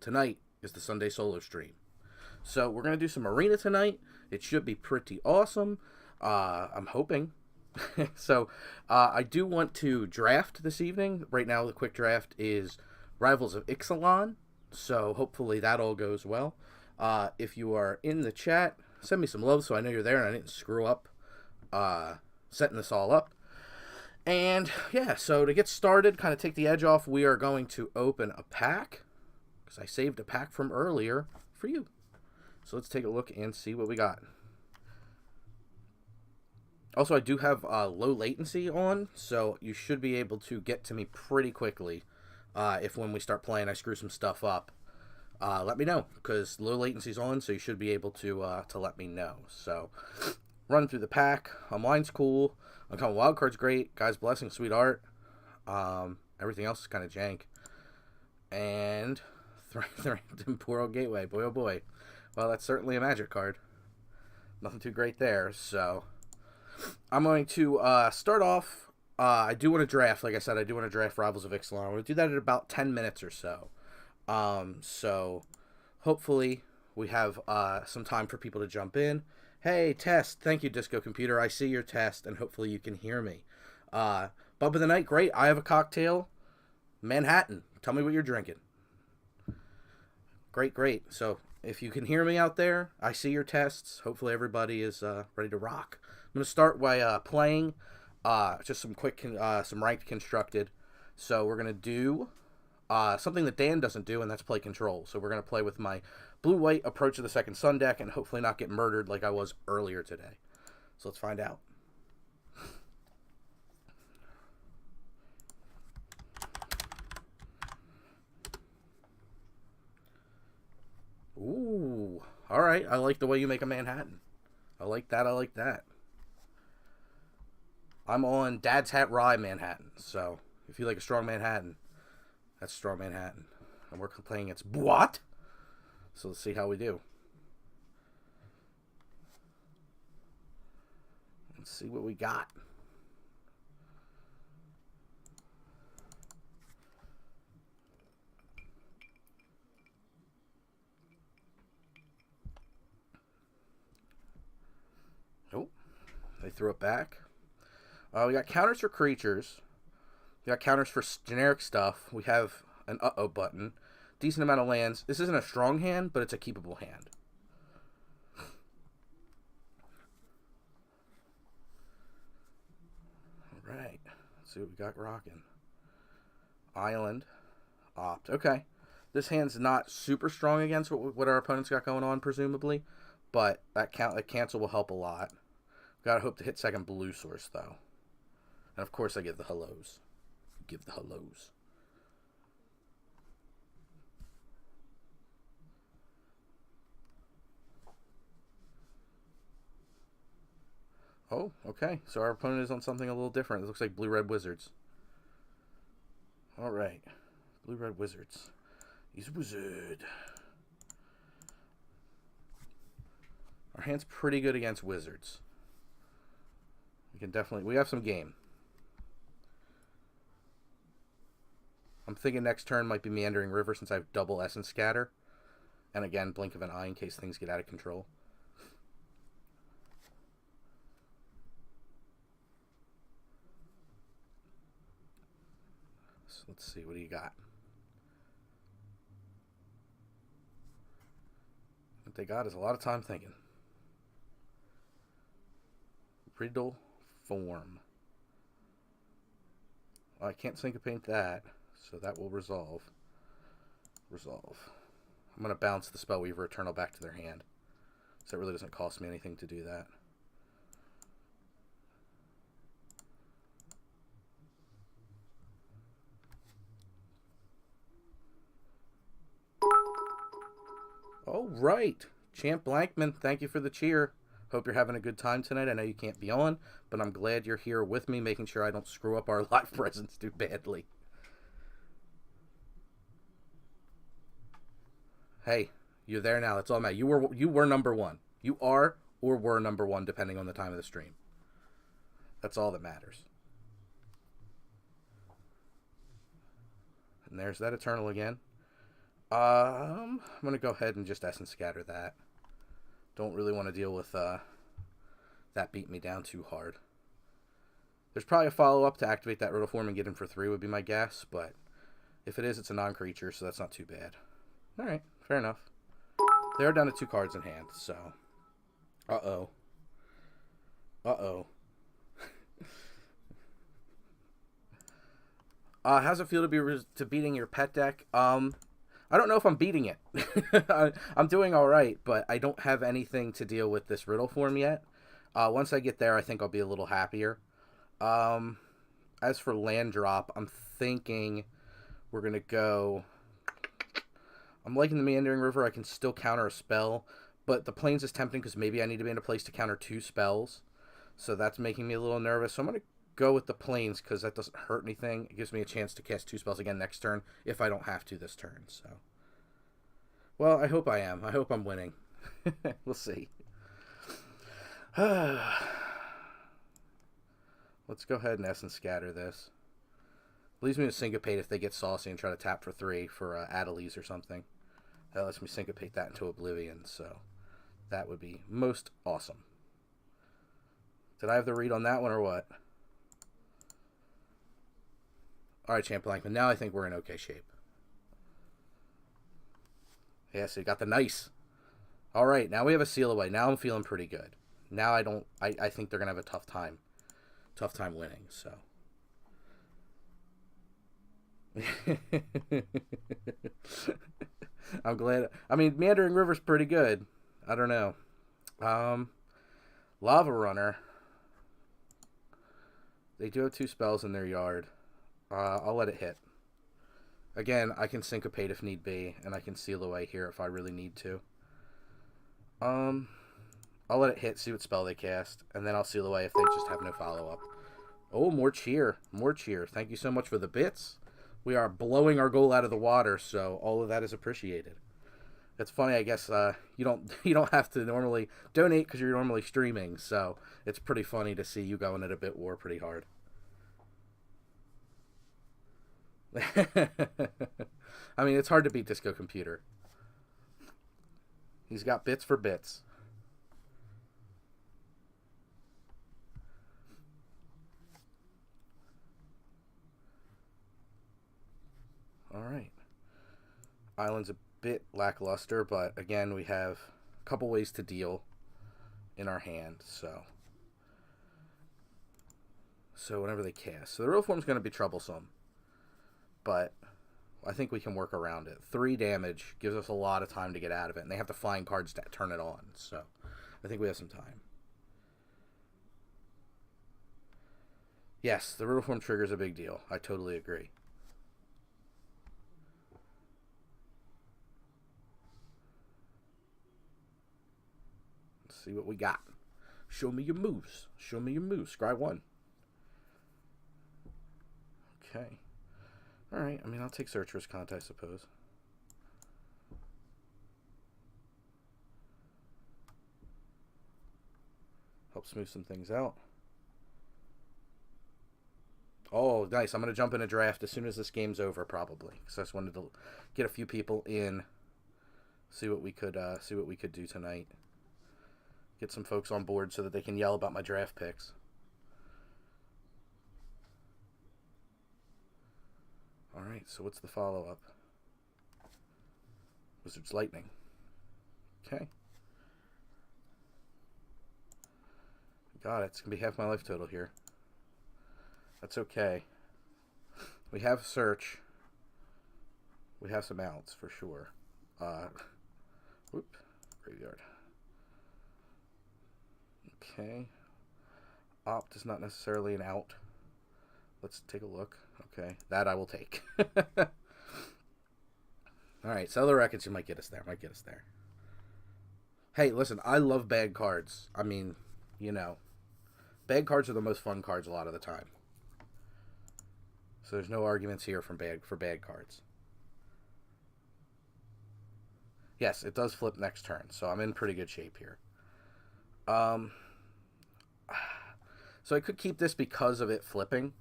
tonight is the Sunday solo stream. So we're going to do some Arena tonight. It should be pretty awesome. I'm hoping. I do want to draft this evening. Right now, the quick draft is Rivals of Ixalan. So hopefully that all goes well. If you are in the chat, send me some love so I know you're there and I didn't screw up setting this all up. And yeah, so to get started, kind of take the edge off, we are going to open a pack, because I saved a pack from earlier for you. So let's take a look and see what we got. Also, I do have low latency on, so you should be able to get to me pretty quickly. If when we start playing I screw some stuff up, let me know, because low latency's on, so you should be able to let me know. So, run through the pack. Mine's cool. Uncommon Wildcard's great. Guy's Blessing, sweet art. Everything else is kind of jank. And Temporal Gateway, boy oh boy. Well, that's certainly a magic card. Nothing too great there, so I'm going to start off. I do want to draft, like I said, I do want to draft Rivals of Ixalan. I'm going to do that in about 10 minutes or so. So hopefully we have some time for people to jump in. Hey, test. Thank you, Disco Computer. I see your test, and hopefully you can hear me. Bub of the night, great. I have a cocktail. Manhattan. Tell me what you're drinking. Great, great. So if you can hear me out there, I see your tests. Hopefully everybody is ready to rock. I'm going to start by playing just some quick, some ranked constructed. So we're going to do something that Dan doesn't do, and that's play control. So we're going to play with my blue-white approach to the second sun deck and hopefully not get murdered like I was earlier today. So let's find out. Ooh, all right. I like the way you make a Manhattan. I like that. I like that. I'm on Dad's Hat Rye Manhattan. So if you like a strong Manhattan, that's strong Manhattan. And we're playing against what? So let's see how we do. Let's see what we got. Oh, they threw it back. We got counters for creatures. We got counters for generic stuff. We have an uh-oh button. Decent amount of lands. This isn't a strong hand, but it's a keepable hand. Alright. Let's see what we got rocking. Island. Opt. Okay. This hand's not super strong against what our opponents got going on, presumably. But that cancel will help a lot. Gotta hope to hit second blue source, though. And of course I give the hellos. Give the hellos. Oh, okay. So our opponent is on something a little different. It looks like blue-red wizards. Alright. Blue-red wizards. He's a wizard. Our hand's pretty good against wizards. We have some game. I'm thinking next turn might be Meandering River since I have double Essence Scatter. And again, Blink of an Eye in case things get out of control. So let's see, what do you got? What they got is a lot of time thinking. Riddle Form. Well, I can't syncopate that. So that will resolve. I'm going to bounce the Spellweaver Eternal back to their hand. So it really doesn't cost me anything to do that. All right. Champ Blankman, thank you for the cheer. Hope you're having a good time tonight. I know you can't be on, but I'm glad you're here with me, making sure I don't screw up our live presence too badly. Hey, you're there now. That's all that matters. You were number one. You are or were number one, depending on the time of the stream. That's all that matters. And there's that Eternal again. I'm going to go ahead and just Essence Scatter that. Don't really want to deal with that beat me down too hard. There's probably a follow-up to activate that Riddle Form and get him for 3 would be my guess, but if it is, it's a non-creature, so that's not too bad. Alright, fair enough. They are down to 2 cards in hand, so... Uh-oh. Uh-oh. How's it feel to beating your pet deck? I don't know if I'm beating it. I'm doing alright, but I don't have anything to deal with this Riddle Form yet. Once I get there, I think I'll be a little happier. As for land drop, I'm thinking we're going to go... I'm liking the Meandering River. I can still counter a spell, but the Plains is tempting because maybe I need to be in a place to counter 2 spells. So that's making me a little nervous. So I'm going to go with the Plains because that doesn't hurt anything. It gives me a chance to cast 2 spells again next turn if I don't have to this turn. So, well, I hope I am. I hope I'm winning. We'll see. Let's go ahead and Essence Scatter this. Leaves me to Syncopate if they get saucy and try to tap for 3 for Adelies or something. That lets me Syncopate that into Oblivion, so that would be most awesome. Did I have the read on that one or what? Alright, Champ Blankman, now I think we're in okay shape. Yeah, so you got the nice. Alright, now we have a Seal Away. Now I'm feeling pretty good. Now I think they're going to have a tough time. Tough time winning, so... I'm glad. I mean, Meandering River's pretty good. I don't know. Lava Runner. They do have 2 spells in their yard. I'll let it hit. Again, I can Syncopate if need be, and I can Seal Away here if I really need to. I'll let it hit, see what spell they cast, and then I'll Seal Away if they just have no follow-up. Oh, more cheer. More cheer. Thank you so much for the bits. We are blowing our goal out of the water, so all of that is appreciated. It's funny, I guess you don't have to normally donate because you're normally streaming, so it's pretty funny to see you going at a bit war pretty hard. I mean, it's hard to beat Disco Computer. He's got bits for bits. Alright. Island's a bit lackluster, but again, we have a couple ways to deal in our hand, so whenever they cast. So the Riddle Form's going to be troublesome, but I think we can work around it. 3 damage gives us a lot of time to get out of it, and they have to find cards to turn it on, so I think we have some time. Yes, the Riddle Form trigger is a big deal. I totally agree. See what we got. Show me your moves. Show me your moves. Scry 1. Okay. Alright, I mean, I'll take Searcher's Cont, I suppose. Help smooth some things out. Oh, nice. I'm going to jump in a draft as soon as this game's over, probably. Because I just wanted to get a few people in. See what we could do tonight. Get some folks on board so that they can yell about my draft picks. Alright, so what's the follow-up? Wizard's Lightning. Okay. Got it. It's going to be half my life total here. That's okay. We have Search. We have some outs, for sure. Whoop. Graveyard. Okay. Opt is not necessarily an out. Let's take a look. Okay. That I will take. Alright, sell the wreckage. Might get us there. Might get us there. Hey, listen, I love bad cards. I mean, you know. Bad cards are the most fun cards a lot of the time. So there's no arguments here for bad cards. Yes, it does flip next turn, so I'm in pretty good shape here. So I could keep this because of it flipping,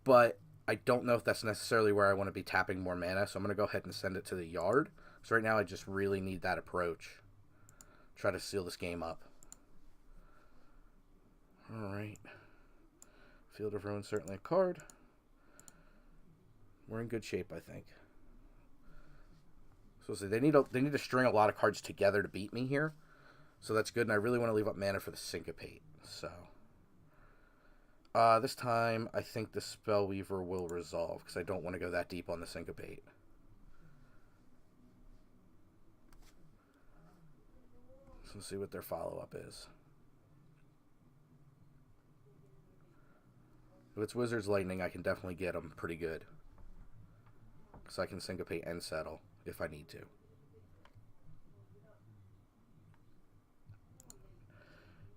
but I don't know if that's necessarily where I want to be tapping more mana, so I'm going to go ahead and send it to the yard. So right now I just really need that approach. Try to seal this game up. Alright. Field of Ruin, certainly a card. We're in good shape, I think. So they need to string a lot of cards together to beat me here. So that's good, and I really want to leave up mana for the Syncopate. So this time I think the Spellweaver will resolve, because I don't want to go that deep on the Syncopate. So let's see what their follow-up is. If it's Wizard's Lightning, I can definitely get them pretty good. Because I can Syncopate and settle if I need to.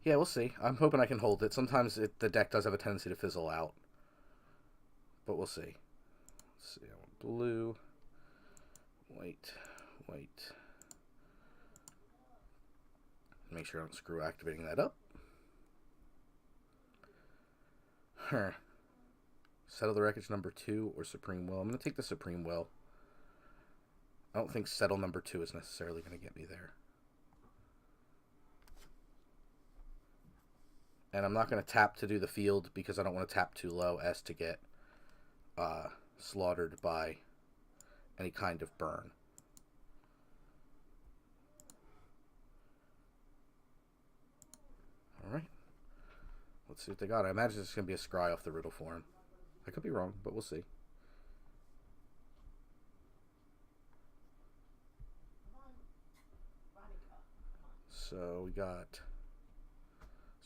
Yeah, we'll see. I'm hoping I can hold it. Sometimes the deck does have a tendency to fizzle out. But we'll see. Let's see. I want blue, white, white. Make sure I don't screw activating that up. Settle the Wreckage number 2 or Supreme Will. I'm going to take the Supreme Will. I don't think Settle number 2 is necessarily going to get me there. And I'm not going to tap to do the field because I don't want to tap too low as to get slaughtered by any kind of burn. Alright. Let's see what they got. I imagine it's going to be a Scry off the Riddle for him. I could be wrong, but we'll see. So we got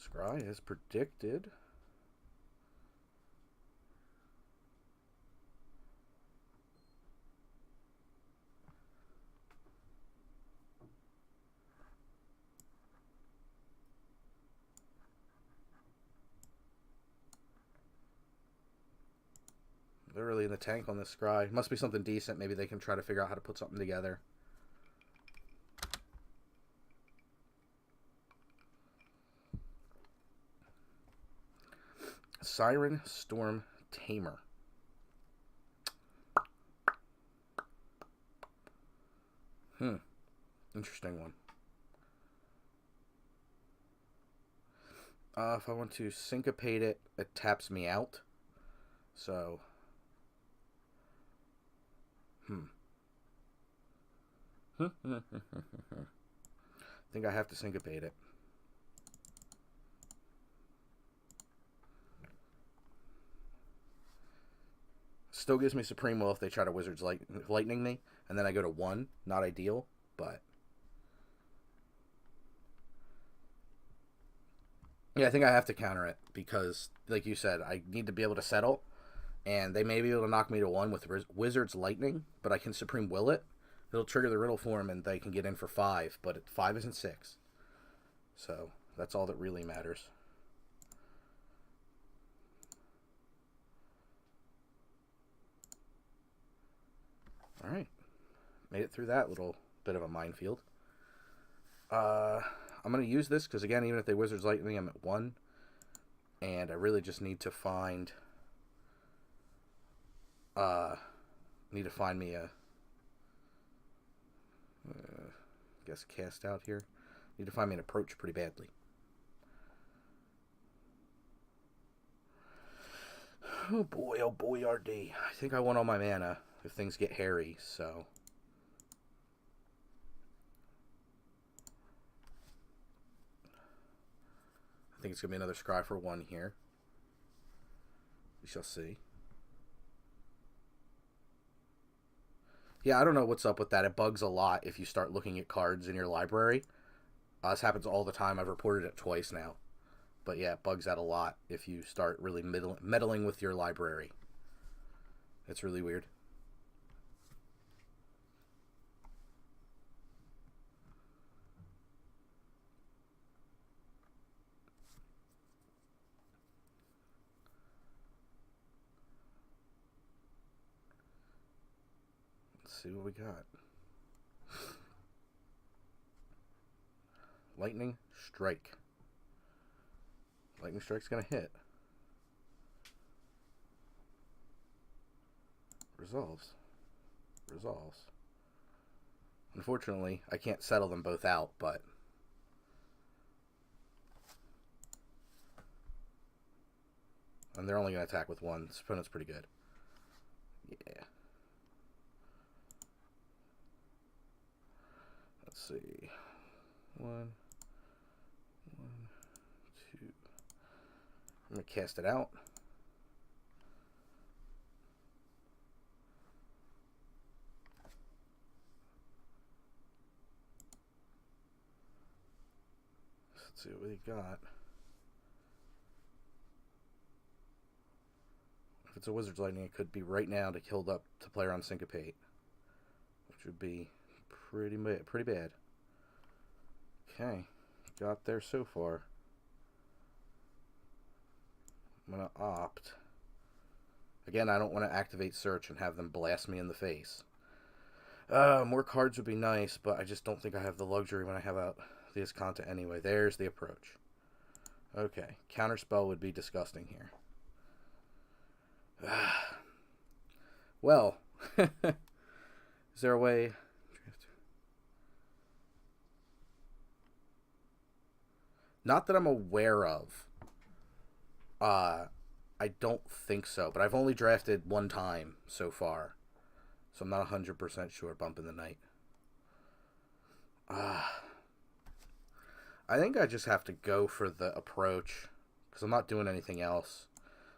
Scry as predicted. They're really in the tank on this Scry. Must be something decent. Maybe they can try to figure out how to put something together. Siren Storm Tamer. Interesting one. If I want to syncopate it, it taps me out. So, I think I have to syncopate it. Still gives me Supreme Will if they try to Wizard's Lightning me, and then I go to 1. Not ideal, but yeah, I think I have to counter it because, like you said, I need to be able to settle, and they may be able to knock me to 1 with Wizard's Lightning, but I can Supreme Will it. It'll trigger the Riddle form, and they can get in for 5, but 5 isn't 6. So that's all that really matters. All right, made it through that little bit of a minefield. I'm going to use this because, again, even if they Wizard's Lightning, I'm at 1. And I really just need to find... me a... guess cast out here. Need to find me an approach pretty badly. Oh boy, RD. I think I want all my mana if things get hairy, so... I think it's going to be another Scry for 1 here. We shall see. Yeah, I don't know what's up with that. It bugs a lot if you start looking at cards in your library. This happens all the time. I've reported it twice now. But yeah, it bugs out a lot if you start really meddling with your library. It's really weird. See what we got. Lightning Strike. Lightning Strike's gonna hit. Resolves. Resolves. Unfortunately, I can't settle them both out, but... And they're only going to attack with one. This opponent's pretty good. Yeah. Let's see. One, two. I'm going to cast it out. Let's see what we got. If it's a Wizard's Lightning, it could be right now to kill up to player on Syncopate, which would be pretty bad. Okay, got there so far. I'm gonna opt. Again, I don't want to activate search and have them blast me in the face. More cards would be nice, but I just don't think I have the luxury when I have out this content anyway. There's the approach. Okay, counterspell would be disgusting here. Well, is there a way? Not that I'm aware of. I don't think so, but I've only drafted one time so far, so I'm not 100% sure. Bump in the night. I think I just have to go for the approach because I'm not doing anything else.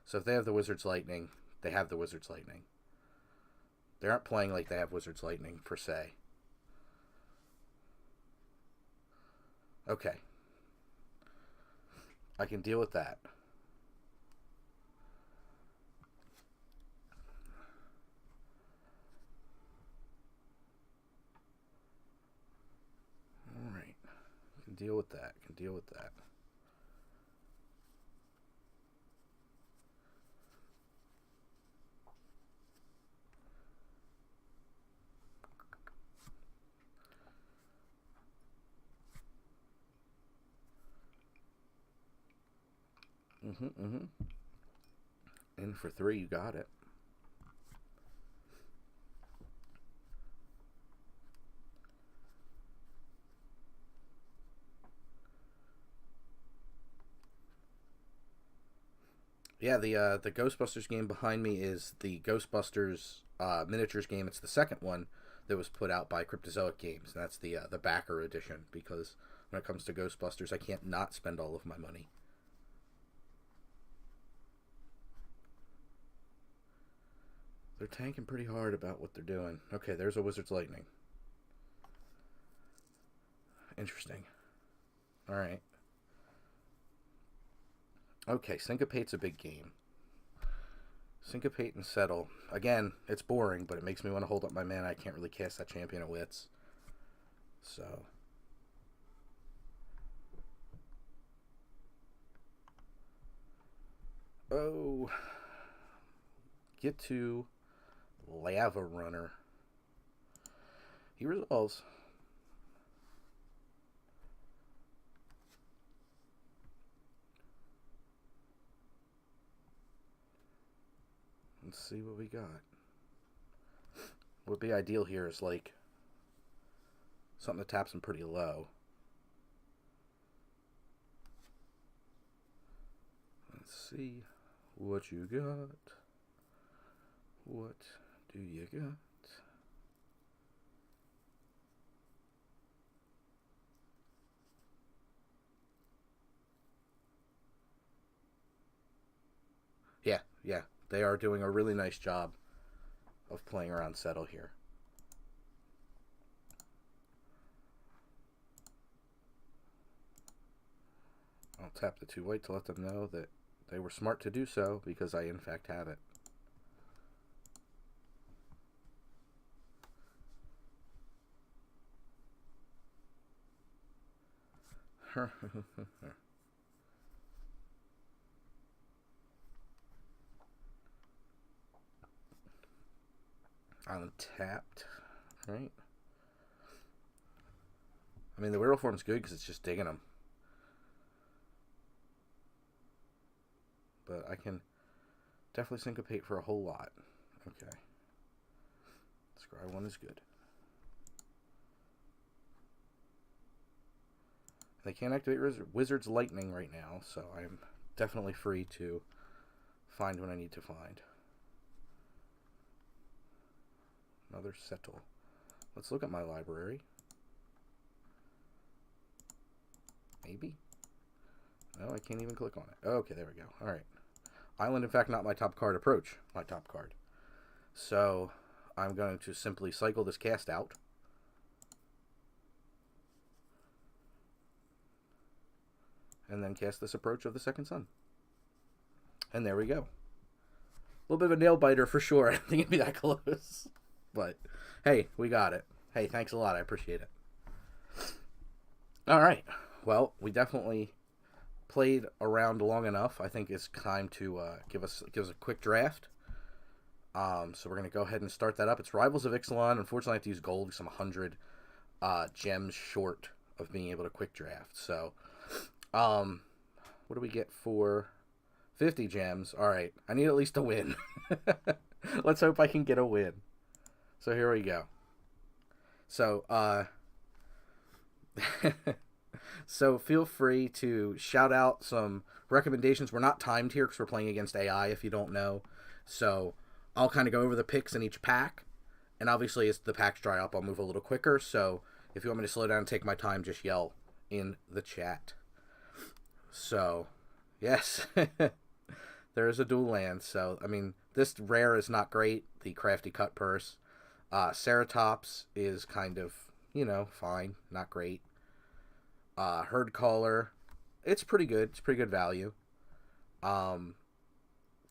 So if they have the Wizard's Lightning, they have the Wizard's Lightning. They aren't playing like they have Wizard's Lightning, per se. Okay. I can deal with that. Alright. Can deal with that. Can deal with that. In for 3, you got it. Yeah, the Ghostbusters game behind me is the Ghostbusters miniatures game. It's the second one that was put out by Cryptozoic Games, and that's the backer edition, because when it comes to Ghostbusters, I can't not spend all of my money. They're tanking pretty hard about what they're doing. Okay, there's a Wizard's Lightning. Interesting. Alright. Okay, Syncopate's a big game. Syncopate and Settle. Again, it's boring, but it makes me want to hold up my mana. I can't really cast that Champion of Wits. So... Oh... Get to... Lava Runner. He resolves. Let's see what we got. What would be ideal here is like something that taps him pretty low. Let's see what you got. What do you got? Yeah. They are doing a really nice job of playing around Settle here. I'll tap the 2 white to let them know that they were smart to do so, because I in fact have it. Untapped, right? I mean, the Whirl Form's good because it's just digging them. But I can definitely Syncopate for a whole lot. Okay. Scry 1 is good. They can't activate Wizard's Lightning right now, so I'm definitely free to find what I need to find. Another Settle. Let's look at my library. Maybe? No, I can't even click on it. Okay, there we go. Alright. Island, in fact, not my top card. Approach, my top card. So, I'm going to simply cycle this cast out. And then cast this Approach of the Second Sun. And there we go. A little bit of a nail biter for sure. I didn't think it'd be that close. But, hey, we got it. Hey, thanks a lot. I appreciate it. Alright. Well, we definitely played around long enough. I think it's time to give us a quick draft. So we're going to go ahead and start that up. It's Rivals of Ixalan. Unfortunately, I have to use gold because I'm 100 gems short of being able to quick draft. So, what do we get for 50 gems? All right. I need at least a win. Let's hope I can get a win. So here we go. So, so feel free to shout out some recommendations. We're not timed here because we're playing against AI, if you don't know. So I'll kind of go over the picks in each pack. And obviously, as the packs dry up, I'll move a little quicker. So if you want me to slow down and take my time, just yell in the chat. So, yes. There is a dual land. So, I mean, this rare is not great. The Crafty Cut Purse. Ceratops is kind of, you know, fine. Not great. Herd Caller, it's pretty good. It's pretty good value.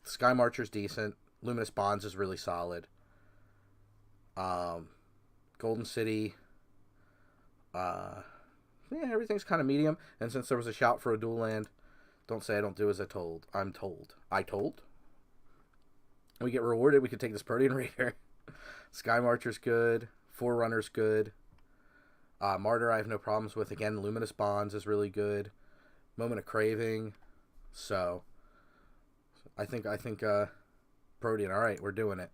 Sky Marcher's decent. Luminous Bonds is really solid. Golden City, yeah, everything's kind of medium. And since there was a shout for a dual land, don't say I don't do as I told. I'm told. I told? We get rewarded. We could take this Protean Raider. Sky Marcher's good. Forerunner's good. Martyr I have no problems with. Again, Luminous Bonds is really good. Moment of Craving. So, I think Protean. All right, we're doing it.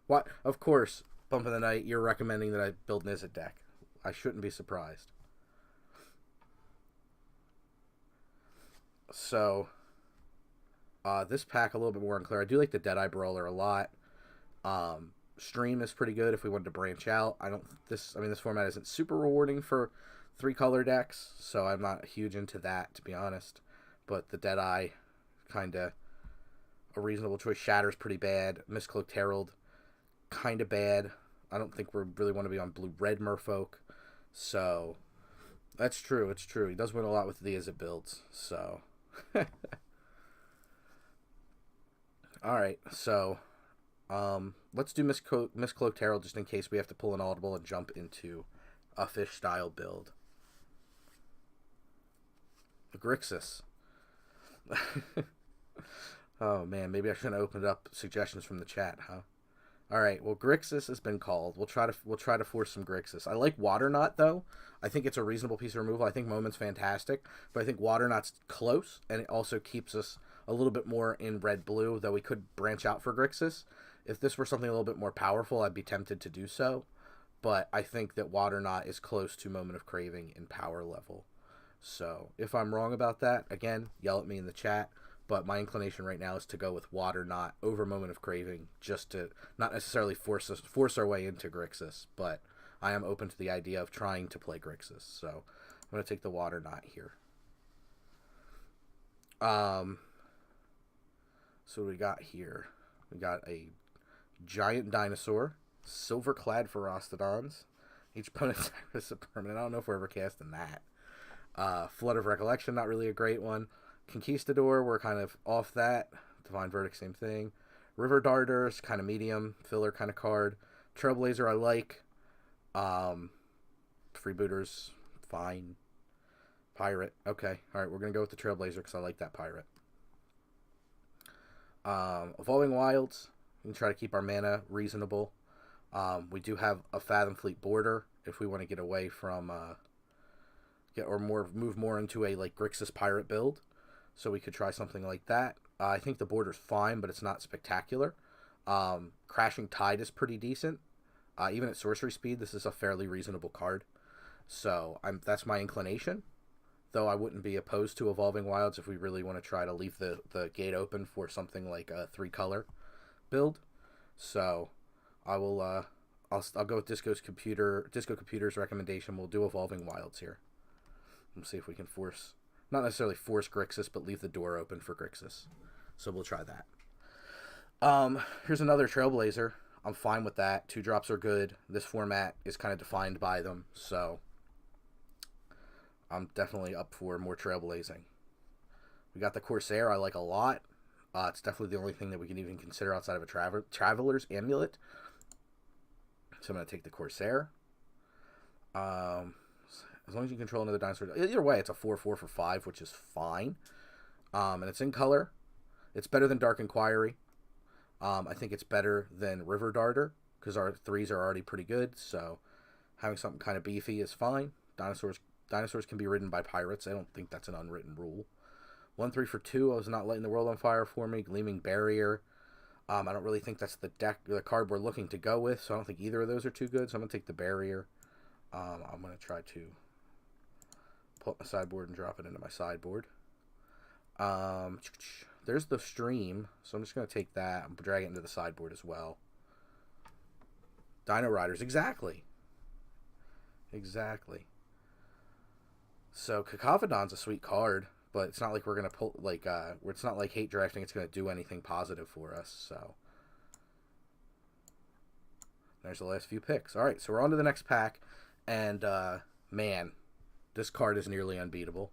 What? Of course, Bump of the Night, you're recommending that I build Nizzet deck. I shouldn't be surprised. So, this pack a little bit more unclear. I do like the Deadeye Brawler a lot. Stream is pretty good if we wanted to branch out. This format isn't super rewarding for 3-color decks, so I'm not huge into that, to be honest. But the Deadeye, kind of a reasonable choice. Shatter's pretty bad. Mistcloaked Herald, kind of bad. I don't think we really want to be on blue-red Merfolk. So, that's true. It's true. He does win a lot with the Izzet builds. So, alright. So, let's do Mistcloaked Herald just in case we have to pull an audible and jump into a fish-style build. Grixis. Oh, man. Maybe I shouldn't have opened up suggestions from the chat, huh? All right. Well, Grixis has been called. We'll try to force some Grixis. I like Waterknot though. I think it's a reasonable piece of removal. I think Moment's fantastic, but I think Waterknot's close, and it also keeps us a little bit more in red-blue. Though we could branch out for Grixis. If this were something a little bit more powerful, I'd be tempted to do so. But I think that Waterknot is close to Moment of Craving in power level. So if I'm wrong about that, again, yell at me in the chat. But my inclination right now is to go with Waterknot over Moment of Craving, just to not necessarily force our way into Grixis, but I am open to the idea of trying to play Grixis. So I'm going to take the Waterknot here. So what we got here? We got a Giant Dinosaur, Silver-clad Ferostodons. Each opponent's is a permanent. I don't know if we're ever casting that. Flood of Recollection, not really a great one. Conquistador, we're kind of off that. Divine Verdict, same thing. River Darters, kind of medium, filler kind of card. Trailblazer, I like. Freebooters, fine. Pirate, okay. Alright, we're going to go with the Trailblazer because I like that Pirate. Evolving Wilds, we can try to keep our mana reasonable. We do have a Fathom Fleet Border if we want to get away from, move more into a like Grixis Pirate build. So we could try something like that. I think the border's fine, but it's not spectacular. Crashing Tide is pretty decent. Even at sorcery speed, this is a fairly reasonable card. So that's my inclination. Though I wouldn't be opposed to Evolving Wilds if we really want to try to leave the gate open for something like a 3-color build. So I will I'll go with Disco Computer's recommendation. We'll do Evolving Wilds here. Let's see if we can not necessarily force Grixis, but leave the door open for Grixis. So we'll try that. Here's another Trailblazer. I'm fine with that. 2-drops are good. This format is kind of defined by them, so I'm definitely up for more Trailblazing. We got the Corsair I like a lot. It's definitely the only thing that we can even consider outside of a Traveler's Amulet. So I'm going to take the Corsair. As long as you control another dinosaur. Either way, it's a 4/4 for 5, which is fine. And it's in color. It's better than Dark Inquiry. I think it's better than River Darter, because our 3s are already pretty good. So having something kind of beefy is fine. Dinosaurs can be ridden by pirates. I don't think that's an unwritten rule. 1/3 for 2. I was not lighting the world on fire for me. Gleaming Barrier. I don't really think that's the card we're looking to go with, so I don't think either of those are too good. So I'm going to take the Barrier. I'm going to try to pull up my sideboard and drop it into my sideboard. There's the Stream, so I'm just going to take that and drag it into the sideboard as well. Dino Riders, exactly. So Cacophedon's a sweet card, but it's not like we're gonna pull it's not like hate drafting. It's gonna do anything positive for us. So there's the last few picks. All right, so we're on to the next pack, and man, this card is nearly unbeatable,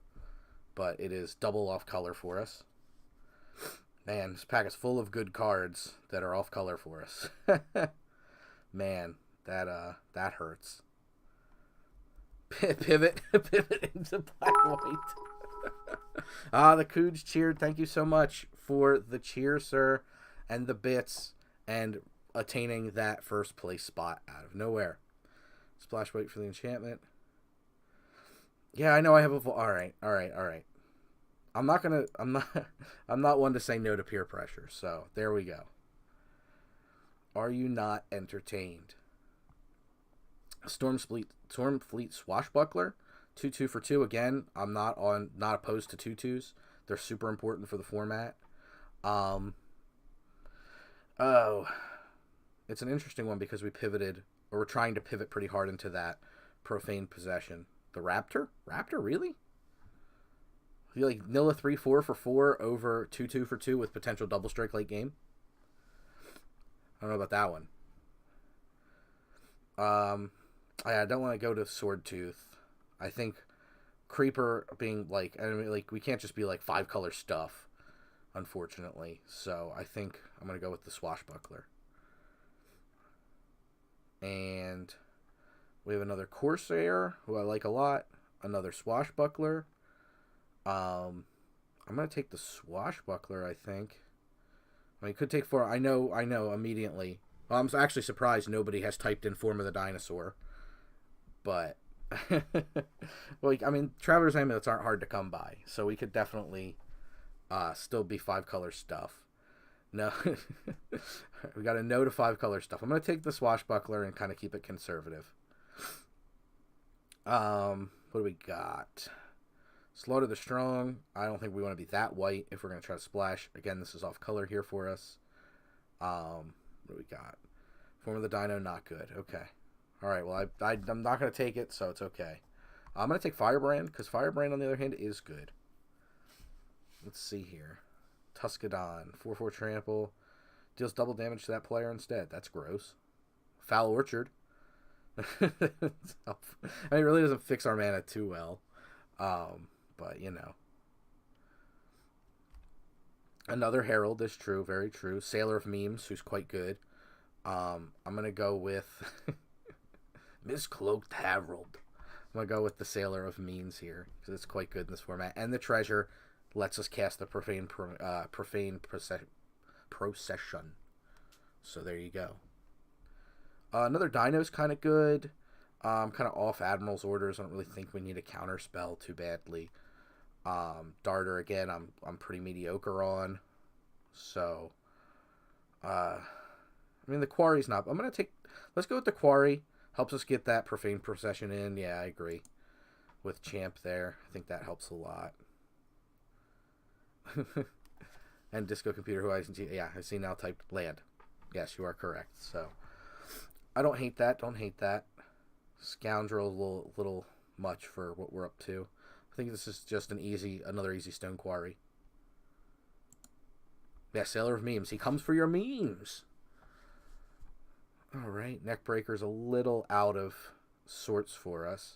but it is double off color for us. Man, this pack is full of good cards that are off color for us. Man, that hurts. Pivot into black white. The Cooge cheered. Thank you so much for the cheer, sir, and the bits, and attaining that first place spot out of nowhere. Splash wait for the enchantment. Yeah, I know I have a. All right. I'm not one to say no to peer pressure. So there we go. Are you not entertained? Stormfleet Swashbuckler, 2/2 for 2. Again, I'm not opposed to 2/2s. They're super important for the format. It's an interesting one because we're trying to pivot pretty hard into that Profane Possession. The Raptor, really? You like Nilla 3/4 for 4 over 2/2 for 2 with potential double strike late game? I don't know about that one. I don't want to go to Swordtooth. I think Creeper being we can't just be 5-color stuff, unfortunately. So I think I'm going to go with the Swashbuckler. And we have another Corsair, who I like a lot. Another Swashbuckler. I'm going to take the Swashbuckler, I think. I mean, it could take 4. I know, immediately. Well, I'm actually surprised nobody has typed in Form of the Dinosaur. But, Traveler's Amulets aren't hard to come by. So we could definitely still be 5-color stuff. No. We got a no to 5-color stuff. I'm going to take the Swashbuckler and kind of keep it conservative. What do we got? Slaughter the Strong. I don't think we want to be that white if we're going to try to splash. Again, this is off color here for us. What do we got? Form of the Dino, not good. Okay. All right, well, I'm not going to take it, so it's okay. I'm going to take Firebrand, because Firebrand, on the other hand, is good. Let's see here. Tuscadon, 4/4 trample. Deals double damage to that player instead. That's gross. Foul Orchard. It really doesn't fix our mana too well. But, Another Herald is true, very true. Sailor of Memes, who's quite good. I'm going to go with Miscloaked Herald. I'm going to go with the Sailor of Memes here, because it's quite good in this format. And the Treasure lets us cast the Profane Procession. So there you go. Another Dino's kind of good. Kind of off Admiral's orders. I don't really think we need a counter spell too badly. Darter, again, I'm pretty mediocre on. So, I mean, the Quarry's not... I'm going to take... Let's go with the Quarry. Helps us get that Profane Procession in. Yeah, I agree. With Champ there. I think that helps a lot. And Disco Computer, who I see... Yeah, I see now typed land. Yes, you are correct. So, I don't hate that. Don't hate that. Scoundrel, a little much for what we're up to. I think this is just another easy Stone Quarry. Yeah, Sailor of Memes. He comes for your memes. Alright, Neckbreaker's a little out of sorts for us.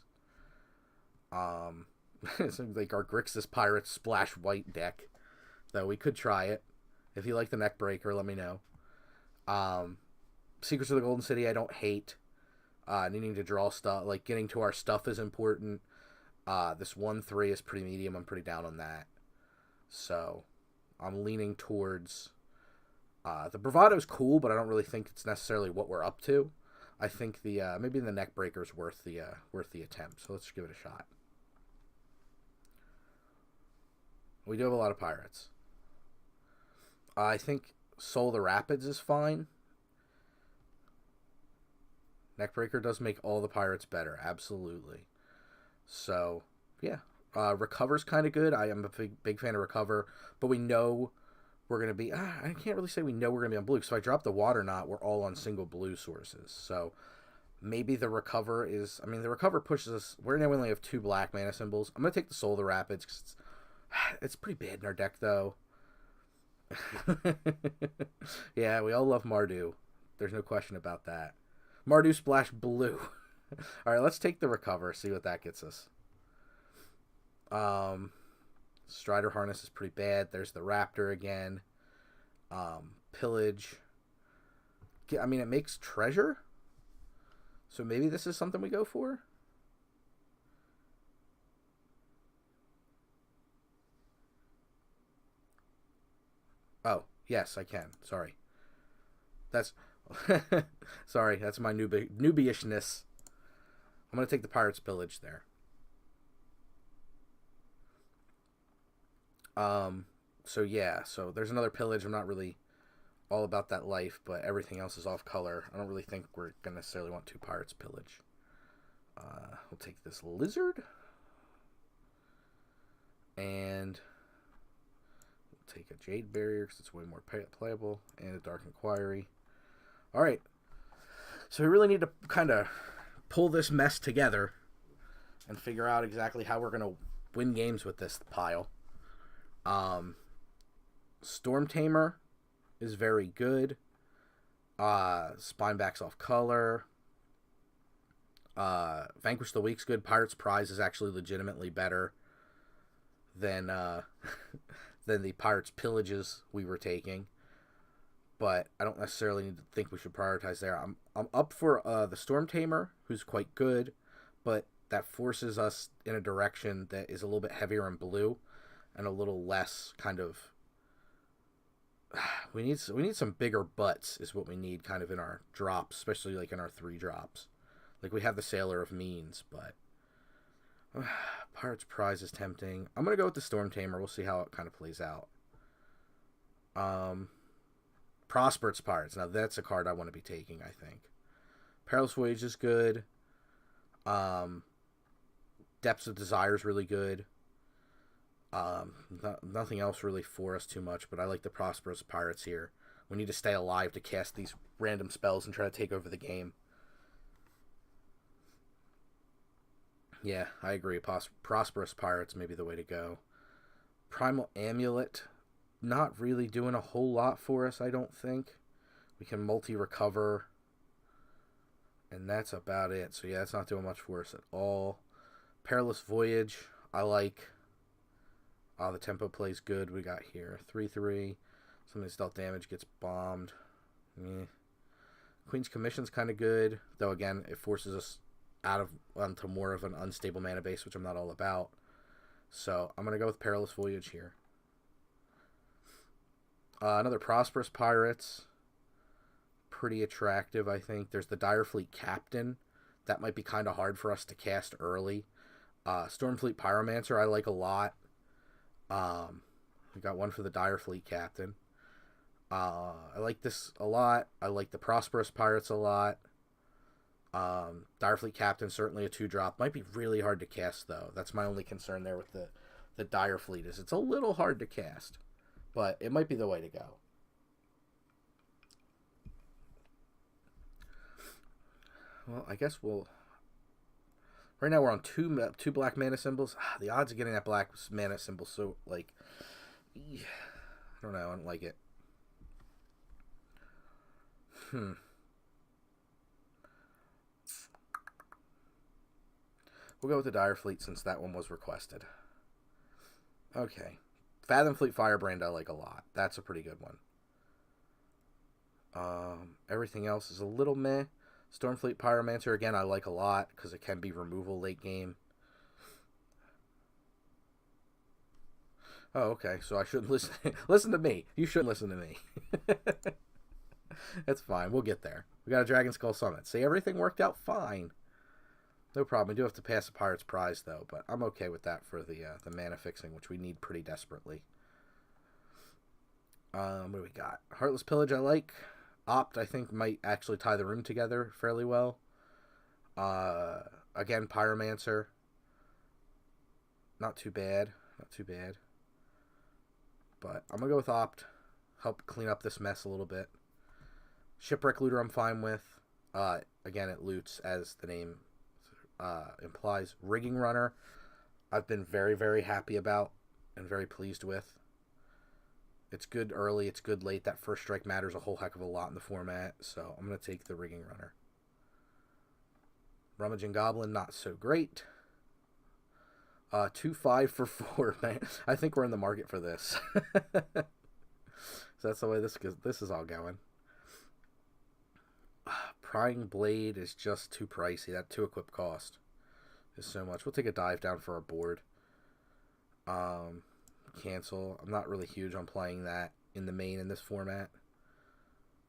It's like our Grixis Pirates Splash White deck. Though we could try it. If you like the Neckbreaker, let me know. Secrets of the Golden City I don't hate. Needing to draw stuff, like getting to our stuff is important. This 1/3 is pretty medium. I'm pretty down on that. So, I'm leaning towards... the Bravado is cool, but I don't really think it's necessarily what we're up to. I think the maybe the Neckbreaker is worth the attempt. So let's give it a shot. We do have a lot of pirates. I think Soul the Rapids is fine. Neckbreaker does make all the pirates better, absolutely. So yeah, Recover's kind of good. I am a big fan of Recover, but we know we're going to be... I can't really say we know we're going to be on blue. So if I drop the Water Knot, we're all on single blue sources. So maybe the Recover is... I mean, the Recover pushes us... We're now only have 2 black mana symbols. I'm going to take the Soul of the Rapids because it's pretty bad in our deck, though. Yeah, we all love Mardu. There's no question about that. Mardu Splash Blue. All right, let's take the Recover, see what that gets us. Strider Harness is pretty bad. There's the Raptor again. Pillage. I mean, it makes treasure. So maybe this is something we go for. Oh, yes, I can. Sorry. That's... Sorry, that's my newbie-ishness. I'm going to take the Pirate's Pillage there. So yeah, so there's another Pillage. I'm not really all about that life, but everything else is off color. I don't really think we're going to necessarily want 2 Pirates Pillage. We'll take this Lizard. And we'll take a Jade Barrier because it's way more playable. And a Dark Inquiry. Alright. So we really need to kind of pull this mess together and figure out exactly how we're going to win games with this pile. Storm Tamer is very good. Spineback's off color. Vanquish the Weak's good. Pirate's Prize is actually legitimately better than than the Pirate's Pillages we were taking. But I don't necessarily think we should prioritize there. I'm up for the Storm Tamer, who's quite good, but that forces us in a direction that is a little bit heavier in blue and a little less kind of... We need some bigger butts is what we need kind of in our drops, especially like in our 3 drops. Like we have the Sailor of Means, but Pirate's Prize is tempting. I'm going to go with the Storm Tamer. We'll see how it kind of plays out. Prosperous Pirates. Now that's a card I want to be taking, I think. Perilous Voyage is good. Depths of Desire is really good. Nothing else really for us too much, but I like the Prosperous Pirates here. We need to stay alive to cast these random spells and try to take over the game. Yeah, I agree. Prosperous Pirates may be the way to go. Primal Amulet, not really doing a whole lot for us, I don't think. We can multi-recover, and that's about it. So yeah, it's not doing much for us at all. Perilous Voyage, I like. The tempo plays good. We got here 3/3. Something stealth damage gets bombed. Queen's Commission's kind of good, though again it forces us out of onto more of an unstable mana base, which I'm not all about. So I'm gonna go with Perilous Voyage here. Another Prosperous Pirates, pretty attractive, I think. There's the Direfleet Captain. That might be kind of hard for us to cast early. Stormfleet Pyromancer I like a lot. We got one for the Direfleet Captain. I like this a lot. I like the Prosperous Pirates a lot. Direfleet Captain, certainly a 2-drop. Might be really hard to cast, though. That's my only concern there with the Direfleet, is it's a little hard to cast. But it might be the way to go. Well, I guess we'll... Right now we're on two black mana symbols. The odds of getting that black mana symbol, so, like... I don't know, I don't like it. We'll go with the Direfleet since that one was requested. Okay. Fathomfleet Firebrand I like a lot. That's a pretty good one. Everything else is a little meh. Stormfleet Pyromancer, again, I like a lot because it can be removal late game. Oh, okay. So I shouldn't listen. Listen to me. You shouldn't listen to me. That's fine. We'll get there. We got a Dragon Skull Summit. See, everything worked out fine. No problem. We do have to pass the Pirate's Prize, though, but I'm okay with that for the mana fixing, which we need pretty desperately. What do we got? Heartless Pillage I like. Opt, I think, might actually tie the room together fairly well. Again, Pyromancer. Not too bad. Not too bad. But I'm going to go with Opt. Help clean up this mess a little bit. Shipwreck Looter I'm fine with. Again, it loots, as the name implies. Rigging Runner I've been very, very happy about and very pleased with. It's good early, it's good late. That first strike matters a whole heck of a lot in the format, so I'm going to take the Rigging Runner. Rummaging Goblin, not so great. 2-5 for 4, man. I think we're in the market for this. So that's the way this is all going. Prying Blade is just too pricey. That 2-equip cost is so much. We'll take a dive down for our board. Cancel. I'm not really huge on playing that in the main in this format.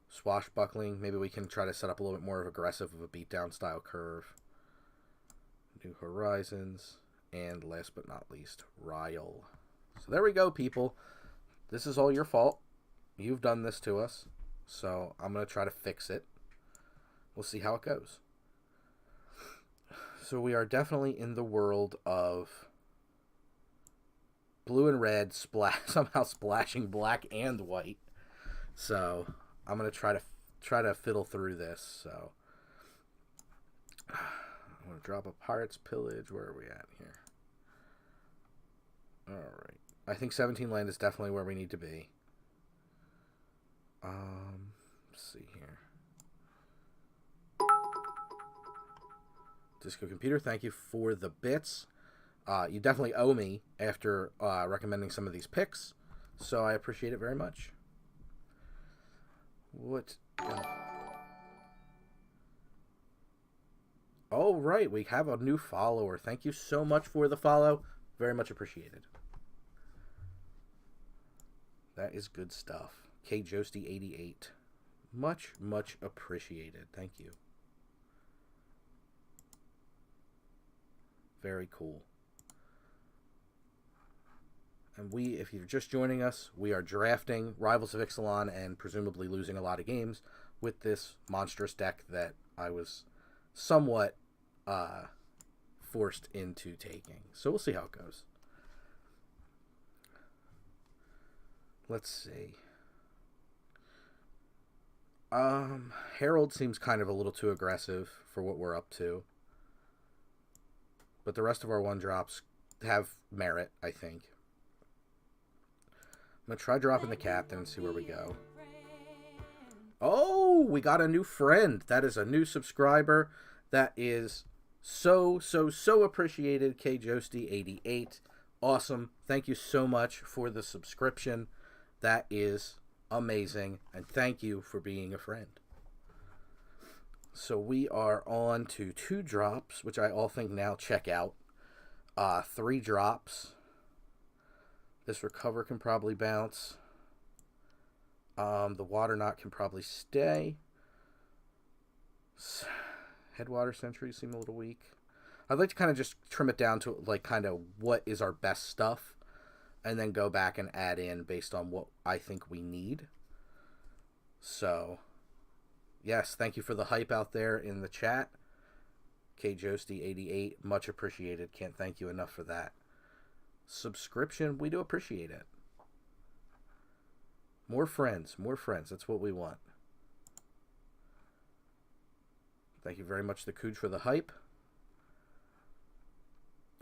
Swashbuckling. Maybe we can try to set up a little bit more of aggressive of a beatdown style curve. New Horizons. And last but not least, Ryle. So there we go, people. This is all your fault. You've done this to us. So I'm going to try to fix it. We'll see how it goes. So we are definitely in the world of blue and red somehow splashing black and white. So I'm going to try to fiddle through this. So I'm going to drop a Pirate's Pillage. Where are we at here? Alright. I think 17 land is definitely where we need to be. Let's see here. Disco Computer, thank you for the bits. You definitely owe me after recommending some of these picks, so I appreciate it very much. What? Oh, right, we have a new follower. Thank you so much for the follow. Very much appreciated. That is good stuff. KJosty88. Much, much appreciated. Thank you. Very cool. And if you're just joining us, we are drafting Rivals of Ixalan and presumably losing a lot of games with this monstrous deck that I was somewhat forced into taking. So we'll see how it goes. Let's see. Herald seems kind of a little too aggressive for what we're up to. But the rest of our 1-drops have merit, I think. I'm going to try dropping the Captain and see where we go. Oh, we got a new friend. That is a new subscriber. That is so appreciated. KJosty88. Awesome. Thank you so much for the subscription. That is amazing. And thank you for being a friend. So we are on to 2 drops, which I all think now check out. 3 drops. This Recover can probably bounce. The Water Knot can probably stay. Headwater Sentries seem a little weak. I'd like to kind of just trim it down to like kind of what is our best stuff, and then go back and add in based on what I think we need. So, yes, thank you for the hype out there in the chat. KJosty88, much appreciated. Can't thank you enough for that. Subscription, we do appreciate it. More friends, more friends. That's what we want. Thank you very much, the Cooge, for the hype.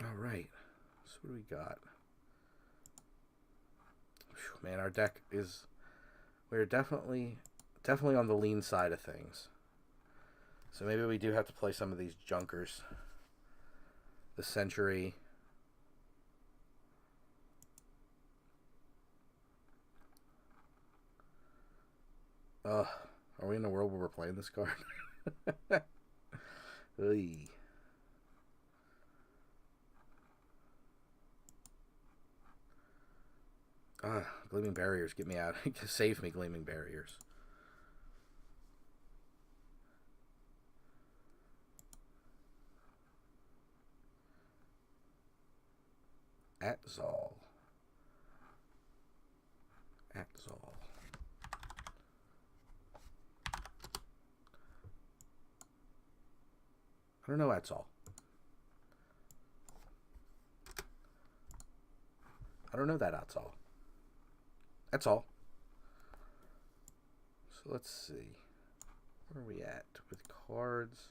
All right. So what do we got? Whew, man, our deck is... We're definitely on the lean side of things. So maybe we do have to play some of these junkers. The Century. Are we in a world where we're playing this card? Gleaming Barriers, get me out. Save me, Gleaming Barriers. Atzal. I don't know Atzal. I don't know that Atzal. That's all. So let's see. Where are we at with cards?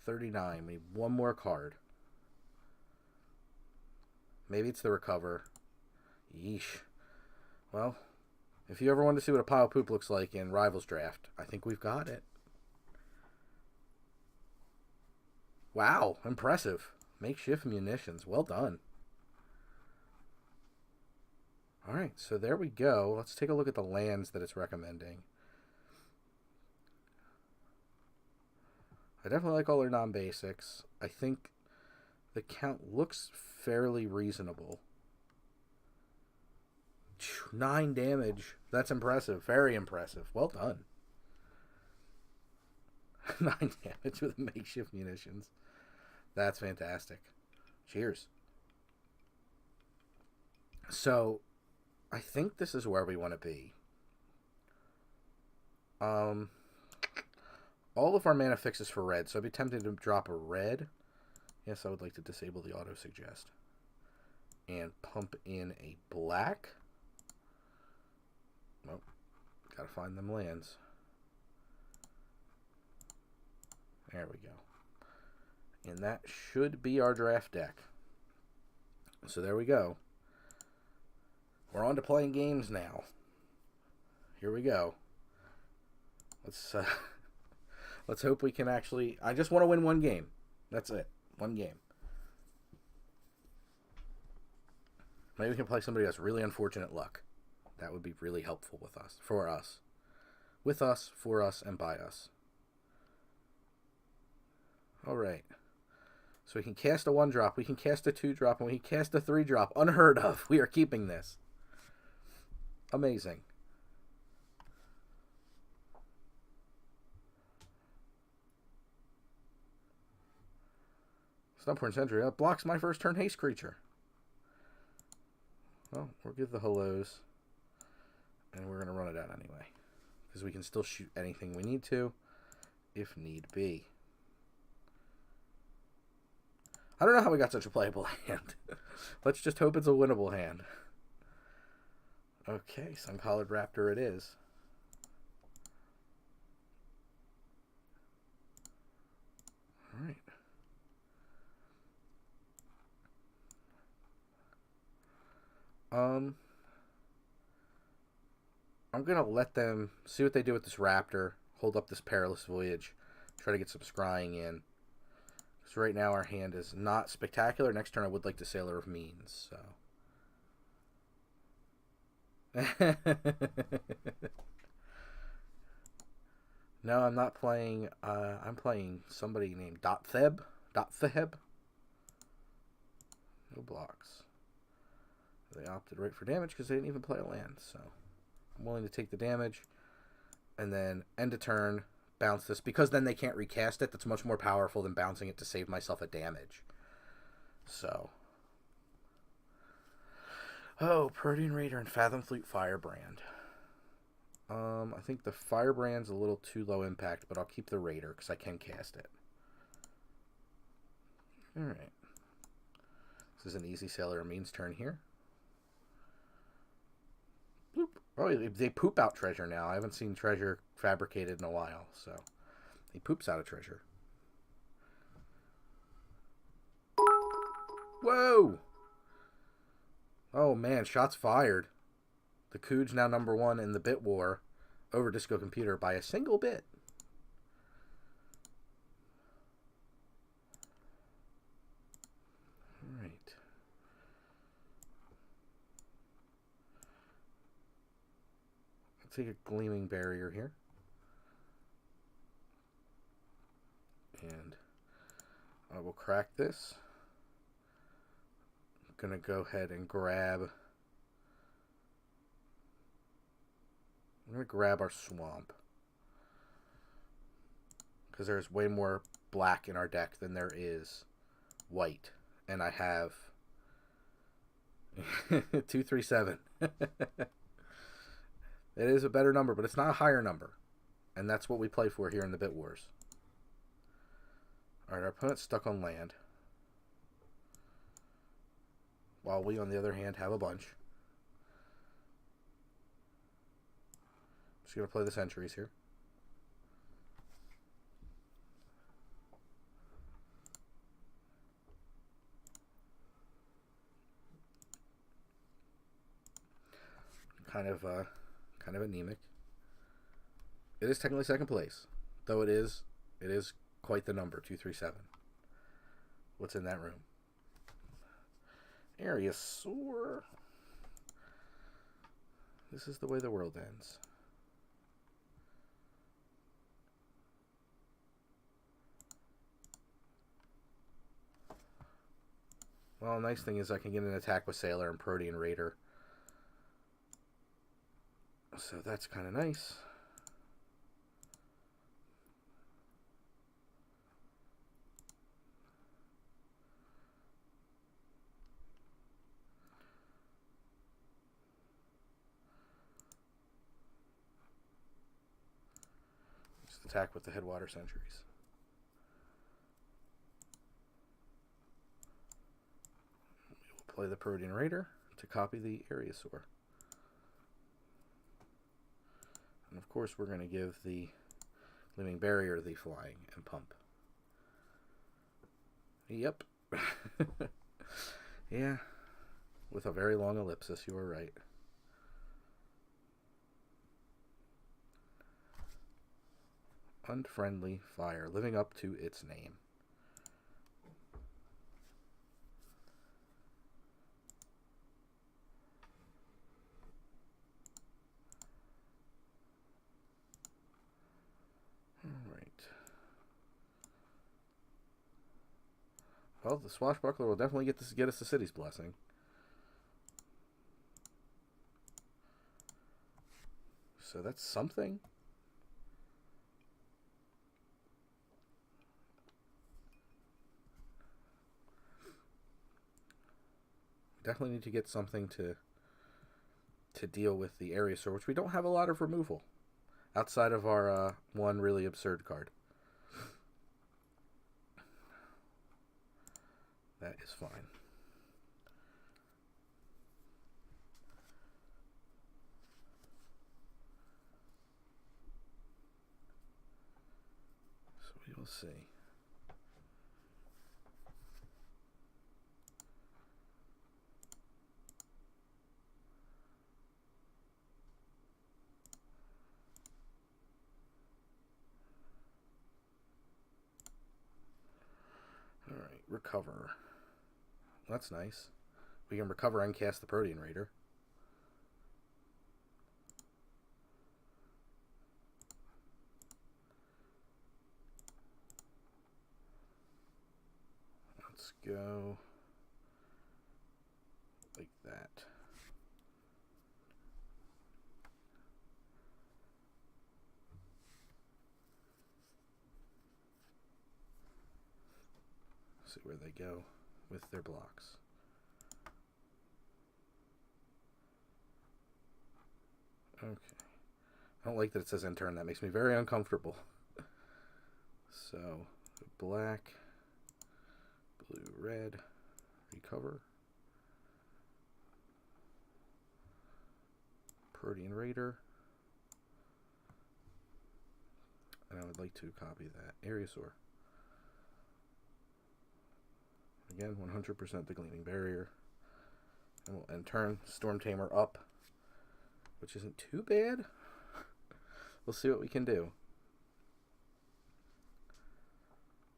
39. We need one more card. Maybe it's the Recover. Yeesh. Well, if you ever wanted to see what a pile of poop looks like in Rivals Draft, I think we've got it. Wow, impressive. Makeshift munitions. Well done. Alright, so there we go. Let's take a look at the lands that it's recommending. I definitely like all their non-basics. I think the count looks fairly reasonable. 9 damage. That's impressive. Very impressive. Well done. 9 damage with makeshift munitions. That's fantastic. Cheers. So, I think this is where we want to be. All of our mana fixes for red, so I'd be tempted to drop a red. Yes, I would like to disable the auto-suggest. And pump in a black. Well, gotta find them lands. There we go. And that should be our draft deck. So there we go. We're on to playing games now. Here we go. Let's hope we can actually... I just want to win one game. That's it. One game. Maybe we can play somebody who has really unfortunate luck. That would be really helpful with us. For us. With us, for us, and by us. Alright. So we can cast a 1-drop, we can cast a 2-drop, and we can cast a 3-drop. Unheard of. We are keeping this. Amazing. Snubhorn Sentry. That blocks my first turn haste creature. Well, we'll give the hellos. And we're going to run it out anyway. Because we can still shoot anything we need to, if need be. I don't know how we got such a playable hand. Let's just hope it's a winnable hand. Okay, Sun-Collared Raptor it is. Alright. I'm going to let them see what they do with this Raptor. Hold up this Perilous Voyage. Try to get some scrying in. Because right now our hand is not spectacular. Next turn I would like to Sailor of Means. So. No, I'm not playing. I'm playing somebody named Dottheb. Dottheb. No blocks. They opted right for damage because they didn't even play a land. So I'm willing to take the damage and then end a turn, bounce this, because then they can't recast it. That's much more powerful than bouncing it to save myself a damage. So. Oh, Protean Raider and Fathom Fleet Firebrand. I think the Firebrand's a little too low impact, but I'll keep the Raider because I can cast it. Alright. This is an easy Sailor Amin's turn here. Bloop. Oh, they poop out treasure now. I haven't seen treasure fabricated in a while, so he poops out a treasure. Whoa! Oh man, shots fired. The Cooj now #1 in the bit war over Disco Computer by a single bit. Alright. Let's take a Gleaming Barrier here. And I will crack this. I'm going to go ahead and grab... I'm going to grab our Swamp. Because there's way more black in our deck than there is white. And I have 237. It is a better number, but it's not a higher number. And that's what we play for here in the Bit Wars. Alright, our opponent's stuck on land. While we, on the other hand, have a bunch. Just going to play the Sentries here. Kind of anemic. It is technically second place, though it is quite the number, 237. What's in that room? Areasaur. This is the way the world ends. Well, nice thing is I can get an attack with Sailor and Protean Raider. So that's kind of nice. Just attack with the Headwater Sentries. We will play the Protean Raider to copy the Areasaur. And of course, we're going to give the Gleaming Barrier the Flying and pump. Yep. Yeah. With a very long ellipsis, you are right. Unfriendly Fire, living up to its name. Well, the Swashbuckler will definitely get us the City's Blessing. So that's something. Definitely need to get something to deal with the Areasaur, which we don't have a lot of removal outside of our one really absurd card. That is fine. So we will see. All right, recover. That's nice. We can recover and cast the Protean Raider. Let's go like that. See where they go with their blocks. Okay. I don't like that it says intern. That makes me very uncomfortable. So, black, blue, red, recover. Protean Raider. And I would like to copy that. Aerosaur. Again, 100% the Gleaming Barrier. And we'll end turn. Storm Tamer up, which isn't too bad. We'll see what we can do.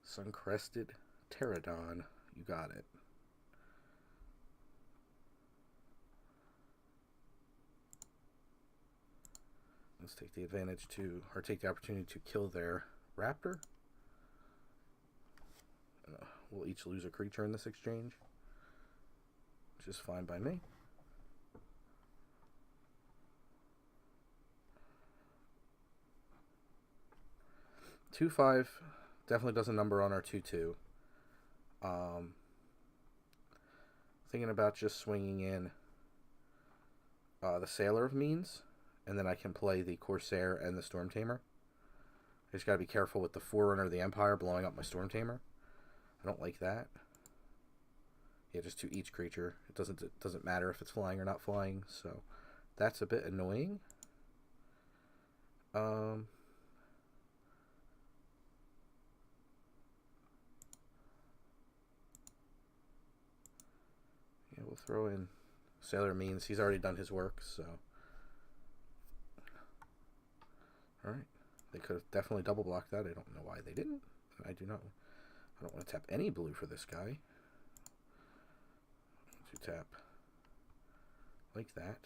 Suncrested Pterodon. You got it. Let's take the advantage to, or take the opportunity to kill their raptor. We'll each lose a creature in this exchange, which is fine by me. Two five definitely does a number on our 2/2. Thinking about just swinging in the Sailor of Means, and then I can play the Corsair and the Storm Tamer. I just gotta be careful with the Forerunner of the Empire blowing up my Storm Tamer. I don't like that. Yeah, just to each creature. It doesn't matter if it's flying or not flying, so that's a bit annoying. Yeah, we'll throw in Sailor Means. He's already done his work, so. Alright. They could have definitely double blocked that. I don't know why they didn't. I don't want to tap any blue for this guy. I want to tap like that.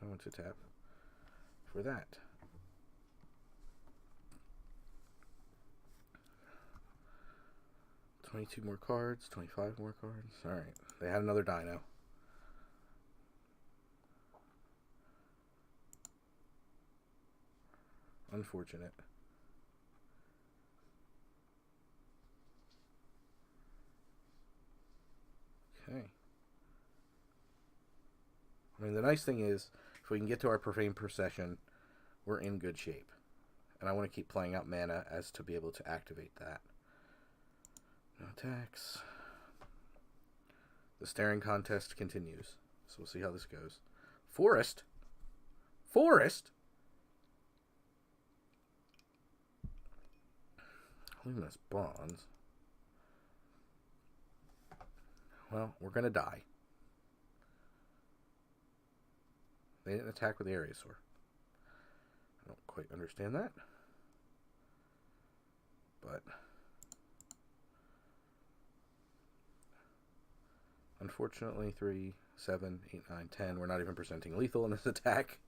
I want to tap for that. $22 more cards, 25 more cards. Alright, they had another dino. Unfortunate. Okay. I mean, the nice thing is, if we can get to our Profane Procession, we're in good shape. And I want to keep playing out mana as to be able to activate that. No attacks. The staring contest continues. So we'll see how this goes. Forest? Forest? Luminous Bonds. Well, we're going to die. They didn't attack with the Aerosaur. I don't quite understand that. But unfortunately, 3, 7, 8, 9, 10. We're not even presenting lethal in this attack.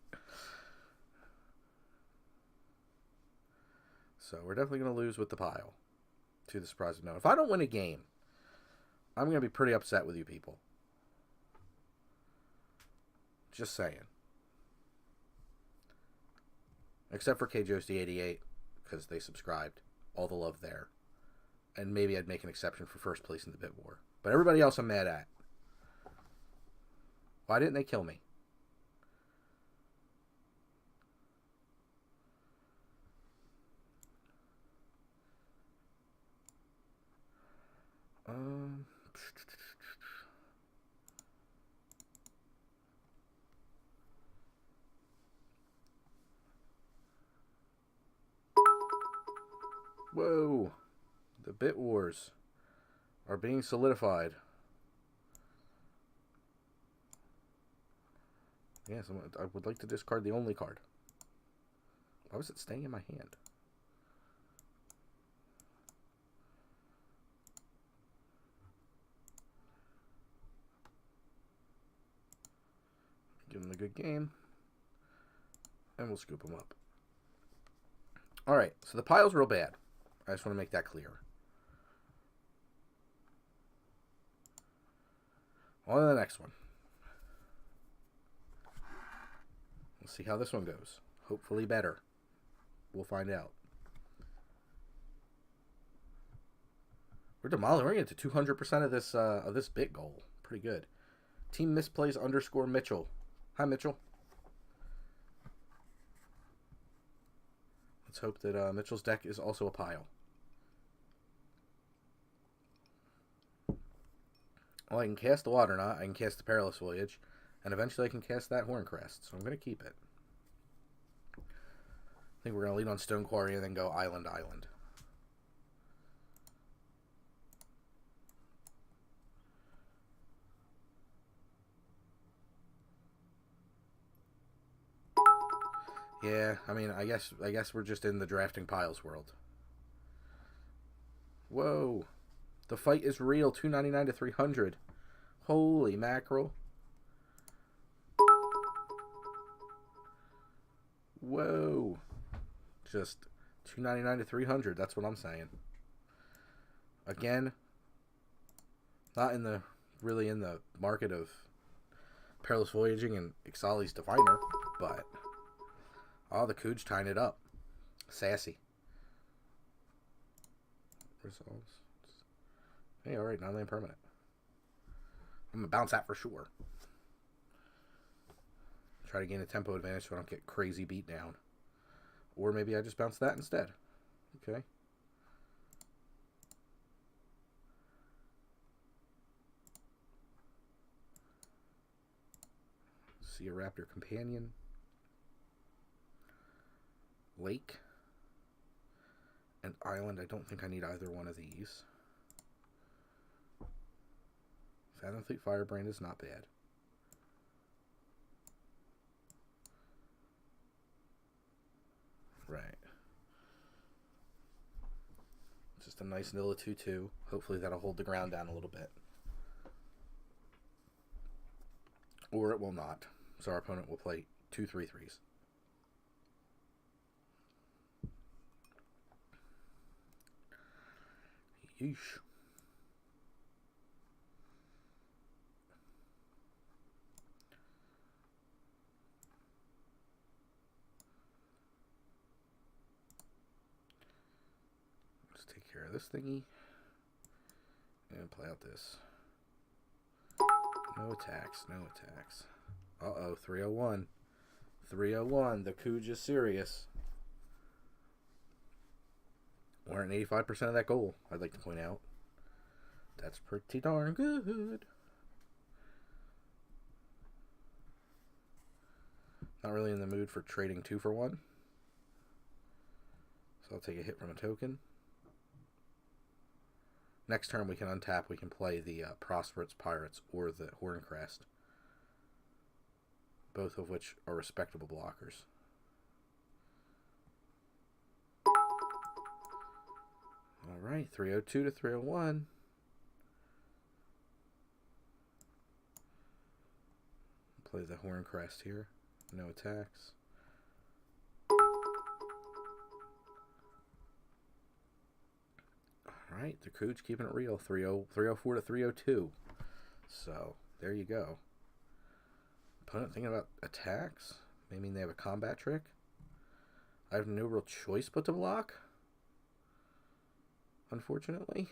So we're definitely going to lose with the pile. To the surprise of no. If I don't win a game, I'm going to be pretty upset with you people. Just saying. Except for KJOSD88, because they subscribed. All the love there. And maybe I'd make an exception for first place in the Bit War. But everybody else I'm mad at. Why didn't they kill me? Whoa. The Bit Wars are being solidified. Yes, I would like to discard the only card. Why was it staying in my hand? Give them a good game. And we'll scoop them up. Alright, so the pile's real bad. I just want to make that clear. On to the next one. We'll see how this one goes. Hopefully better. We'll find out. We're demolishing. We're getting to 200% of this bit goal. Pretty good. Team misplays _ Mitchell. Hi, Mitchell. Let's hope that Mitchell's deck is also a pile. Well, I can cast the Water Knot, I can cast the Perilous Voyage, and eventually I can cast that Horncrest, so I'm going to keep it. I think we're going to lead on Stone Quarry and then go Island, Island. Yeah, I mean, I guess we're just in the drafting piles world. Whoa. The fight is real. 299 to 300. Holy mackerel. Whoa. Just 299 to 300. That's what I'm saying. Again, not in the really in the market of Perilous Voyaging and Ixali's Diviner, but oh, the Cooge tying it up. Sassy. Resolves. Hey, alright, non-land permanent. I'm going to bounce that for sure. Try to gain a tempo advantage so I don't get crazy beat down. Or maybe I just bounce that instead. Okay. Sea Raptor Companion. Lake. And Island. I don't think I need either one of these. Fathomfleet Firebrand is not bad. Right. Just a nice Nilla 2-2. Hopefully that'll hold the ground down a little bit. Or it will not. So our opponent will play 2 3/3s. Yeesh. Let's take care of this thingy. And play out this. No attacks, no attacks. Uh-oh, 301. 301, the Cooge is serious. We're at 85% of that goal, I'd like to point out. That's pretty darn good. Not really in the mood for trading 2 for 1. So I'll take a hit from a token. Next turn we can untap, we can play the Prosperous Pirates or the Horncrest. Both of which are respectable blockers. Alright, 302 to 301. Play the Horncrest here. No attacks. Alright, the Cooge keeping it real. 304 to 302. So, there you go. Opponent thinking about attacks? Maybe they have a combat trick? I have no real choice but to block. Unfortunately.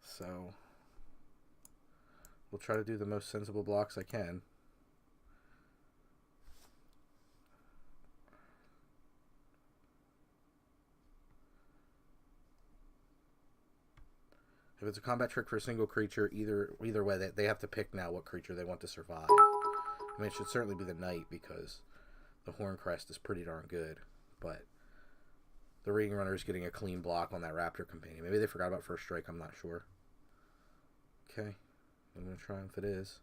So, we'll try to do the most sensible blocks I can. If it's a combat trick for a single creature, either way, they have to pick now what creature they want to survive. I mean, it should certainly be the Knight because the Horncrest is pretty darn good, but the Reading Runner is getting a clean block on that Raptor Companion. Maybe they forgot about First Strike, I'm not sure. Okay, I'm going to try if it is.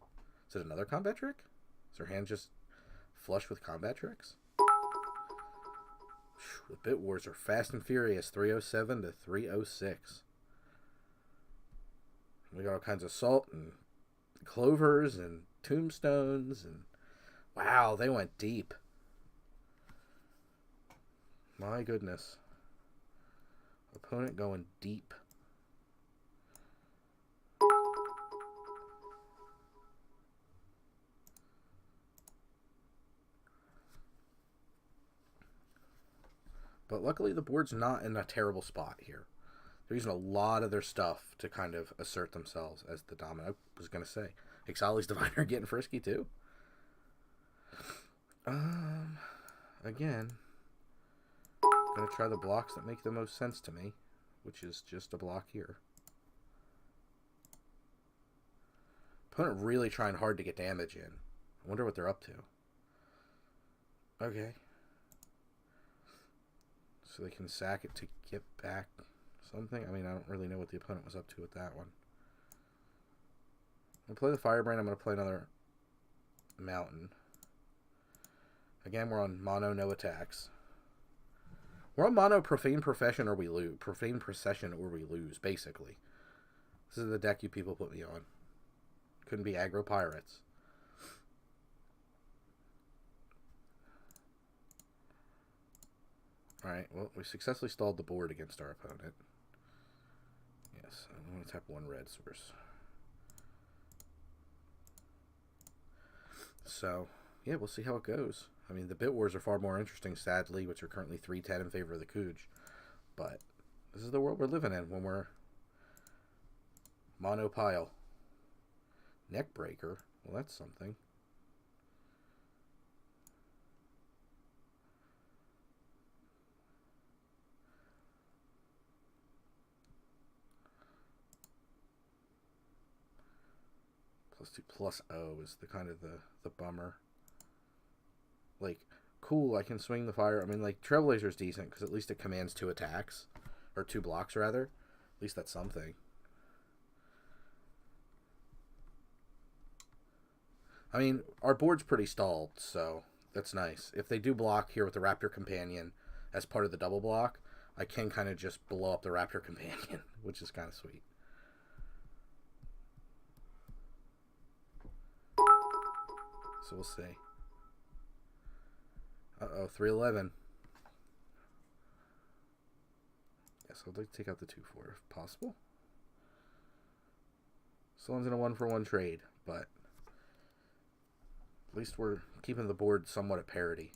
Is it another combat trick? Is their hand just flush with combat tricks? The Bit Wars are fast and furious, 307 to 306. We got all kinds of salt and clovers and tombstones and wow, they went deep. My goodness. Opponent going deep. But luckily the board's not in a terrible spot here. They're using a lot of their stuff to kind of assert themselves as the dominant. I was going to say, Ixali's Diviner getting frisky too. Again, Gonna try the blocks that make the most sense to me, which is just a block here. Opponent really trying hard to get damage in. I wonder what they're up to. Okay. So they can sack it to get back something. I mean, I don't really know what the opponent was up to with that one. I'm going to play the Firebrand. I'm going to play another Mountain. Again, we're on mono, no attacks. We're on mono, Profane Procession, or we lose. Profane Procession, or we lose, basically. This is the deck you people put me on. Couldn't be aggro pirates. Alright, well, we successfully stalled the board against our opponent. Yes, I'm going to tap one red source. So, yeah, we'll see how it goes. I mean, the Bit Wars are far more interesting, sadly, which are currently 3-10 in favor of the Cooge. But this is the world we're living in when we're monopile. Neckbreaker? Well, that's something. +2/+0 is the kind of the bummer. Like, cool, I can swing the fire. I mean, like, Trailblazer's decent because at least it commands 2 attacks. Or 2 blocks, rather. At least that's something. I mean, our board's pretty stalled, so that's nice. If they do block here with the Raptor Companion as part of the double block, I can kind of just blow up the Raptor Companion, which is kind of sweet. So we'll see. Uh-oh, 3/11. Yes, I'd like to take out the 2/4 if possible. Someone's in a 1-for-1 trade, but at least we're keeping the board somewhat at parity.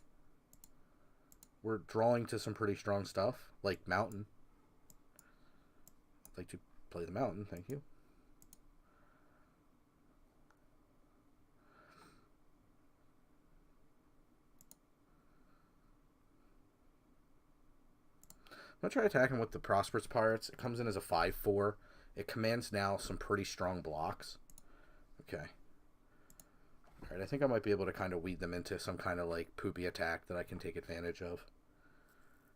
We're drawing to some pretty strong stuff, like Mountain. I'd like to play the Mountain, thank you. I'm going to try attacking with the Prosperous Pirates. It comes in as a 5/4. It commands now some pretty strong blocks. Okay. Alright, I think I might be able to kind of weed them into some kind of like poopy attack that I can take advantage of.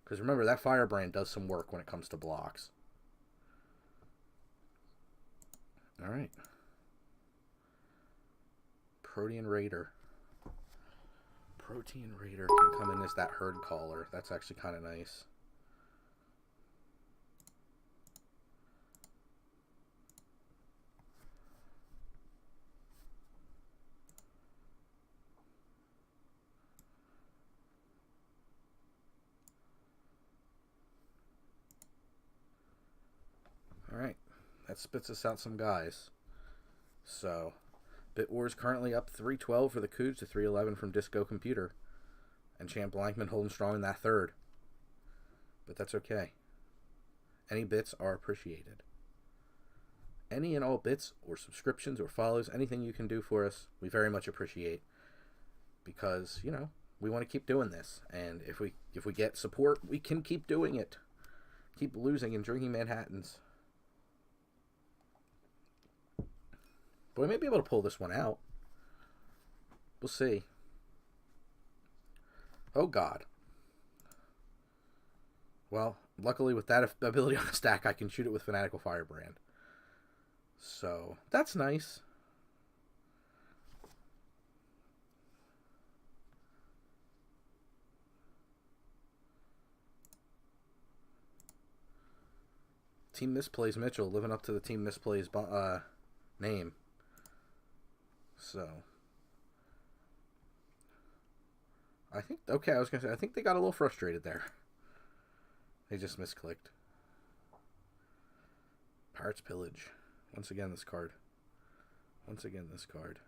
Because remember, that Firebrand does some work when it comes to blocks. Alright. Protean Raider. Protean Raider can come in as that herd caller. That's actually kind of nice. Alright, that spits us out some guys. So, Bit Wars currently up 3-12 for the Cooge to 3-11 from Disco Computer. And Champ Blankman holding strong in that third. But that's okay. Any bits are appreciated. Any and all bits or subscriptions or follows, anything you can do for us, we very much appreciate. Because, you know, we want to keep doing this. And if we get support, we can keep doing it. Keep losing and drinking Manhattans. But we may be able to pull this one out. We'll see. Oh, God. Well, luckily with that ability on the stack, I can shoot it with Fanatical Firebrand. So, that's nice. Team Misplays Mitchell, living up to the Team Misplays name. So, I think, okay, I was going to say, I think they got a little frustrated there. They just misclicked. Pirates Pillage. Once again, this card. Once again, this card.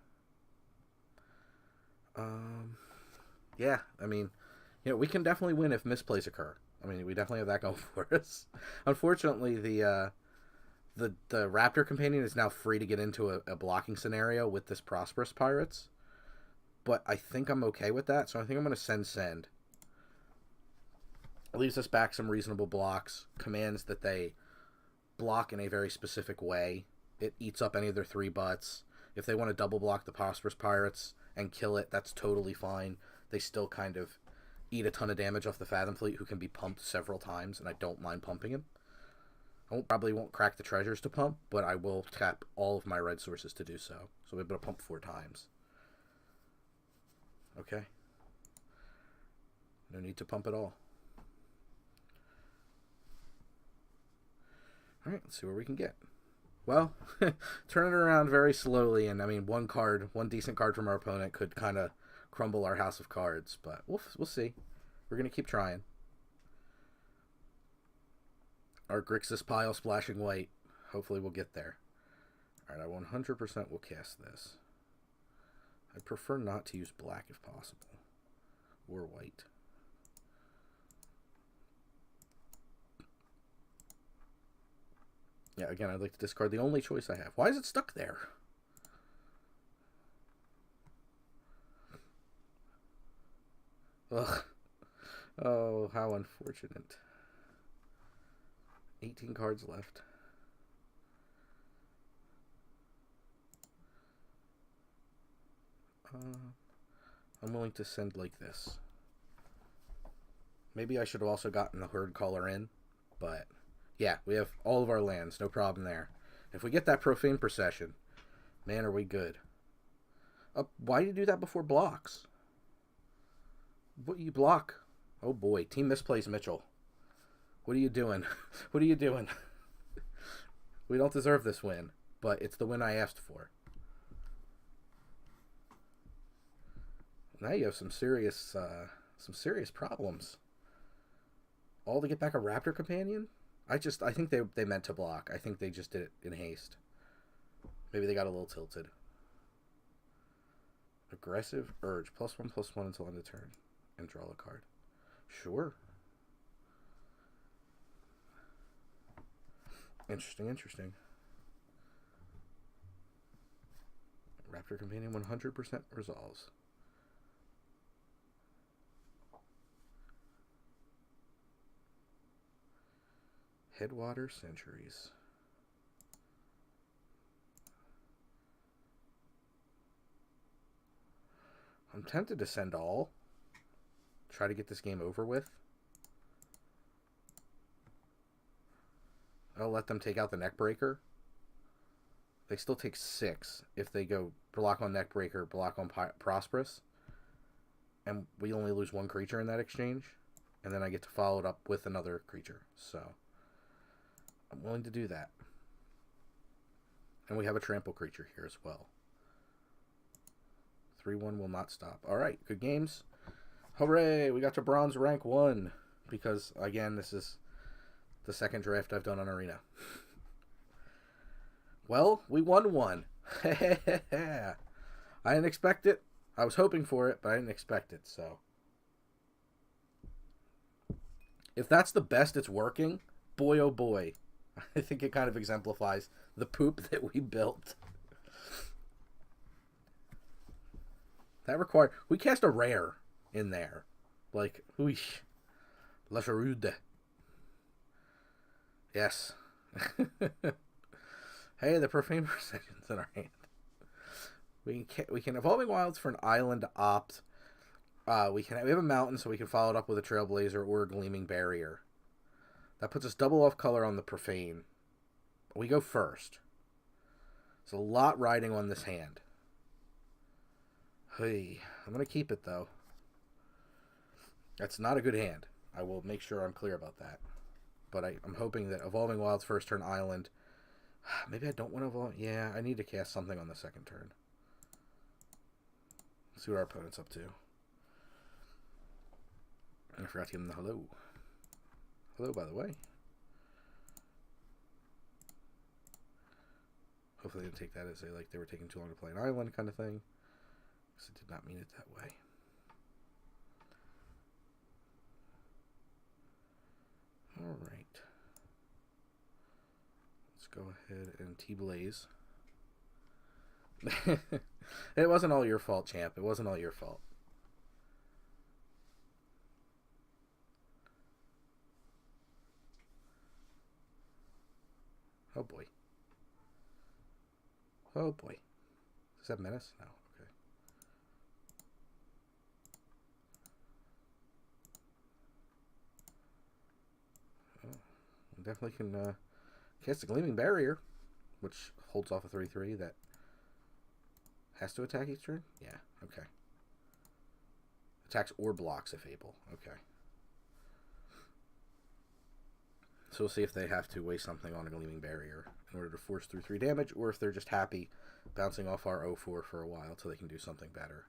Yeah, I mean, you know, we can definitely win if misplays occur. I mean, we definitely have that going for us. Unfortunately, the Raptor Companion is now free to get into a blocking scenario with this Prosperous Pirates. But I think I'm okay with that, so I think I'm going to send. It leaves us back some reasonable blocks, commands that they block in a very specific way. It eats up any of their 3 butts. If they want to double block the Prosperous Pirates and kill it, that's totally fine. They still kind of eat a ton of damage off the Fathom Fleet, who can be pumped several times, and I don't mind pumping him. I probably won't crack the treasures to pump, but I will tap all of my red sources to do so. So we're able to pump 4 times. Okay. No need to pump at all. Alright, let's see where we can get. Well, turn it around very slowly, and I mean, one decent card from our opponent could kind of crumble our house of cards, but we'll see. We're going to keep trying. Our Grixis pile splashing white. Hopefully we'll get there. Alright, I 100% will cast this. I'd prefer not to use black if possible. Or white. Yeah, again, I'd like to discard the only choice I have. Why is it stuck there? Ugh. Oh, how unfortunate. 18 cards left. I'm willing to send like this. Maybe I should have also gotten the Herd Caller in, but yeah, we have all of our lands, no problem there. If we get that Profane Procession, man, are we good. Why do you do that before blocks? What you block? Oh boy, team misplays Mitchell. What are you doing? What are you doing? We don't deserve this win, but it's the win I asked for. Now you have some serious problems. All to get back a Raptor Companion? I think they meant to block. I think they just did it in haste. Maybe they got a little tilted. Aggressive Urge. +1/+1 until end of turn. And draw a card. Sure. Interesting. Raptor Companion 100% resolves. Headwater Centuries. I'm tempted to send all. Try to get this game over with. I'll let them take out the Neckbreaker. They still take 6 if they go block on Neckbreaker, block on Prosperous. And we only lose 1 creature in that exchange. And then I get to follow it up with another creature. So I'm willing to do that. And we have a trample creature here as well. 3/1 will not stop. Alright, good games. Hooray! We got to bronze rank 1. Because, again, this is the second draft I've done on Arena. Well, we won one. I didn't expect it. I was hoping for it, but I didn't expect it, so. If that's the best it's working, boy oh boy. I think it kind of exemplifies the poop that we built. That required... We cast a rare in there. Like, whoosh. La Charude. Yes. Hey, the Profane Procession's in our hand. We can Evolving Wilds for an island opt. We have a mountain, so we can follow it up with a Trailblazer or a Gleaming Barrier. That puts us double off color on the Profane. We go first. There's a lot riding on this hand. Hey, I'm going to keep it, though. That's not a good hand. I will make sure I'm clear about that. But I'm hoping that Evolving Wilds first turn island. Maybe I don't want to evolve. Yeah, I need to cast something on the second turn. Let's see what our opponent's up to. I forgot to give him the hello. Hello, by the way. Hopefully they didn't take that as they were taking too long to play an island kind of thing. Because it did not mean it that way. Alright. Let's go ahead and T-Blaze. It wasn't all your fault, champ. It wasn't all your fault. Oh boy. Oh boy. Does that menace? No. Okay. Oh, we definitely can cast a Gleaming Barrier, which holds off a 3/3 that has to attack each turn? Yeah, okay. Attacks or blocks if able. Okay. So we'll see if they have to waste something on a Gleaming Barrier in order to force through 3 damage, or if they're just happy bouncing off our 0/4 for a while till they can do something better.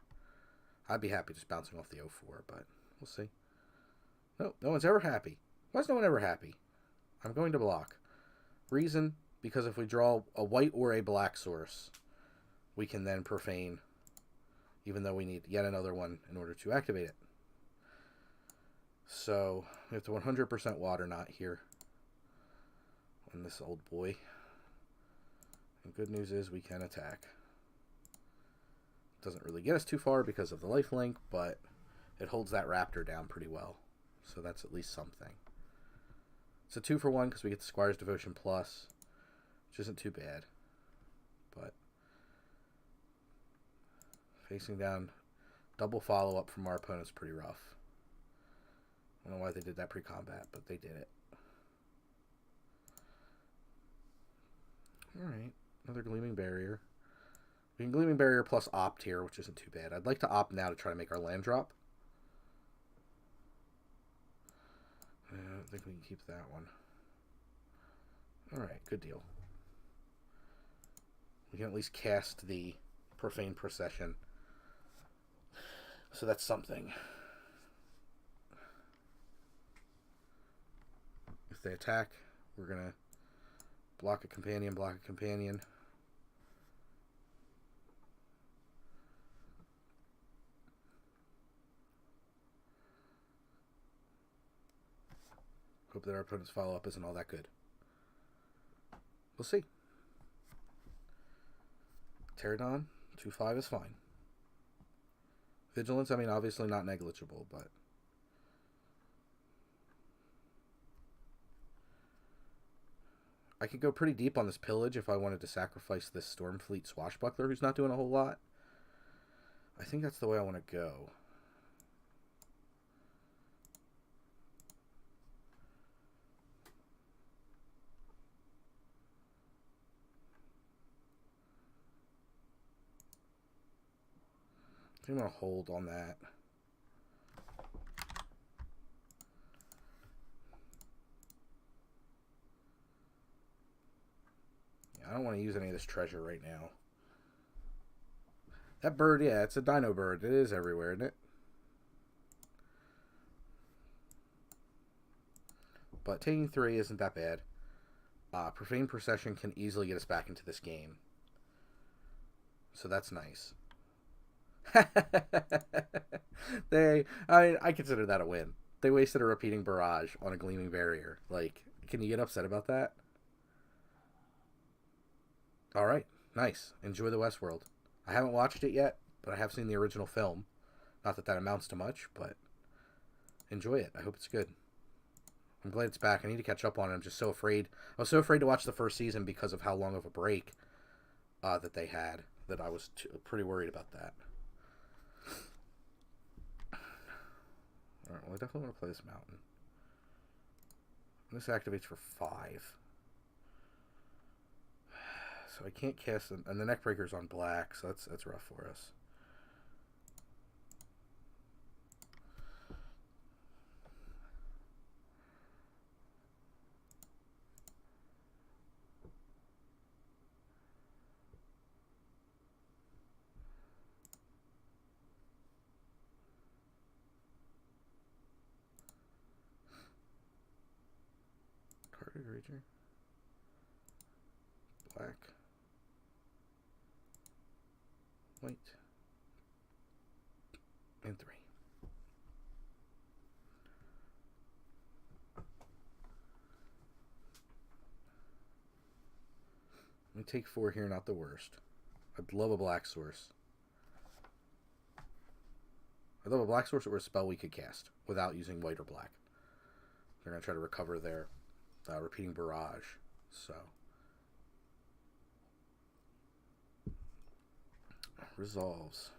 I'd be happy just bouncing off the 0/4, but we'll see. No, no one's ever happy. Why is no one ever happy? I'm going to block. Reason, because if we draw a white or a black source, we can then profane, even though we need yet another one in order to activate it. So we have to 100% Water Knot here on this old boy. And good news is we can attack. Doesn't really get us too far because of the lifelink, but it holds that raptor down pretty well. So that's at least something. It's a 2-for-1 because we get the Squire's Devotion Plus, which isn't too bad. But facing down double follow-up from our opponent's pretty rough. I don't know why they did that pre-combat, but they did it. Alright, another Gleaming Barrier. We can Gleaming Barrier plus opt here, which isn't too bad. I'd like to opt now to try to make our land drop. I don't think we can keep that one. Alright, good deal. We can at least cast the Profane Procession. So that's something. If they attack, we're going to block a companion, block a companion. Hope that our opponent's follow-up isn't all that good. We'll see. Pterodon, 2/5 is fine. Vigilance, I mean, obviously not negligible, but I could go pretty deep on this pillage if I wanted to sacrifice this Stormfleet Swashbuckler who's not doing a whole lot. I think that's the way I want to go. I think I'm going to hold on that. Yeah, I don't want to use any of this treasure right now. That bird, yeah, it's a dino bird. It is everywhere, isn't it? But taking 3 isn't that bad. Profane Procession can easily get us back into this game. So that's nice. I consider that a win. They wasted a Repeating Barrage on a Gleaming Barrier. Like, can you get upset about that? Alright, nice. Enjoy the Westworld. I haven't watched it yet, but I have seen the original film. Not that that amounts to much, but enjoy it. I hope it's good. I'm glad it's back. I need to catch up on it. I'm just so afraid. I was so afraid to watch the first season because of how long of a break that they had that I was pretty worried about that. Alright, well, I definitely want to play this mountain. This activates for 5. So I can't cast, and the Neckbreaker's on black, so that's rough for us. Carded Rager. Black. White. And 3. Let me take 4 here, not the worst. I'd love a black source. I'd love a black source or a spell we could cast without using white or black. They're going to try to recover their Repeating Barrage. So resolves.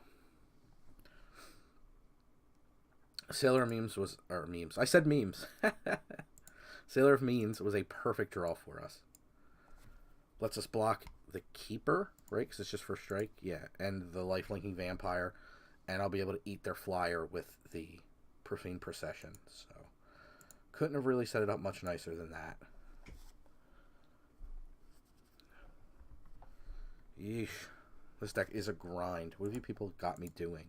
Sailor of Memes was... Or memes. I said memes. Sailor of Memes was a perfect draw for us. Lets us block the Keeper, right? Because it's just first strike. Yeah, and the life-linking Vampire. And I'll be able to eat their flyer with the Profane Procession. So, couldn't have really set it up much nicer than that. Yeesh. This deck is a grind. What have you people got me doing?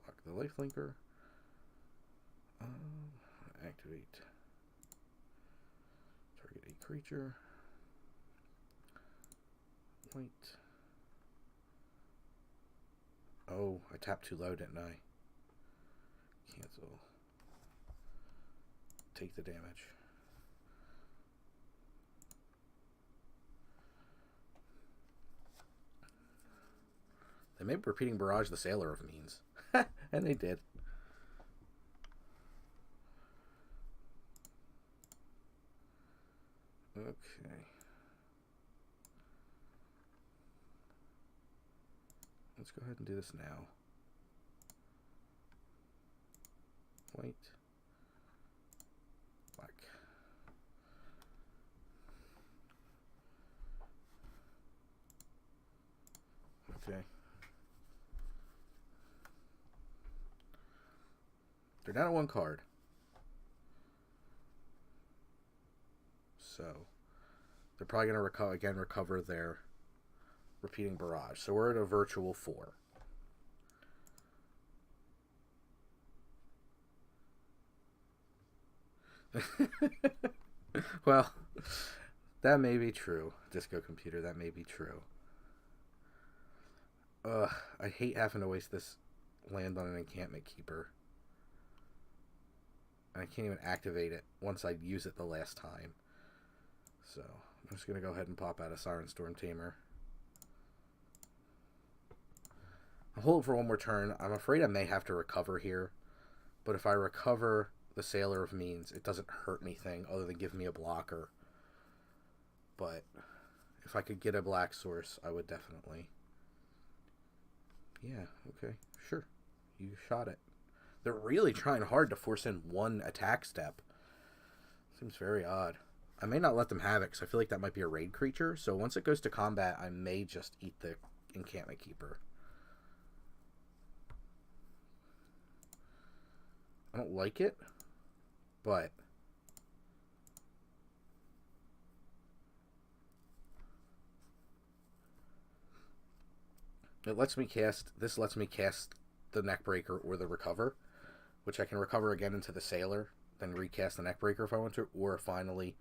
Block the lifelinker. Activate. Target a creature. White. Oh, I tapped too low, didn't I? Cancel. Take the damage. They made Repeating Barrage the Sailor of Means. And they did. Okay. Let's go ahead and do this now. White. Black. Okay. They're down to one card. So they're probably going to recover their Repeating Barrage. So we're at a virtual 4. Well, that may be true. Disco Computer, that may be true. Ugh, I hate having to waste this land on an Encampment Keeper. And I can't even activate it once I use it the last time. So, I'm just going to go ahead and pop out a Siren Storm Tamer. I'll hold for one more turn. I'm afraid I may have to recover here. But if I recover the Sailor of Means, it doesn't hurt anything other than give me a blocker. But if I could get a black source, I would definitely. Yeah, okay, sure. You shot it. They're really trying hard to force in one attack step. Seems very odd. I may not let them have it because I feel like that might be a raid creature. So once it goes to combat, I may just eat the Encampment Keeper. I don't like it, but it lets me cast. This lets me cast the Neckbreaker or the Recover, which I can recover again into the Sailor, then recast the Neckbreaker if I want to, or finally,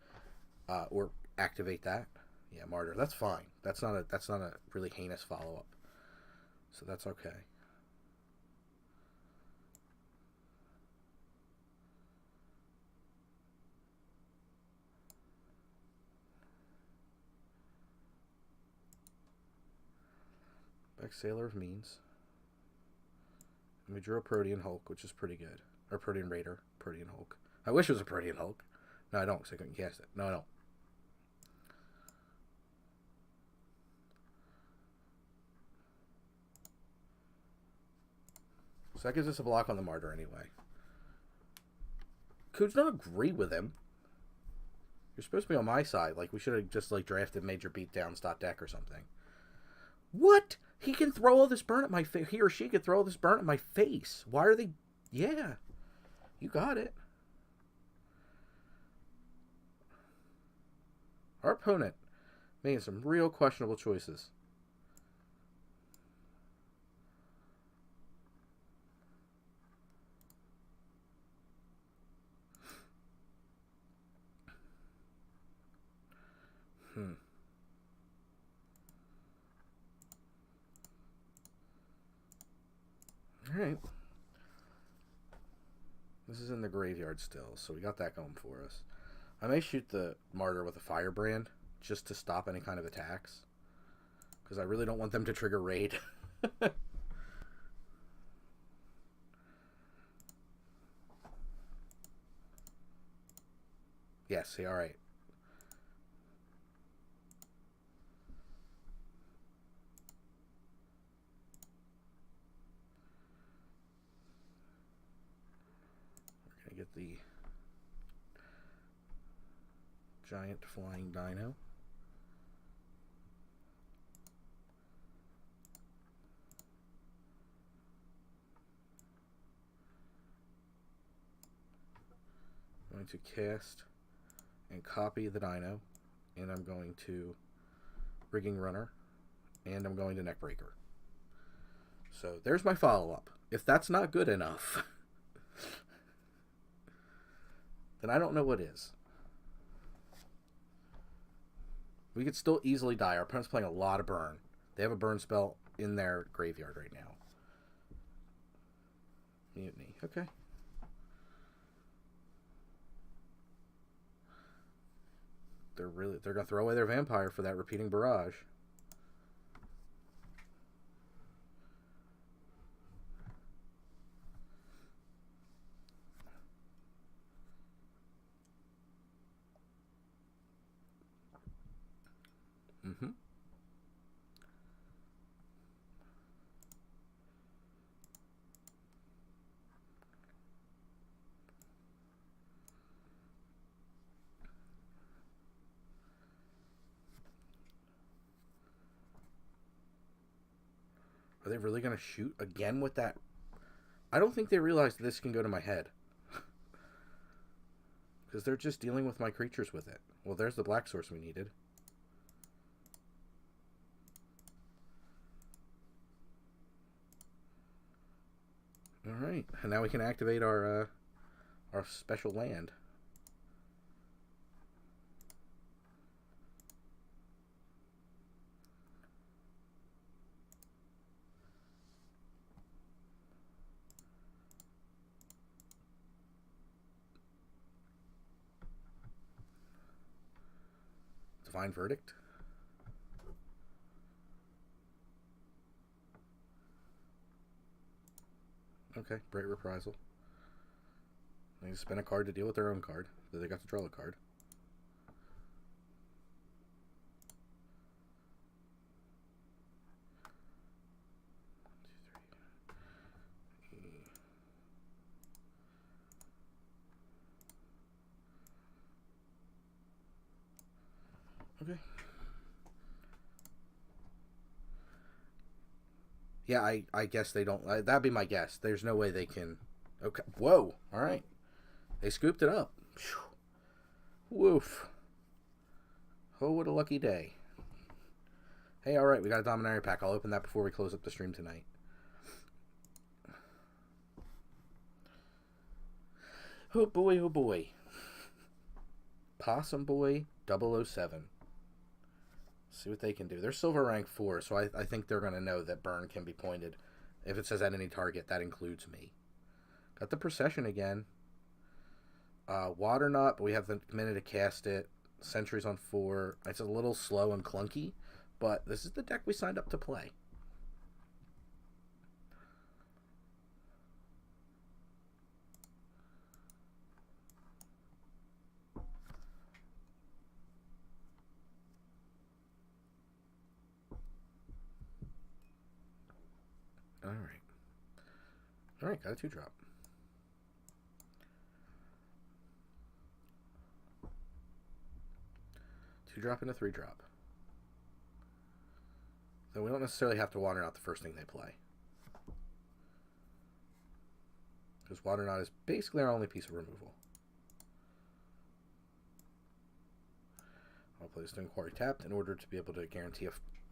or activate that. Yeah, Martyr. That's fine. That's not a really heinous follow up. So that's okay. Back Sailor of Means. And we drew a Protean Hulk, which is pretty good. Or Protean Raider, Protean Hulk. I wish it was a Protean Hulk. No, I don't, because I couldn't cast it. No, I don't. So that gives us a block on the Martyr anyway. Could not agree with him. You're supposed to be on my side. Like, we should have just, like, drafted Major Beatdowns.deck or something. What? He can throw all this burn at my face. He or she could throw all this burn at my face. Why are they... Yeah. You got it. Our opponent made some real questionable choices. Alright. This is in the graveyard still, so we got that going for us. I may shoot the Martyr with a Firebrand just to stop any kind of attacks. Because I really don't want them to trigger raid. Yes, yeah, alright. giant flying dino. I'm going to cast and copy the dino, and I'm going to Rigging Runner, and I'm going to Neckbreaker. So there's my follow-up. If that's not good enough, then I don't know what is. We could still easily die. Our opponent's playing a lot of burn. They have a burn spell in their graveyard right now. Mutiny. Okay. They're gonna throw away their vampire for that repeating barrage. Mm-hmm. Are they really going to shoot again with that? I don't think they realize this can go to my head. Because they're just dealing with my creatures with it. Well, there's the black source we needed. Alright, and now we can activate our special land. Divine Verdict. Okay, Bright Reprisal. They can spend a card to deal with their own card. So they got to draw a card. Okay. Yeah, I guess they don't. That'd be my guess. There's no way they can. Okay. Whoa. All right. They scooped it up. Woof. Oh, what a lucky day. Hey, all right. We got a Dominaria pack. I'll open that before we close up the stream tonight. Oh, boy. Oh, boy. Possum Boy 007. See what they can do. They're silver rank 4, so I think they're going to know that burn can be pointed. If it says at any target, that includes me. Got the Procession again. Water Knot, but we have the minute to cast it. Sentries on 4. It's a little slow and clunky, but this is the deck we signed up to play. Alright, got a 2-drop. Two-drop and a 3-drop. So we don't necessarily have to Water Knot the first thing they play. Because Water Knot is basically our only piece of removal. I'll play Stone Quarry tapped in order to be able to guarantee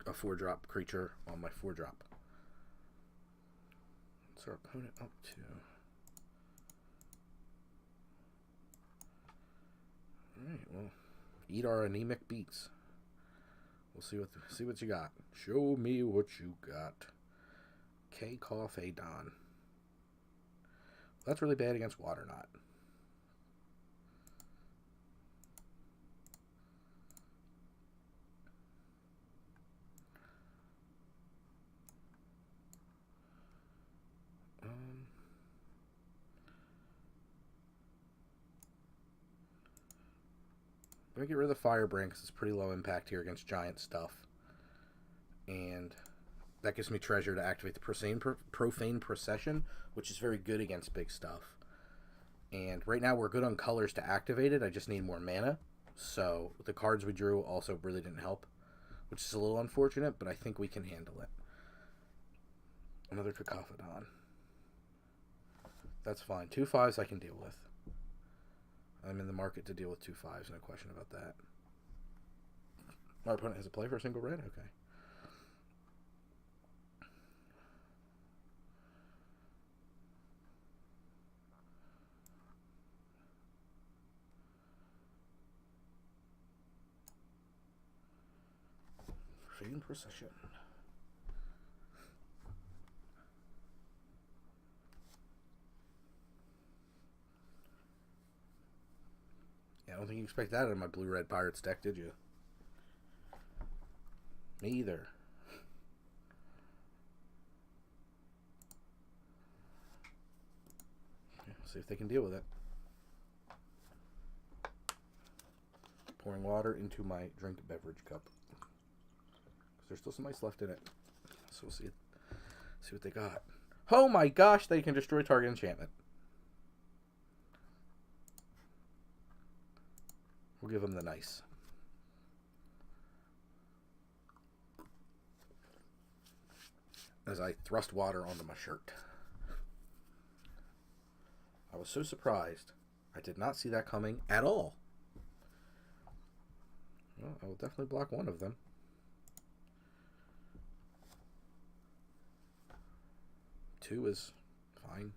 a 4-drop creature on my 4-drop. What's our opponent up to? Alright, well, eat our anemic beats. We'll see what you got. Show me what you got. K-Cough Adon. That's really bad against Water Knot. I'm going to get rid of the Firebrand because it's pretty low impact here against giant stuff. And that gives me treasure to activate the Profane Procession, which is very good against big stuff. And right now we're good on colors to activate it. I just need more mana. So the cards we drew also really didn't help, which is a little unfortunate, but I think we can handle it. Another Cacophodon. That's fine. 2 5s I can deal with. I'm in the market to deal with 2 5s, no question about that. My opponent has a play for a single red? Okay. Fading Procession. Yeah, I don't think you expect that out of my blue-red Pirates deck, did you? Me either. Okay, see if they can deal with it. Pouring water into my drink beverage cup. There's still some ice left in it. So we'll see what they got. Oh my gosh, they can destroy target enchantment. We'll give them the nice. As I thrust water onto my shirt. I was so surprised. I did not see that coming at all. Well, I will definitely block one of them. Two is fine.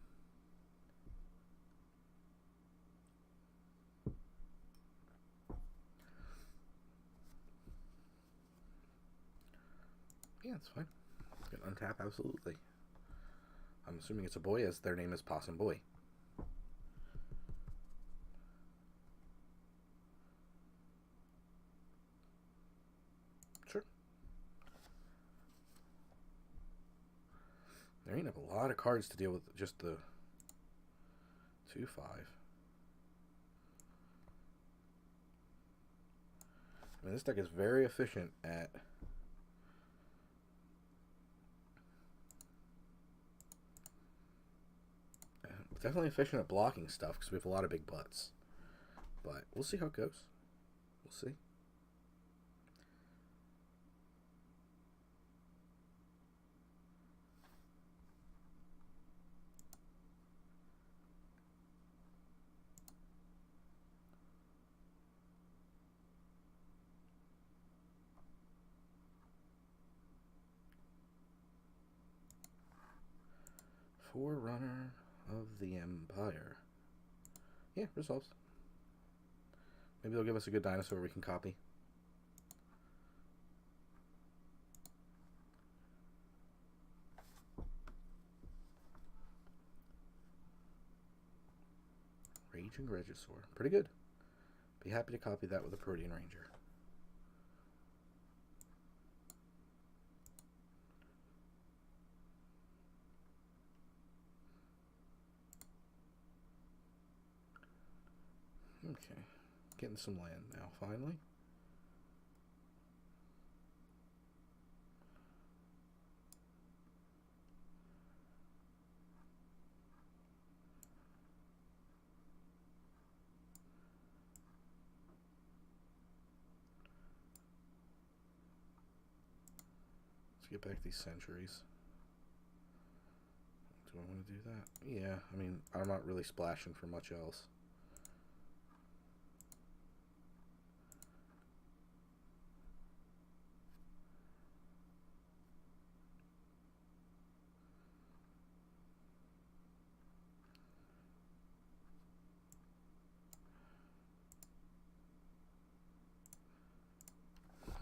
Yeah, it's fine. You can untap, absolutely. I'm assuming it's a boy, as their name is Possum Boy. Sure. There ain't a lot of cards to deal with just the 2/5. I mean, this deck is very efficient at definitely efficient at blocking stuff because we have a lot of big butts. But we'll see how it goes. We'll see. Forerunner of the Empire. Yeah, resolves. Maybe they'll give us a good dinosaur we can copy. Raging Regisaur. Pretty good. Be happy to copy that with a Protean Ranger. Okay. Getting some land now, finally. Let's get back these centuries. Do I want to do that? Yeah, I mean, I'm not really splashing for much else.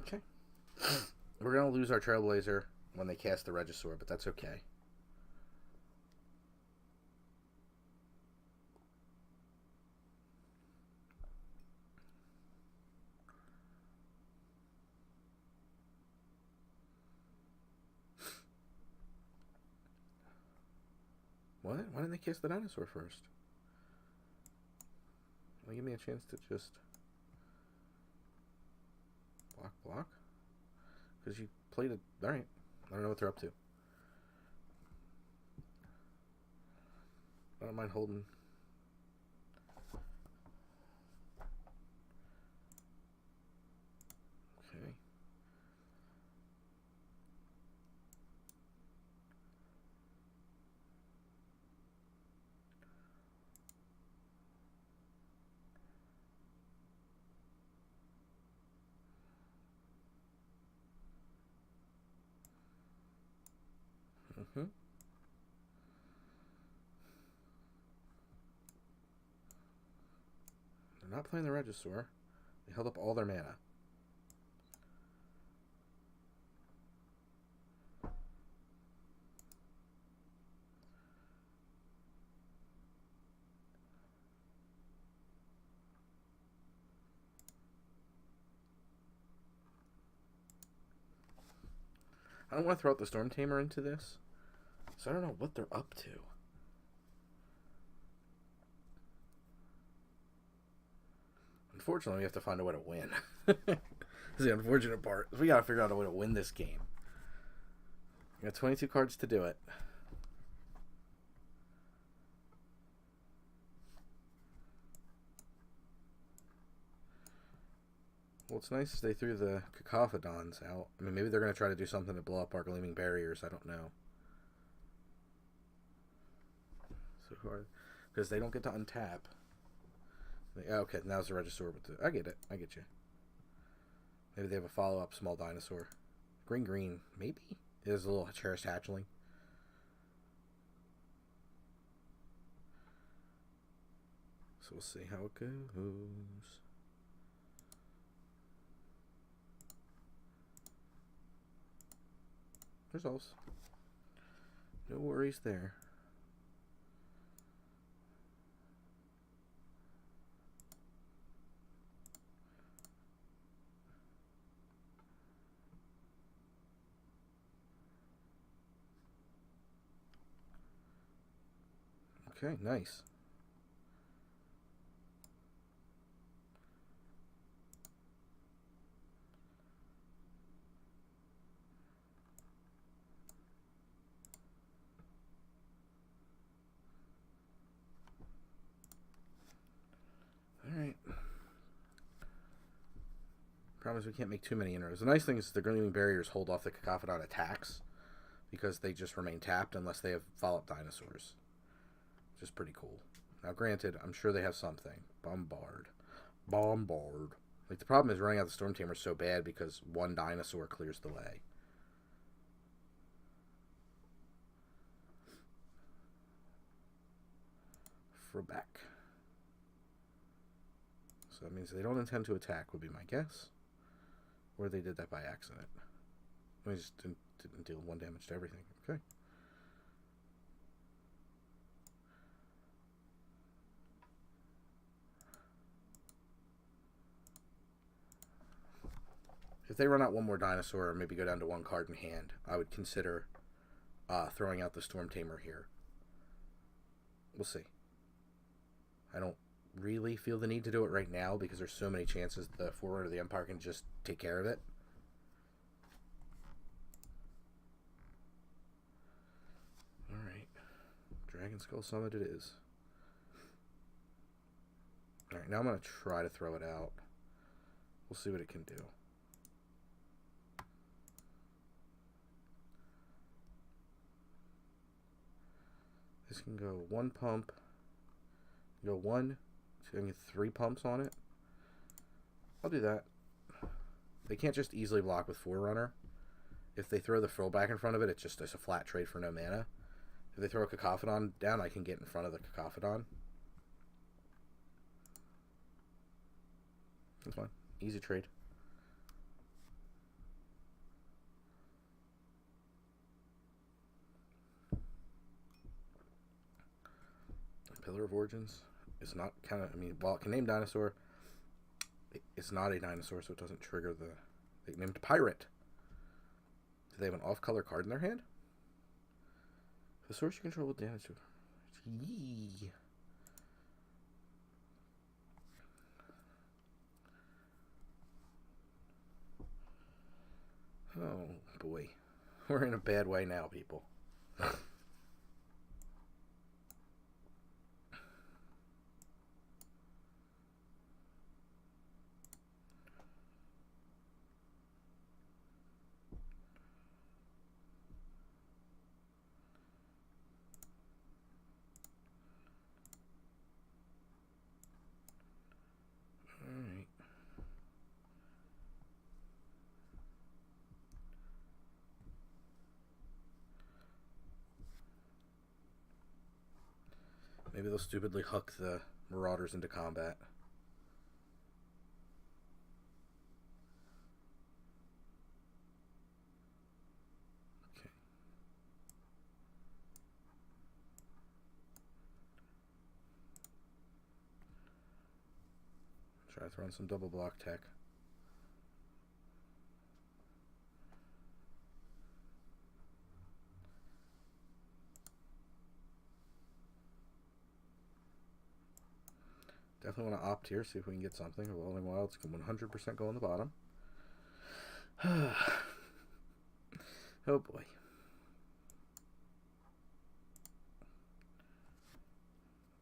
Okay. We're going to lose our Trailblazer when they cast the Regisaur, but that's okay. What? Why didn't they cast the dinosaur first? Well, give me a chance to just block. Because you played it. Alright. I don't know what they're up to. I don't mind holding. Mm-hmm. They're not playing the Regisaur. They held up all their mana. I don't want to throw out the Storm Tamer into this, so I don't know what they're up to. Unfortunately, we have to find a way to win. That's the unfortunate part. We gotta figure out a way to win this game. We got 22 cards to do it. Well, it's nice they threw the Cacophodons out. I mean, maybe they're going to try to do something to blow up our Gleaming Barriers. I don't know. So who are... Because they don't get to untap. Okay, now's the Regisaur. I get it. I get you. Maybe they have a follow-up small dinosaur. Green. Maybe? It is a little cherished hatchling. So we'll see how it goes. Results. No worries there. Okay, nice. Alright. Problem is we can't make too many inroads. The nice thing is the Gleaming Barriers hold off the Cacophodon attacks because they just remain tapped unless they have follow-up dinosaurs. Which is pretty cool. Now granted, I'm sure they have something. Bombard. Like the problem is running out the Storm Tamer is so bad because one dinosaur clears the way. Frebeck. So that means they don't intend to attack, would be my guess. Or they did that by accident. They just didn't deal 1 damage to everything. Okay. If they run out one more dinosaur or maybe go down to 1 card in hand, I would consider throwing out the Storm Tamer here. We'll see. I don't really feel the need to do it right now because there's so many chances the Forerunner of the Empire can just take care of it. Alright. Dragon Skull Summit it is. Alright, now I'm going to try to throw it out. We'll see what it can do. This can go 1 pump. Go 1. So I can get 3 pumps on it. I'll do that. They can't just easily block with Forerunner. If they throw the Throwback in front of it, it's just a flat trade for no mana. If they throw a Cacophodon down, I can get in front of the Cacophodon. That's fine. Easy trade. Pillar of Origins is not kind of, I mean, while it can name dinosaur, it's not a dinosaur, so it doesn't trigger the, they named Pirate. Do they have an off-color card in their hand? The source you control with dinosaur. Yee. Oh, boy. We're in a bad way now, people. Maybe they'll stupidly hook the Marauders into combat. Okay. Try to throw in some double block tech. Definitely want to opt here, see if we can get something. Evolving Wilds can 100% go on the bottom. Oh boy.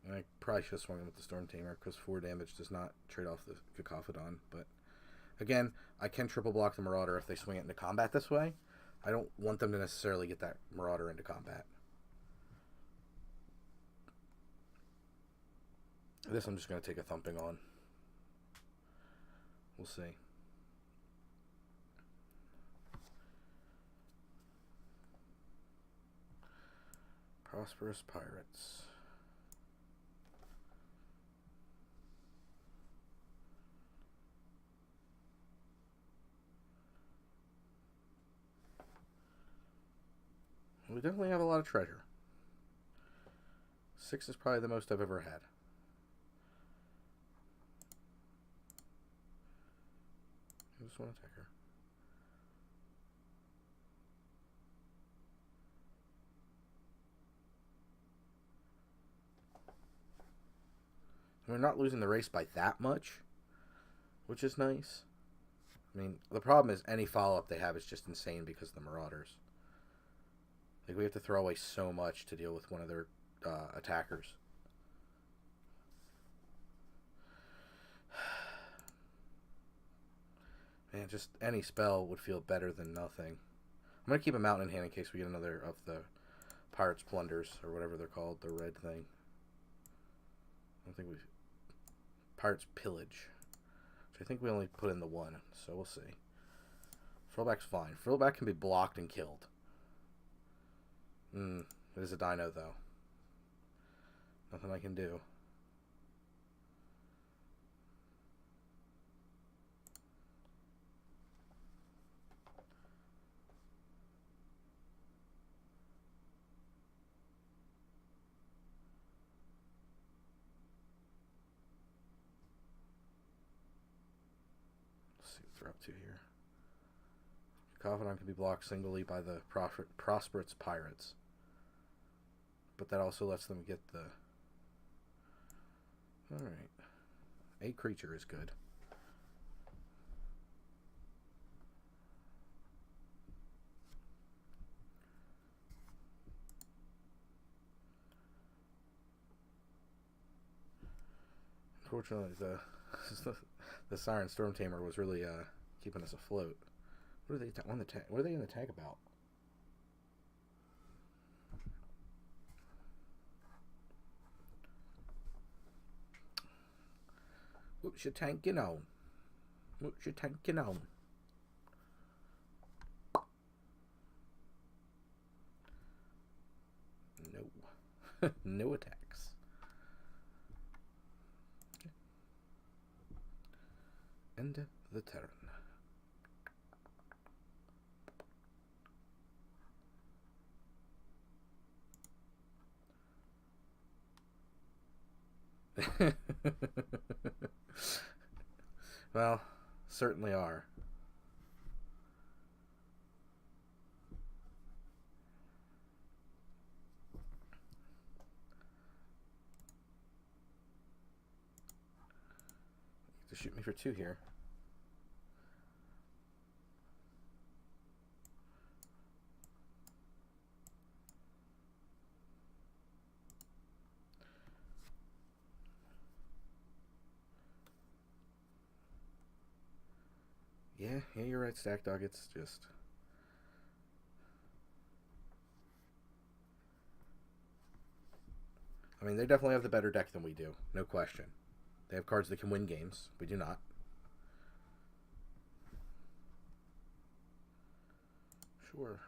And I probably should have swung in with the Storm Tamer because 4 damage does not trade off the Cacophedon. But again, I can triple block the Marauder if they swing it into combat this way. I don't want them to necessarily get that Marauder into combat. This I'm just going to take a thumping on. We'll see. Prosperous Pirates. We definitely have a lot of treasure. 6 is probably the most I've ever had. I just want to attack her. We're not losing the race by that much, which is nice. I mean, the problem is any follow-up they have is just insane because of the Marauders. Like, we have to throw away so much to deal with one of their attackers. Man, just any spell would feel better than nothing. I'm going to keep a mountain in hand in case we get another of the Pirates' Plunders, or whatever they're called, the red thing. I don't think we've... Pirates' Pillage. Which I think we only put in the 1, so we'll see. Frillback's fine. Frillback can be blocked and killed. It is a dino, though. Nothing I can do. Let's see what they're up to here. Cacophedon can be blocked singly by the Prosperous Pirates. But that also lets them get the... Alright. A creature is good. Unfortunately, the Siren Storm Tamer was really keeping us afloat. What are they on the tag? What are they in the tag about? What's your tanking on? What's your tanking on? No. No attacks. Okay. End the turn. Well, certainly are. To shoot me for 2 here. Yeah, you're right, Stack Dog. It's just... I mean, they definitely have the better deck than we do. No question. They have cards that can win games. We do not. Sure.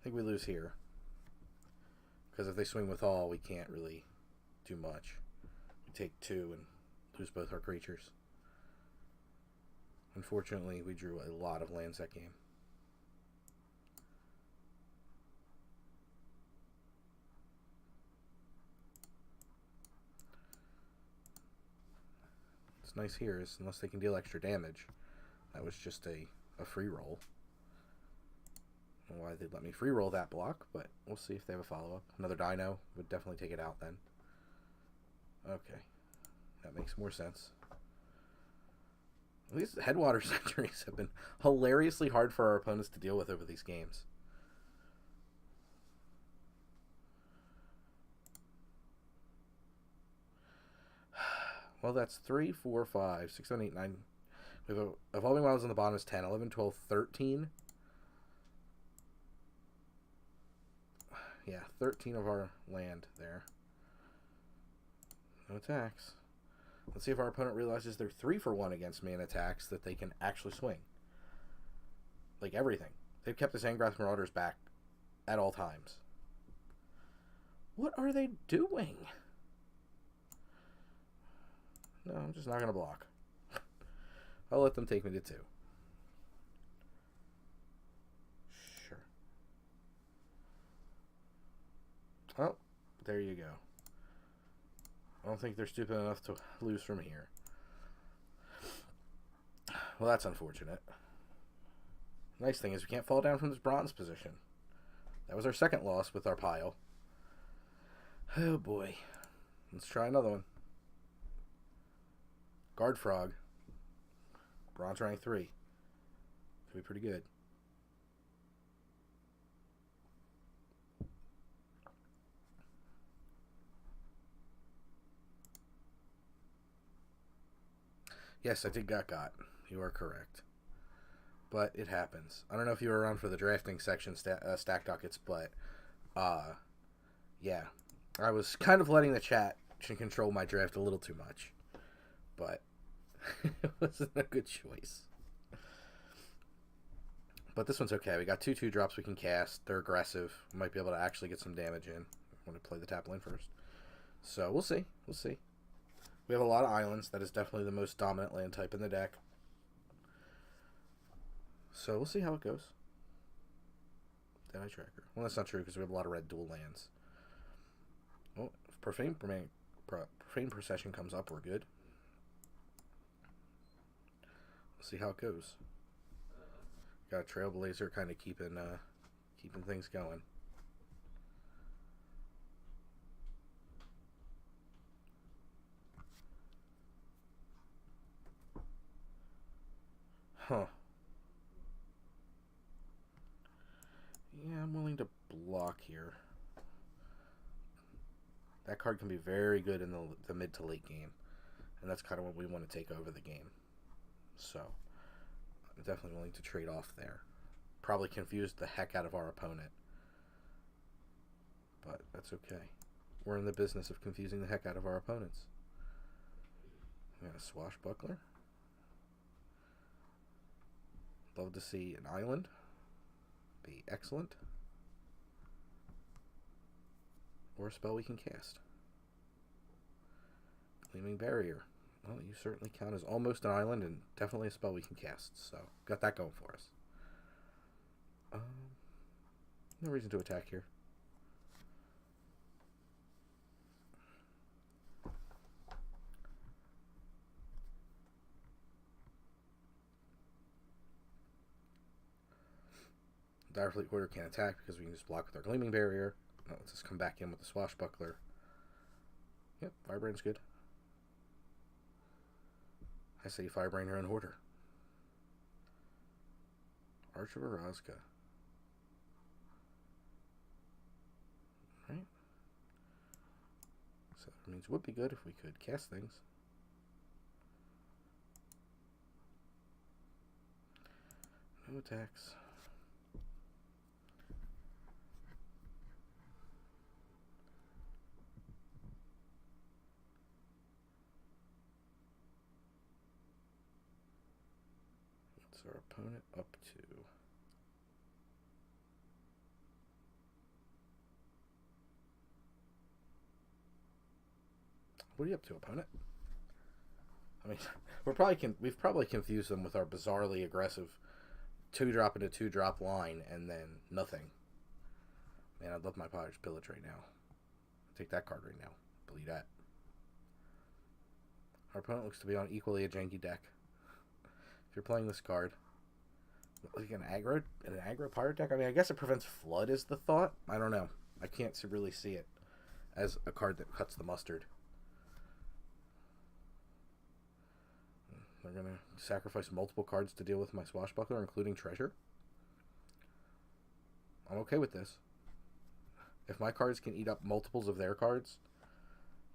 think we lose here. Because if they swing with all, we can't really do much. We take 2 and lose both our creatures. Unfortunately, we drew a lot of lands that game. What's nice here is, unless they can deal extra damage, that was just a free roll. I don't know why they'd let me free roll that block, but we'll see if they have a follow-up. Another Dino would definitely take it out then. Okay. That makes more sense. These Headwater Centuries have been hilariously hard for our opponents to deal with over these games. Well, that's 3, 4, 5, 6, 7, 8, 9. We have Evolving Wilds on the bottom is 10, 11, 12, 13. Yeah, 13 of our land there. No attacks. Let's see if our opponent realizes they're 3 for 1 against me in attacks that they can actually swing. Like everything. They've kept the Zangrath Marauders back at all times. What are they doing? No, I'm just not going to block. I'll let them take me to 2. Sure. Oh, there you go. I don't think they're stupid enough to lose from here. Well, that's unfortunate. Nice thing is we can't fall down from this bronze position. That was our second loss with our pile. Oh boy. Let's try another one. Guard Frog. Bronze rank 3. Could be pretty good. Yes, I did got. You are correct. But it happens. I don't know if you were around for the drafting section stack dockets, but yeah. I was kind of letting the chat control my draft a little too much. But it wasn't a good choice. But this one's okay. We got 2/2 drops we can cast. They're aggressive. We might be able to actually get some damage in. I want to play the tap lane first. So we'll see. We'll see. We have a lot of islands. That is definitely the most dominant land type in the deck. So we'll see how it goes. Deadeye Tracker. Well, that's not true because we have a lot of red dual lands. Oh, if Profane Procession comes up, we're good. We'll see how it goes. Got a Trailblazer kind of keeping things going. Huh. Yeah, I'm willing to block here. That card can be very good in the mid to late game. And that's kind of what we want to take over the game. So, I'm definitely willing to trade off there. Probably confused the heck out of our opponent. But that's okay. We're in the business of confusing the heck out of our opponents. We got a Swashbuckler. Love to see an island. Be excellent. Or a spell we can cast. Gleaming Barrier. Well, you certainly count as almost an island and definitely a spell we can cast. So, got that going for us. No reason to attack here. Direfleet Hoarder can't attack because we can just block with our Gleaming Barrier. Now let's just come back in with the Swashbuckler. Yep, Firebrand's good. I say Firebrander and Hoarder. Arch of Orazca. Right. So that means it would be good if we could cast things. No attacks. Our opponent up to What are you up to, opponent? I mean, we've probably confused them with our bizarrely aggressive 2-drop into 2-drop line and then nothing. Man, I'd love my Potter's Pillage right now. Take that card right now. Believe that. Our opponent looks to be on equally a janky deck. If you're playing this card, like an aggro pirate deck, I mean, I guess it prevents flood is the thought. I don't know. I can't really see it as a card that cuts the mustard. They're going to sacrifice multiple cards to deal with my Swashbuckler, including Treasure. I'm okay with this. If my cards can eat up multiples of their cards,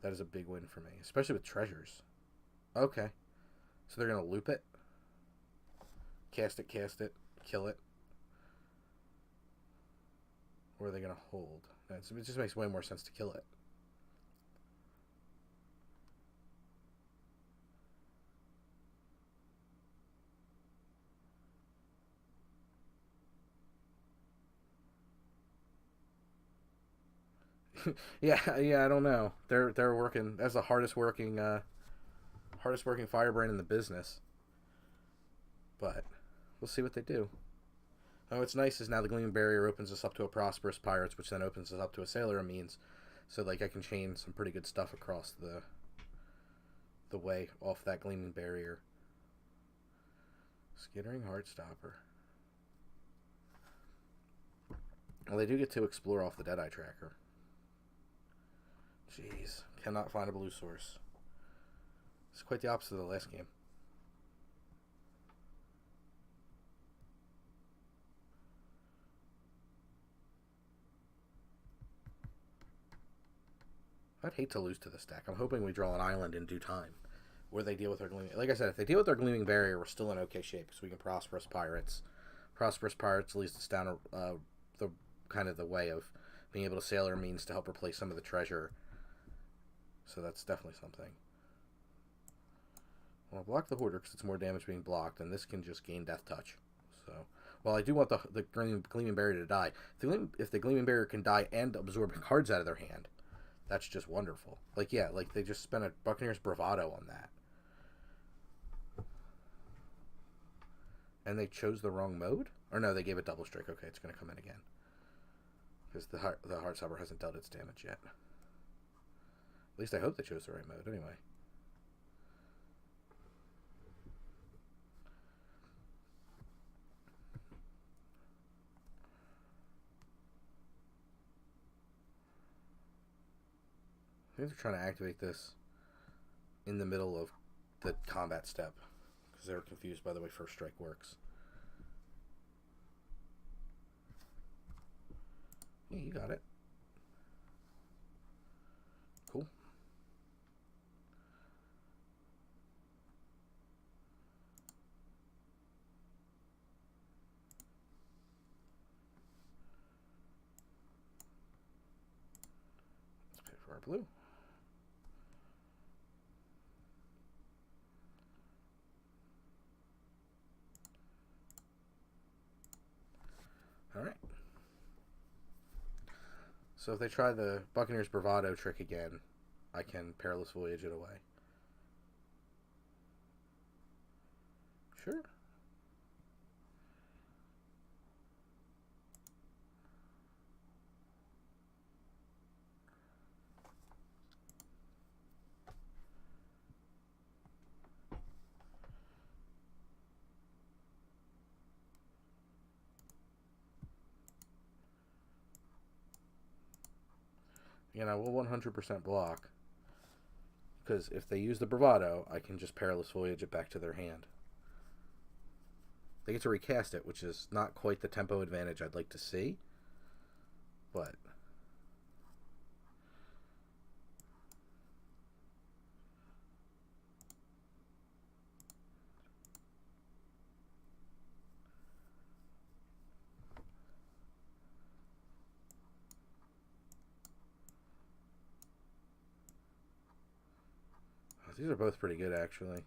that is a big win for me, especially with Treasures. Okay. So they're going to loop it. Cast it, kill it. Or are they going to hold? It just makes way more sense to kill it. yeah, I don't know. They're working. That's the hardest working firebrand in the business. But we'll see what they do. Oh, what's nice is now the Gleaming Barrier opens us up to a Prosperous Pirates, which then opens us up to a Sailor Amines. So like I can chain some pretty good stuff across the way off that Gleaming Barrier. Skittering Heartstopper. Well, they do get to explore off the Deadeye Tracker. Jeez, cannot find a blue source. It's quite the opposite of the last game. I'd hate to lose to this deck. I'm hoping we draw an island in due time, where they deal with our Gleaming... Like I said, if they deal with our Gleaming Barrier, we're still in okay shape, so we can Prosperous Pirates. Prosperous Pirates leads us down the kind of the way of being able to Sailor Means to help replace some of the treasure. So that's definitely something. Well, I'll block the Hoarder because it's more damage being blocked, and this can just gain Death Touch. So, well, I do want the Gleaming Barrier to die. If the Gleaming Barrier can die and absorb cards out of their hand, that's just wonderful. Like, yeah, like they just spent a Buccaneer's Bravado on that. And they chose the wrong mode? Or no, they gave it Double Strike. Okay, it's going to come in again. Because the Heartstopper hasn't dealt its damage yet. At least I hope they chose the right mode, anyway. I think they're trying to activate this in the middle of the combat step. Because they were confused by the way First Strike works. Yeah, you got it. Cool. Let's pay for our blue. Alright. So if they try the Buccaneer's Bravado trick again, I can Perilous Voyage it away. Sure. Again, I will 100% block. Because if they use the Bravado, I can just Perilous Voyage it back to their hand. They get to recast it, which is not quite the tempo advantage I'd like to see. But... these are both pretty good, actually.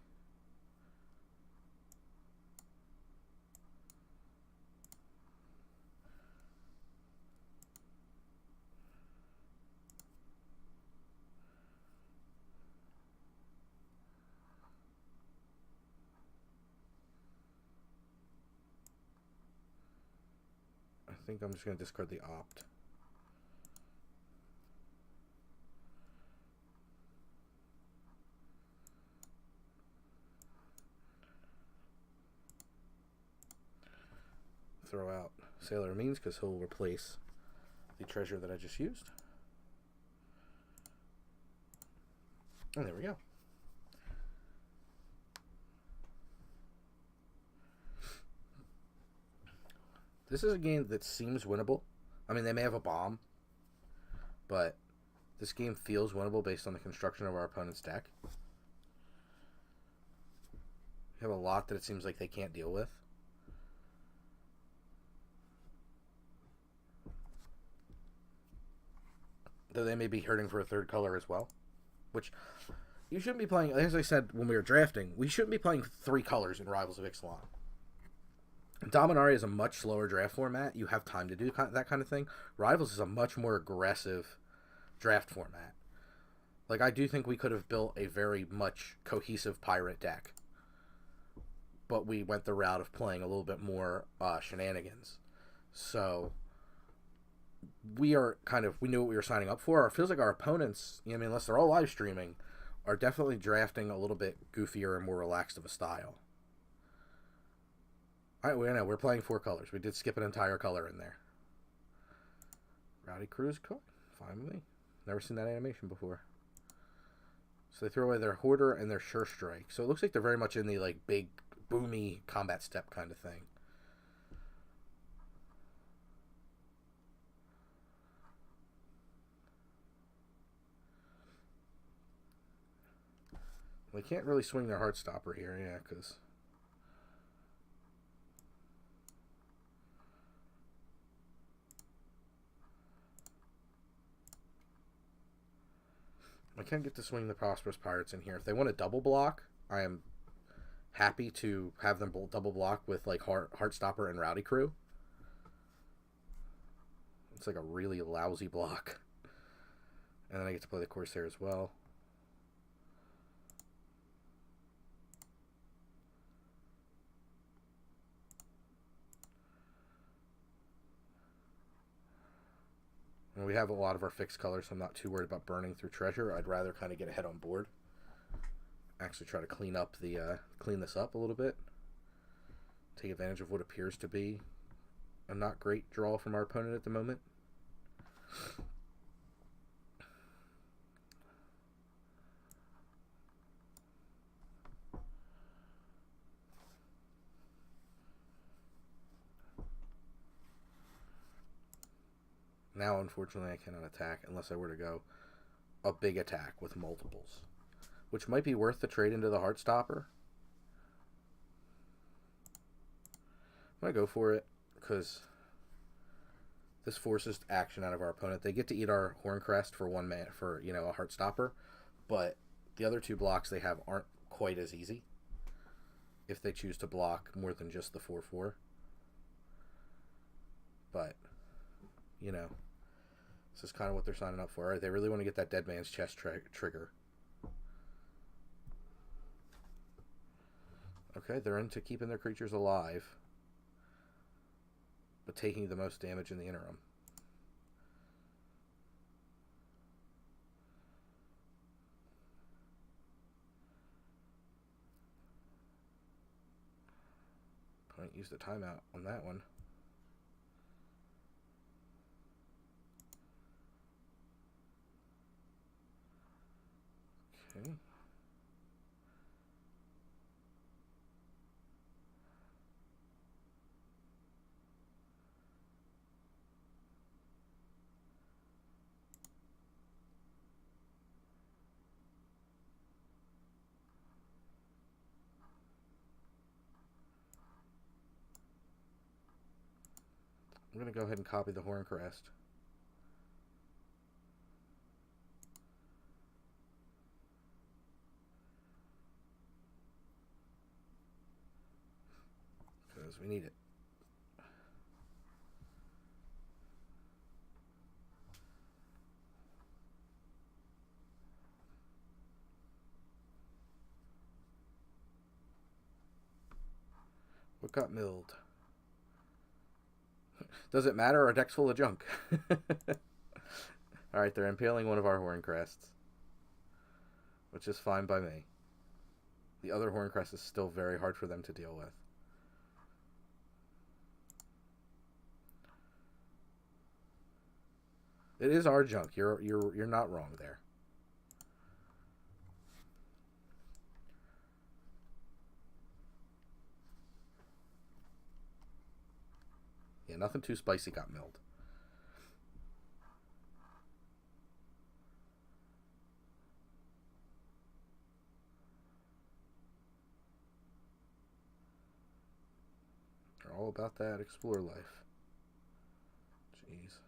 think I'm just going to discard the Opt. Throw out Sailor Means because he'll replace the treasure that I just used. And there we go. This is a game that seems winnable. I mean, they may have a bomb, but this game feels winnable based on the construction of our opponent's deck. We have a lot that it seems like they can't deal with. Though they may be hurting for a third color as well. Which, you shouldn't be playing, as I said when we were drafting, we shouldn't be playing 3 colors in Rivals of Ixalan. Dominaria is a much slower draft format. You have time to do that kind of thing. Rivals is a much more aggressive draft format. Like, I do think we could have built a very much cohesive pirate deck. But we went the route of playing a little bit more shenanigans. So we are we knew what we were signing up for. It feels like our opponents, I mean, unless they're all live streaming, are definitely drafting a little bit goofier and more relaxed of a style. I know we're playing 4 colors. We did skip an entire color in there. Rowdy Crew's cool. Fine with me. Never seen that animation before. So they throw away their Hoarder and their Sure Strike. So it looks like they're very much in the like big, boomy combat step kind of thing. They can't really swing their Heartstopper here, yeah, because I can't get to swing the Prosperous Pirates in here. If they want to double block, I am happy to have them double block with like Heartstopper and Rowdy Crew. It's like a really lousy block. And then I get to play the Corsair as well. And we have a lot of our fixed colors, so I'm not too worried about burning through treasure. I'd rather kind of get ahead on board. Actually try to clean this up a little bit. Take advantage of what appears to be a not great draw from our opponent at the moment. Now, unfortunately, I cannot attack unless I were to go a big attack with multiples, which might be worth the trade into the Heartstopper. I'm going to go for it because this forces action out of our opponent. They get to eat our Horncrest for 1 mana for, a Heartstopper, but the other 2 blocks they have aren't quite as easy if they choose to block more than just the 4/4. But, this is kind of what they're signing up for. All right, they really want to get that Dead Man's Chest trigger. Okay, they're into keeping their creatures alive, but taking the most damage in the interim. Opponent used the timeout on that one. Okay. I'm going to go ahead and copy the Horncrest. Because we need it. What got milled? Does it matter? Our deck's full of junk. Alright, they're impaling one of our Horncrests, which is fine by me. The other Horncrest is still very hard for them to deal with. It is our junk. You're not wrong there. Yeah, nothing too spicy got milled. They're all about that explore life. Jeez.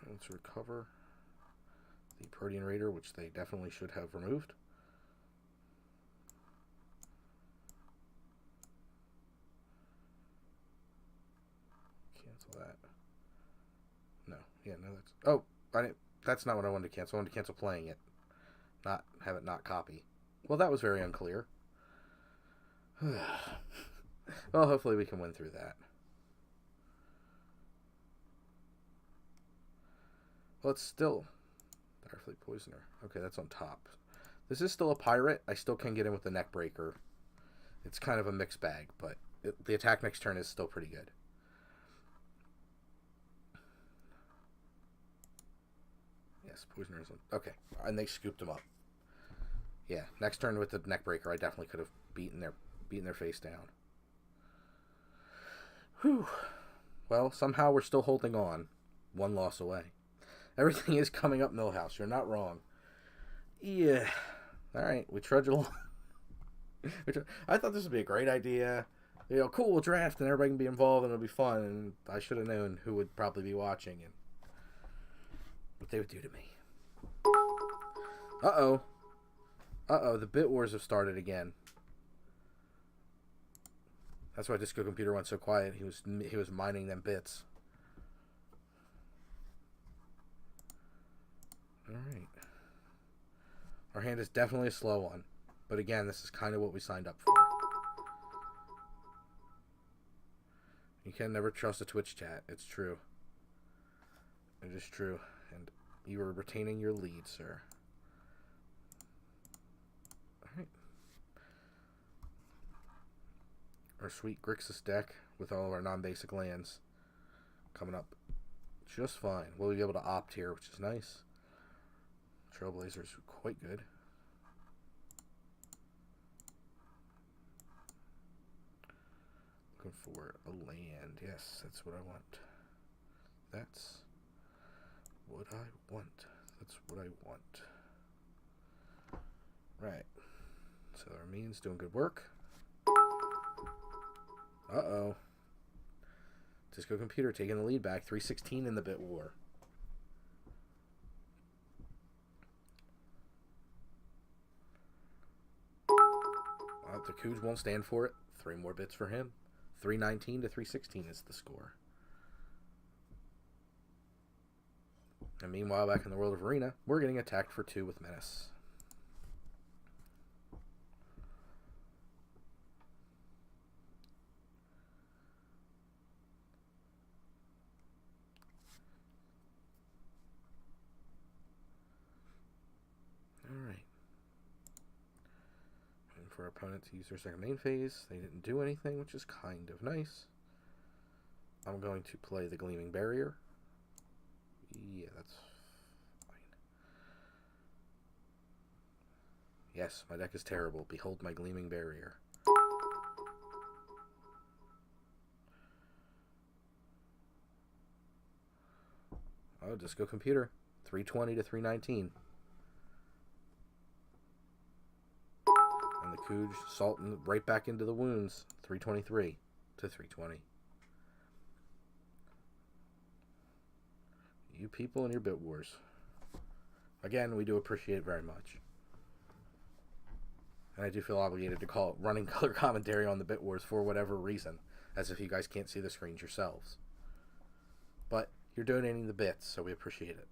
Let's recover the Protean Raider, which they definitely should have removed. Cancel that. No. Yeah, no, that's... Oh, that's not what I wanted to cancel. I wanted to cancel playing it. Not have it not copy. Well, that was very unclear. Well, hopefully we can win through that. Well, it's still Direfleet Poisoner. Okay, that's on top. This is still a pirate. I still can get in with the Neckbreaker. It's kind of a mixed bag, but the attack next turn is still pretty good. Yes, Poisoner is on. Okay, and they scooped him up. Yeah, next turn with the Neckbreaker, I definitely could have beaten their face down. Whew. Well, somehow we're still holding on. One loss away. Everything is coming up Millhouse. You're not wrong. Yeah. Alright, we trudge along. I thought this would be a great idea. You know, cool, we'll draft and everybody can be involved and it'll be fun. And I should have known who would probably be watching and what they would do to me. Uh-oh. Uh-oh, the Bit Wars have started again. That's why Disco Computer went so quiet. He was mining them bits. Alright. Our hand is definitely a slow one. But again, this is kind of what we signed up for. You can never trust a Twitch chat. It's true. It is true. And you are retaining your lead, sir. Alright. Our sweet Grixis deck with all of our non-basic lands coming up just fine. We'll be able to opt here, which is nice. Trailblazers are quite good. Looking for a land. Yes, that's what I want. That's what I want. That's what I want. Right. So our means doing good work. Uh-oh. Disco Computer taking the lead back. 316 in the Bit War. The Cooge won't stand for it. 3 more bits for him. 319 to 316 is the score. And meanwhile, back in the world of Arena, we're getting attacked for 2 with Menace. Alright. And for our opponent to use their second main phase, they didn't do anything, which is kind of nice. I'm going to play the Gleaming Barrier. Yeah, that's fine. Yes, my deck is terrible. Behold my Gleaming Barrier. Oh, Disco Computer. 320 to 319. And the Cooge salting right back into the wounds. 323 to 320. You people and your Bit Wars. Again, we do appreciate it very much. And I do feel obligated to call it running color commentary on the Bit Wars for whatever reason. As if you guys can't see the screens yourselves. But you're donating the bits, so we appreciate it.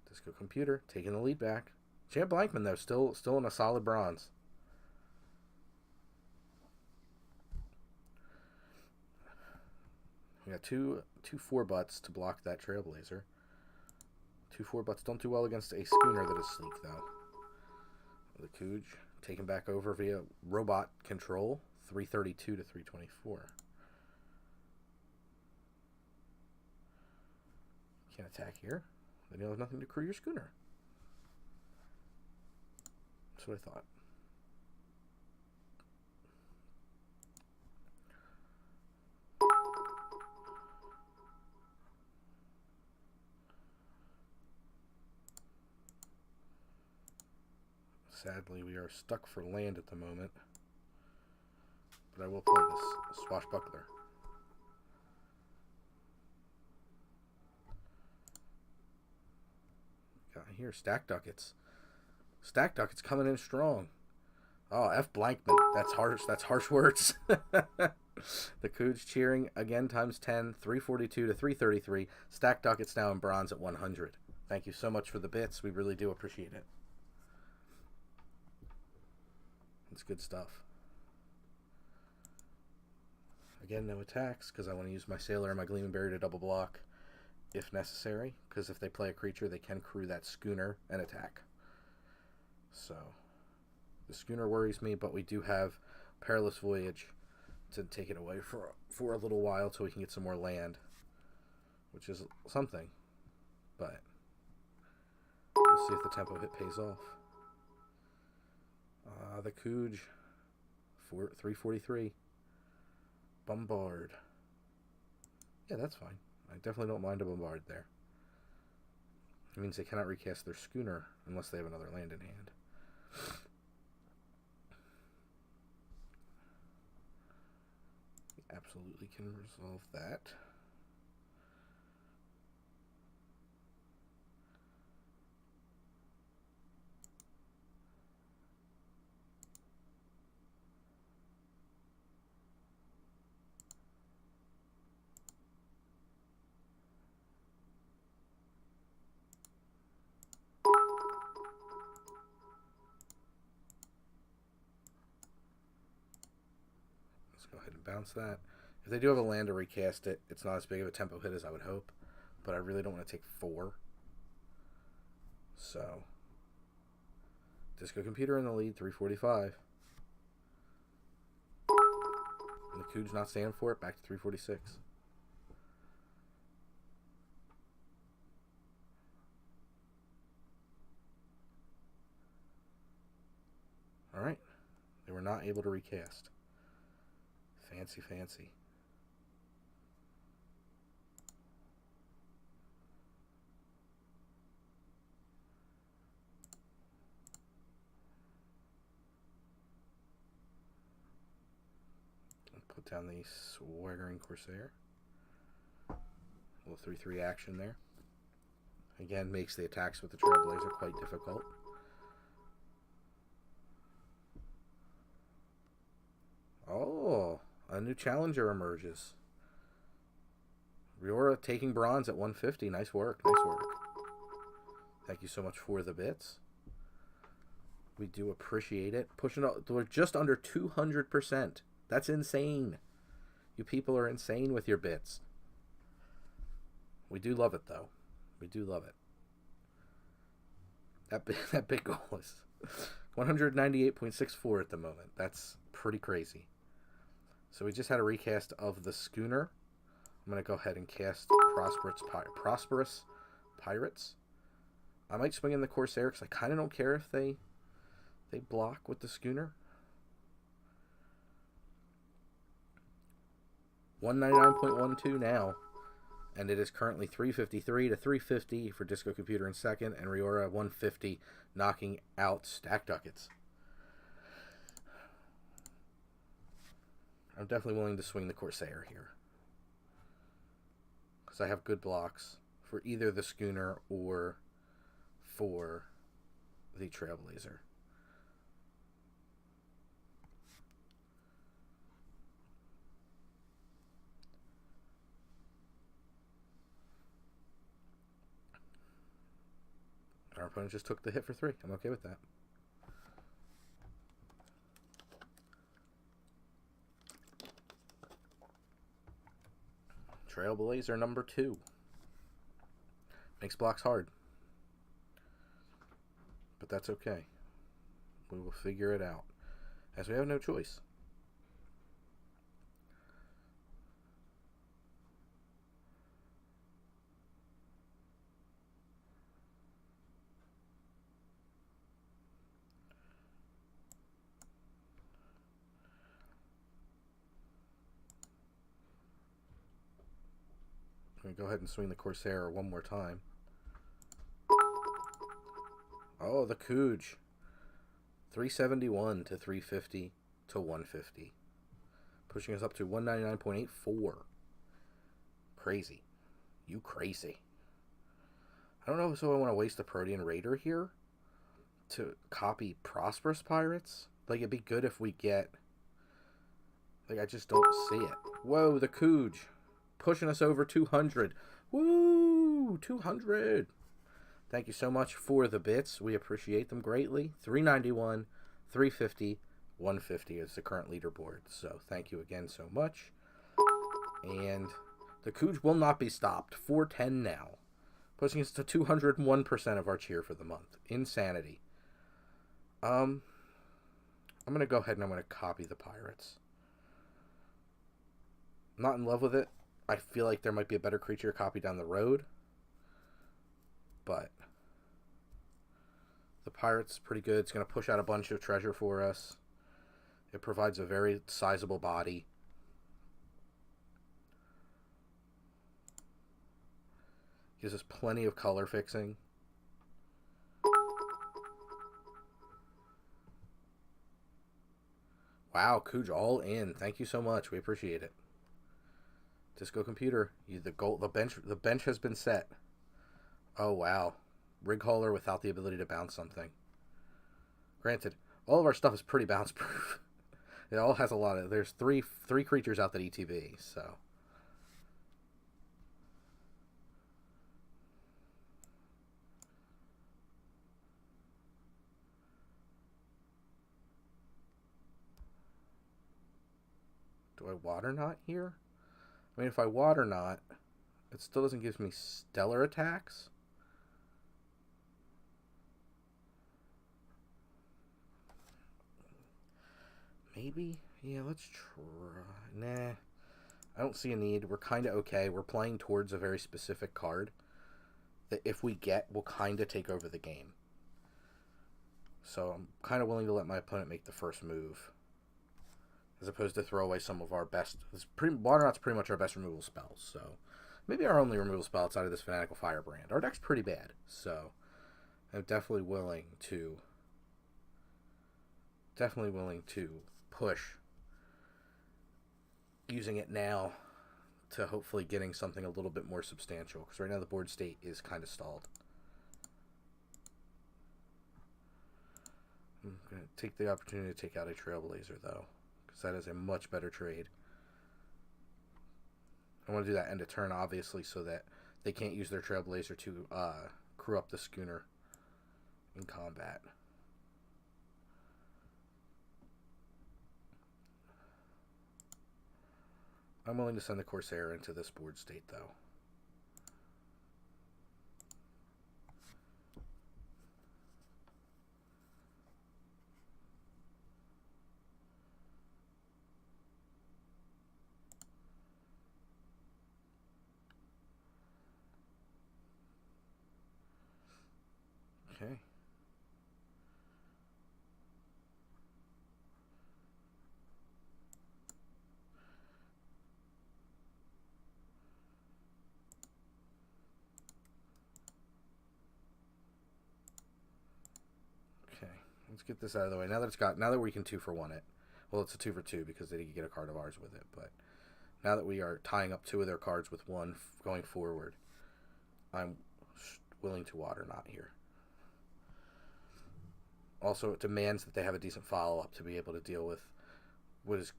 Disco Computer taking the lead back. Jan Blankman, though, still in a solid bronze. We got two 4-butts to block that Trailblazer. 2 4-butts don't do well against a Schooner that is sleek, though. The Cooge taken back over via robot control, 332 to 324. Can't attack here. Then you'll have nothing to crew your Schooner. That's what I thought. Sadly, we are stuck for land at the moment. But I will play this Swashbuckler. Got here, Stack Ducats. Stack Ducats coming in strong. Oh, F. Blankman. That's harsh words. The Cooge cheering again times 10, 342 to 333. Stack Ducats now in bronze at 100. Thank you so much for the bits. We really do appreciate it. It's good stuff. Again, no attacks, because I want to use my Sailor and my Gleaming Berry to double block if necessary, because if they play a creature, they can crew that Schooner and attack. So, the Schooner worries me, but we do have Perilous Voyage to take it away for a little while till we can get some more land, which is something, but we'll see if the tempo hit pays off. The Cooge, 343. Bombard. Yeah, that's fine. I definitely don't mind a Bombard there. It means they cannot recast their Schooner unless they have another land in hand. Absolutely can resolve that. Go ahead and bounce that. If they do have a land to recast it, it's not as big of a tempo hit as I would hope, but I really don't want to take 4. So, Disco Computer in the lead, 345. And the Cooge not staying for it, back to 346. Alright. They were not able to recast. Fancy, fancy. Put down the Swaggering Corsair. A little 3/3 action there. Again, makes the attacks with the Trailblazer quite difficult. Oh, a new challenger emerges. Riora taking bronze at 150. Nice work. Nice work. Thank you so much for the bits. We do appreciate it. Pushing up, we're just under 200%. That's insane. You people are insane with your bits. We do love it, though. We do love it. That big goal is 198.64 at the moment. That's pretty crazy. So we just had a recast of the Schooner. I'm going to go ahead and cast Prosperous Pirates. I might swing in the Corsair because I kind of don't care if they block with the Schooner. 199.12 now. And it is currently 353 to 350 for Disco Computer in second, and Riora 150 knocking out Stack Ducats. I'm definitely willing to swing the Corsair here, because I have good blocks for either the Schooner or for the Trailblazer. Our opponent just took the hit for 3. I'm okay with that. Trailblazer number 2. Makes blocks hard. But that's okay. We will figure it out, as we have no choice. I'm going to go ahead and swing the Corsair one more time. Oh, the Cooge. 371 to 350 to 150. Pushing us up to 199.84. Crazy. You crazy. I don't know if I want to waste the Protean Raider here to copy Prosperous Pirates. Like, it'd be good if we get... Like, I just don't see it. Whoa, the Cooge. Pushing us over 200. Woo! 200. Thank you so much for the bits. We appreciate them greatly. 391, 350, 150 is the current leaderboard. So thank you again so much. And the Cooge will not be stopped. 410 now. Pushing us to 201% of our cheer for the month. Insanity. I'm going to go ahead and I'm going to copy the Pirates. I'm not in love with it. I feel like there might be a better creature copy down the road. But the Pirate's pretty good. It's going to push out a bunch of treasure for us. It provides a very sizable body. Gives us plenty of color fixing. Wow, Cooge all in. Thank you so much. We appreciate it. Disco Computer, the bench has been set. Oh, wow. Rig Hauler without the ability to bounce something. Granted, all of our stuff is pretty bounce proof. It all has a lot of... There's three creatures out that ETB, so... Do I Water Knot here? I mean, if I Water Knot, it still doesn't give me stellar attacks. Maybe? Yeah, let's try. Nah. I don't see a need. We're kind of okay. We're playing towards a very specific card that if we get, will kind of take over the game. So I'm kind of willing to let my opponent make the first move, as opposed to throw away some of our best... Water Knot's pretty much our best removal spell, so... Maybe our only removal spell outside of this Fanatical Firebrand. Our deck's pretty bad, so... I'm definitely willing to push using it now to hopefully getting something a little bit more substantial, because right now the board state is kind of stalled. I'm going to take the opportunity to take out a Trailblazer, though, because that is a much better trade. I want to do that end of turn, obviously, so that they can't use their Trailblazer to crew up the schooner in combat. I'm willing to send the Corsair into this board state, though. Okay. Let's get this out of the way. Now that we can 2-for-1 it. Well, it's a 2-for-2 because they didn't get a card of ours with it. But now that we are tying up 2 of their cards with 1 going forward, I'm willing to Water Knot here. Also, it demands that they have a decent follow-up to be able to deal with what is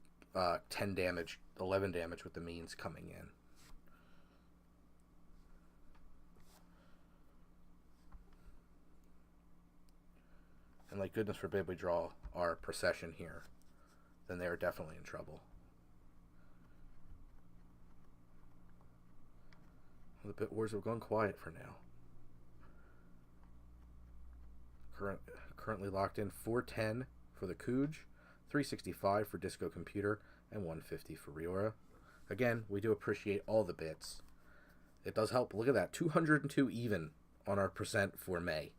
10 damage, 11 damage with the means coming in. and like goodness forbid we draw our procession here, then they are definitely in trouble. The bit wars have gone quiet for now. Currently locked in 410 for the Cooge, 365 for Disco Computer, and 150 for Riora. Again, we do appreciate all the bits. It does help. Look at that, 202 even on our percent for May,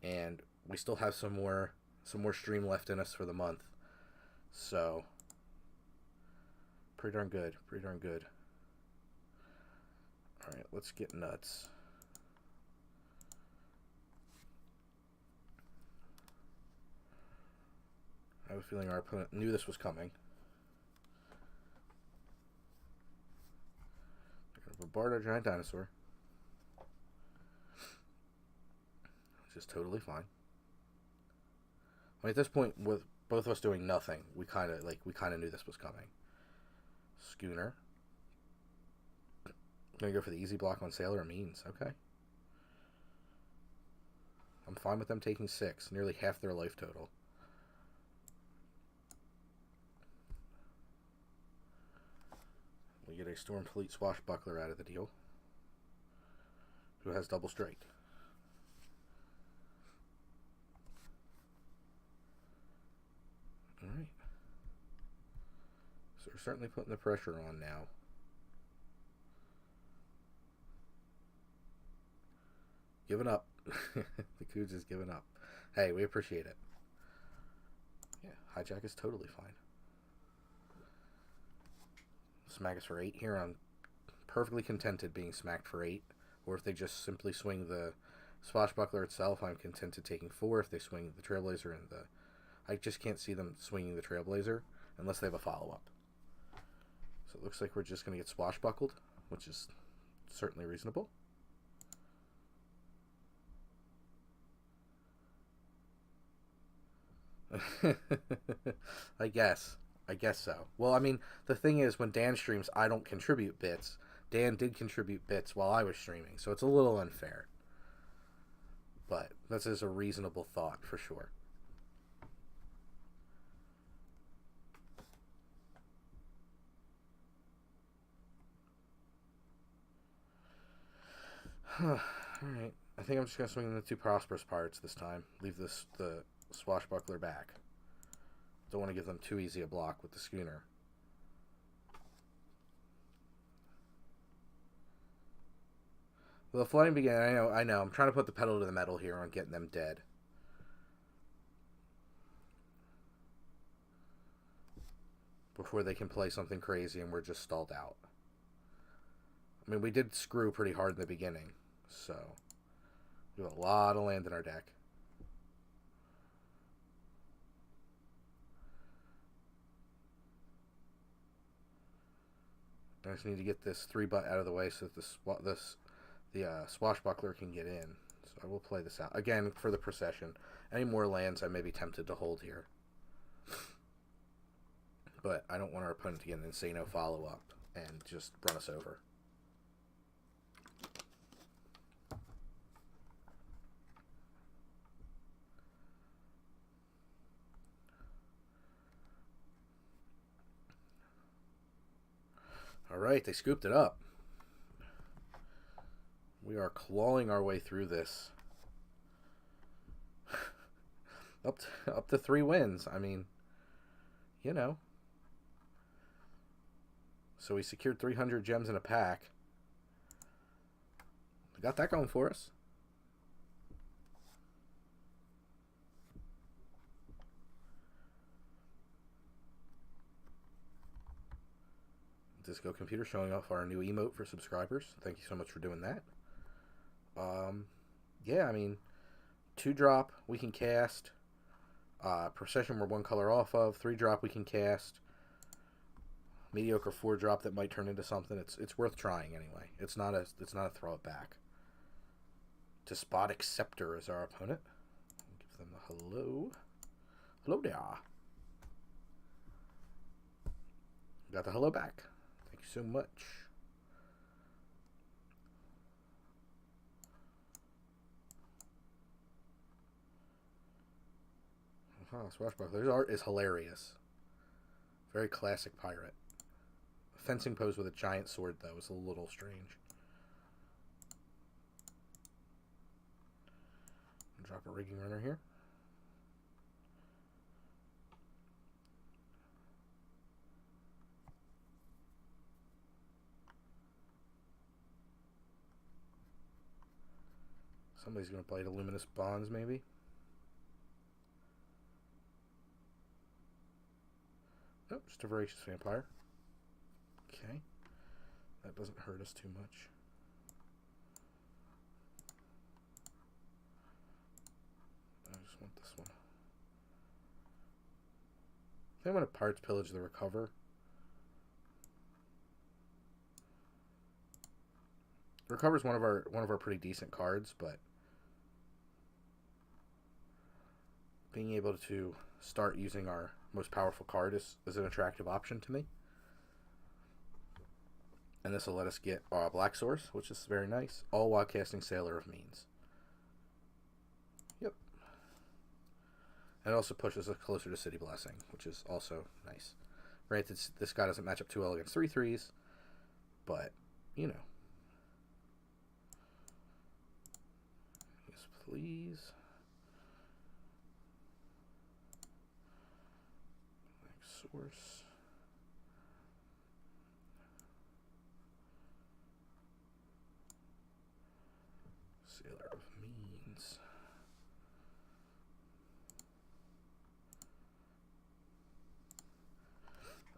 and we still have some more stream left in us for the month. So pretty darn good. Pretty darn good. All right, let's get nuts. I have a feeling our opponent knew this was coming. They're going to bombard our giant dinosaur. Which is totally fine. I mean, at this point, with both of us doing nothing, we kind of knew this was coming. Schooner. Gonna go for the easy block on Sailor Means. Okay. I'm fine with them taking 6, nearly half their life total. We get a Stormfleet Swashbuckler out of the deal, who has double strike. Alright. So we're certainly putting the pressure on now. Giving up. The Cooge is giving up. Hey, we appreciate it. Yeah, hijack is totally fine. Smack us for 8 here. I'm perfectly contented being smacked for 8. Or if they just simply swing the Swashbuckler itself, I'm contented taking 4. If they swing the Trailblazer and the... I just can't see them swinging the Trailblazer unless they have a follow-up. So it looks like we're just going to get swashbuckled, which is certainly reasonable. I guess so. Well, I mean, the thing is, when Dan streams, I don't contribute bits. Dan did contribute bits while I was streaming, so it's a little unfair. But this is a reasonable thought, for sure. Alright. I think I'm just going to swing the 2 Prosperous parts this time. Leave the Swashbuckler back. Don't want to give them too easy a block with the Schooner. Well, the flooding began. I know. I'm trying to put the pedal to the metal here on getting them dead. Before they can play something crazy and we're just stalled out. I mean, we did screw pretty hard in the beginning, so we have a lot of land in our deck. I just need to get this 3-butt out of the way so that the Swashbuckler can get in. So I will play this out. Again, for the procession. Any more lands I may be tempted to hold here. But I don't want our opponent to get an Insano follow-up and just run us over. Alright, they scooped it up. We are clawing our way through this. up to 3 wins. I mean, you know. So we secured 300 gems in a pack. We got that going for us. Disco Computer showing off our new emote for subscribers. Thank you so much for doing that. Yeah, I mean, 2-drop we can cast. Procession we're 1 color off of. 3-drop we can cast. Mediocre 4-drop that might turn into something. It's worth trying anyway. It's not a throw it back. Despotic Scepter is our opponent. Give them a hello. Hello there. Got the hello back. Thank you so much. Oh, Swashbuckler's art is hilarious. Very classic pirate. Fencing pose with a giant sword, though, is a little strange. Drop a rigging runner here. Somebody's going to play the Luminous Bonds, maybe. Nope, just a Voracious Vampire. Okay. That doesn't hurt us too much. I just want this one. I think I'm going to Pirates Pillage the Recover. Recover's one of our pretty decent cards, but being able to start using our most powerful card is an attractive option to me. And this will let us get Black Source, which is very nice, all while casting Sailor of Means. Yep. And it also pushes us closer to City Blessing, which is also nice. Granted, this guy doesn't match up too well against 3/3s, but, you know. Yes, please. Source. Sailor of Means.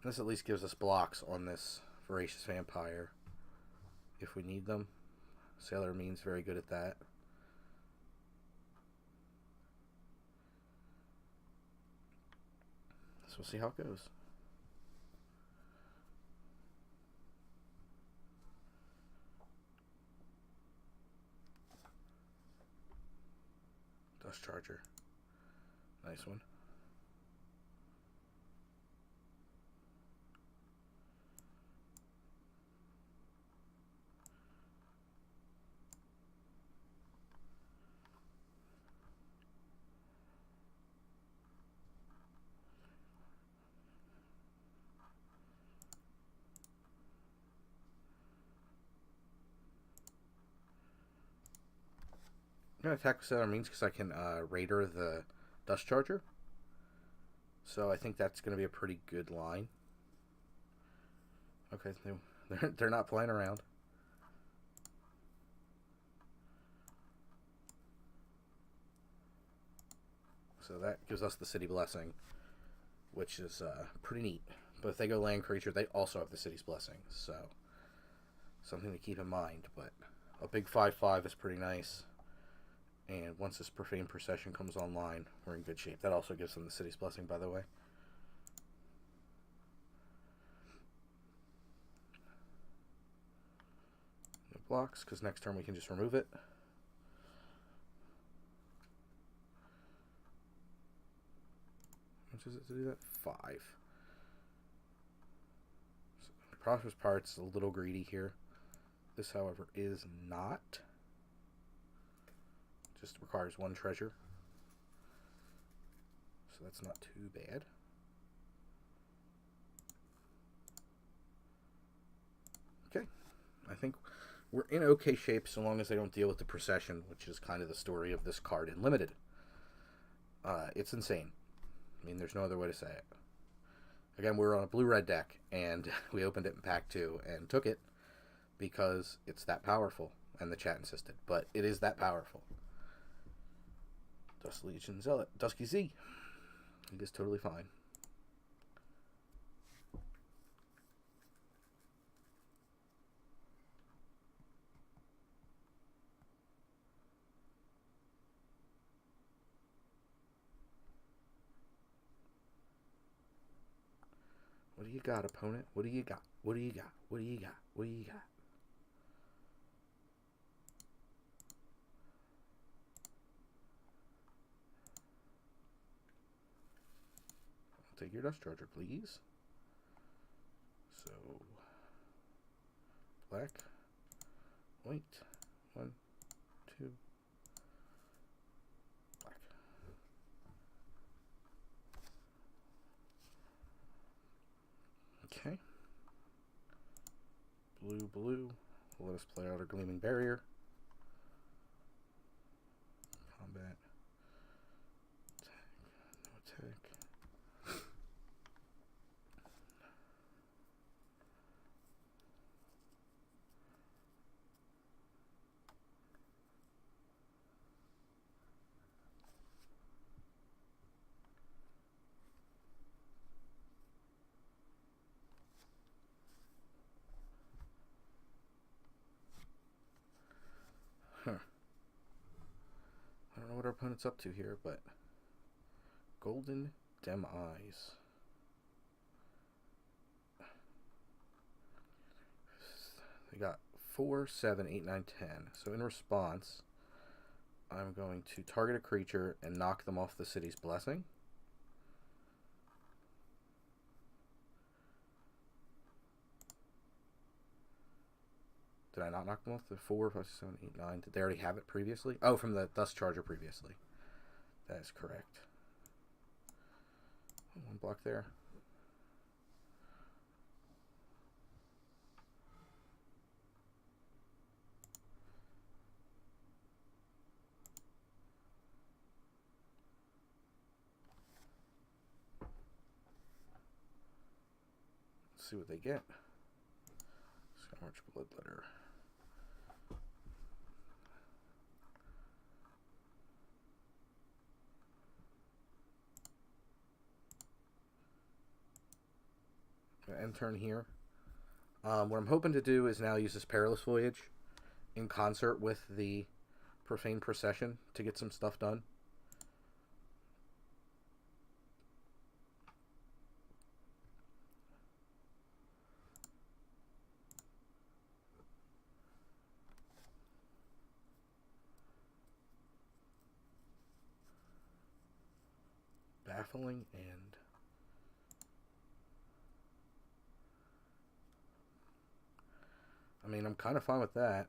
This at least gives us blocks on this Voracious Vampire if we need them. Sailor of Means very good at that. So we'll see how it goes. Dust Charger. Nice one. I'm going to attack with Sailor Means because I can Raider the Dust Charger. So I think that's going to be a pretty good line. Okay, they're not playing around. So that gives us the City Blessing, which is pretty neat. But if they go land creature, they also have the City's Blessing. So something to keep in mind. But a big 5/5 is pretty nice. And once this Profane Procession comes online, we're in good shape. That also gives them the City's Blessing, by the way. No blocks, because next turn we can just remove it. How much is it to do that? 5. So, Prosperous Pirate's a little greedy here. This, however, is not. Just requires 1 treasure. So that's not too bad. Okay. I think we're in okay shape so long as they don't deal with the procession, which is kind of the story of this card in Limited. It's insane. I mean, there's no other way to say it. Again, we were on a blue-red deck, and we opened it in Pack 2 and took it because it's that powerful, and the chat insisted. But it is that powerful. Dust Legion Zealot. Dusky Z. He is totally fine. What do you got, opponent? What do you got? What do you got? What do you got? What do you got? Take your Dust Charger, please. So, black, white, 1, 2, black. Blue, blue. Let us play out our Gleaming Barrier. Combat. Attack. No attack. Huh. I don't know what our opponent's up to here, but Golden Dem Eyes. They got 4, 7, 8, 9, 10. So in response, I'm going to target a creature and knock them off the city's blessing. Did I not knock them off? The 4, 5, 6, 7, 8, 9. Did they already have it previously? Oh, from the Dust Charger previously. That is correct. One block there. Let's see what they get. Scourge Bloodletter. End turn here. What I'm hoping to do is now use this Perilous Voyage in concert with the Profane Procession to get some stuff done. Baffling and I mean, I'm kind of fine with that.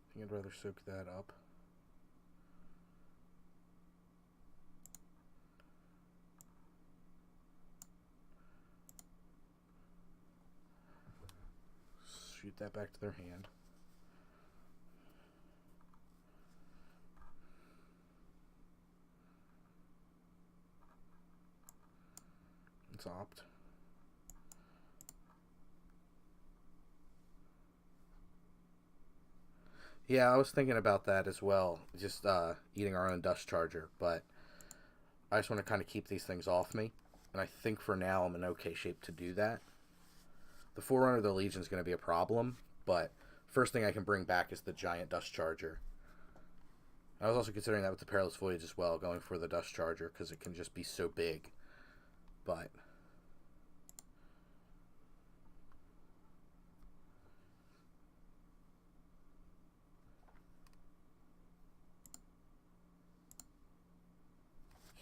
I think I'd rather soak that up. Shoot that back to their hand. Let's opt. Yeah, I was thinking about that as well. Just eating our own Dust Charger, but I just want to kind of keep these things off me. And I think for now I'm in okay shape to do that. The Forerunner of the Legion is going to be a problem, but first thing I can bring back is the giant Dust Charger. I was also considering that with the Perilous Voyage as well, going for the Dust Charger, because it can just be so big. But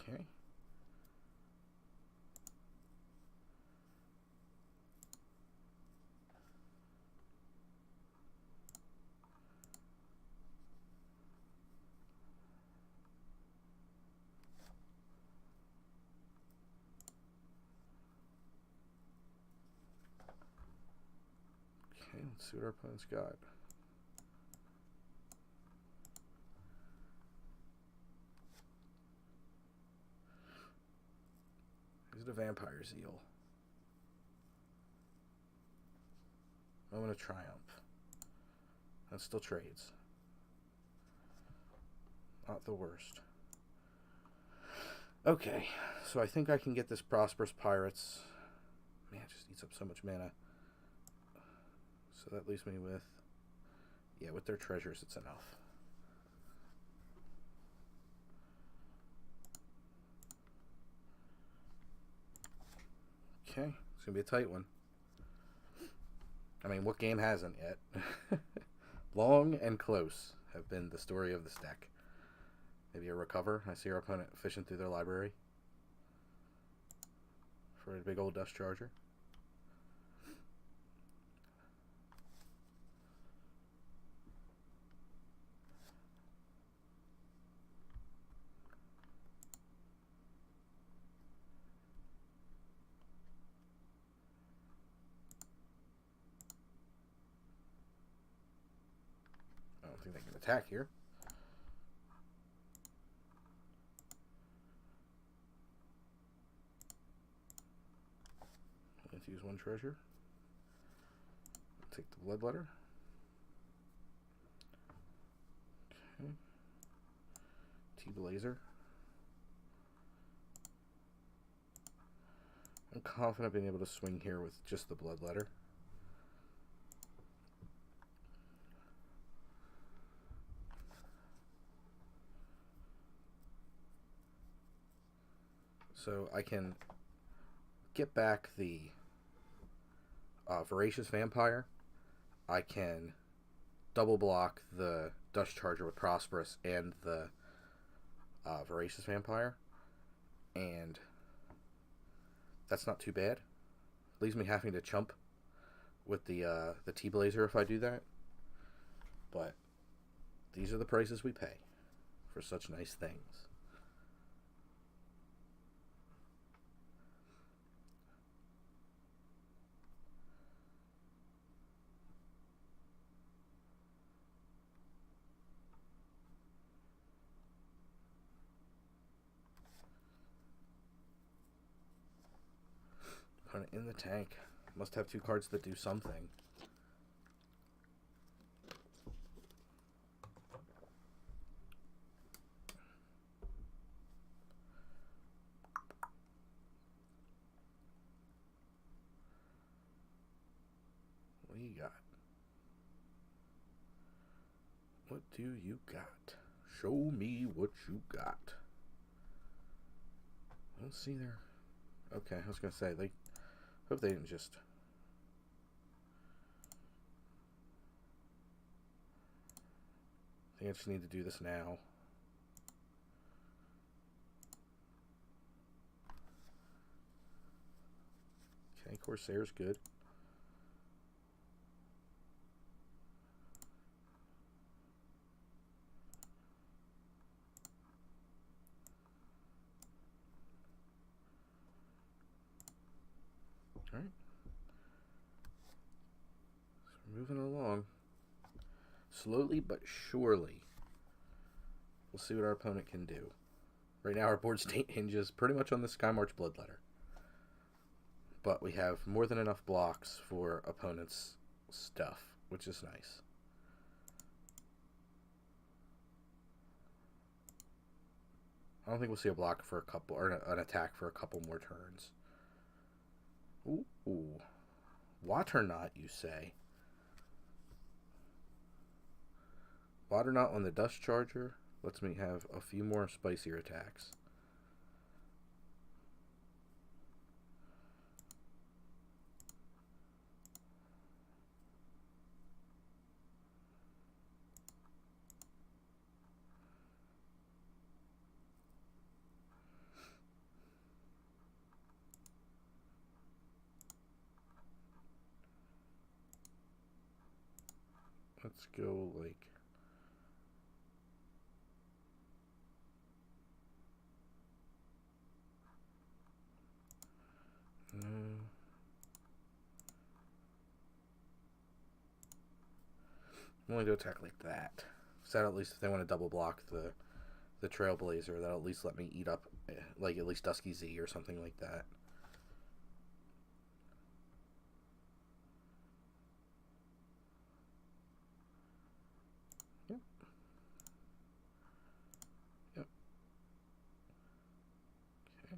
okay. Okay, let's see what our opponent's got. Is it a Vampire Zeal? Moment of Triumph. That still trades. Not the worst. Okay, so I think I can get this Prosperous Pirates. Man, it just eats up so much mana. So that leaves me with, yeah, with their treasures, it's enough. Okay, it's going to be a tight one. I mean, what game hasn't yet? Long and close have been the story of this deck. Maybe a recover. I see our opponent fishing through their library. for a big old Dust Charger. I don't think they can attack here. Let's use one treasure. Take the Bloodletter. Okay. T-Blazer. I'm confident being able to swing here with just the Bloodletter. So I can get back the Voracious Vampire. I can double block the Dust Charger with Prosperous and the Voracious Vampire, and that's not too bad. Leaves me having to chump with the T-Blazer if I do that, but these are the prices we pay for such nice things. Put it in the tank. Must have 2 cards that do something. What do you got? What do you got? Show me what you got. I don't see there. Okay, I was gonna say, they hope they didn't just. I think I just need to do this now. Okay, Corsair's good. Alright. So we're moving along. Slowly but surely. We'll see what our opponent can do. Right now our board state hinges pretty much on the Skymarch Bloodletter. But we have more than enough blocks for opponent's stuff, which is nice. I don't think we'll see a block for a couple, or an attack for a couple more turns. Ooh. Waterknot, you say? Waterknot on the Dust Charger lets me have a few more spicier attacks. Let's go like I'm only to attack like that. So that at least if they want to double block the Trailblazer, that'll at least let me eat up like at least Dusky Z or something like that. Yep. Yep. Okay.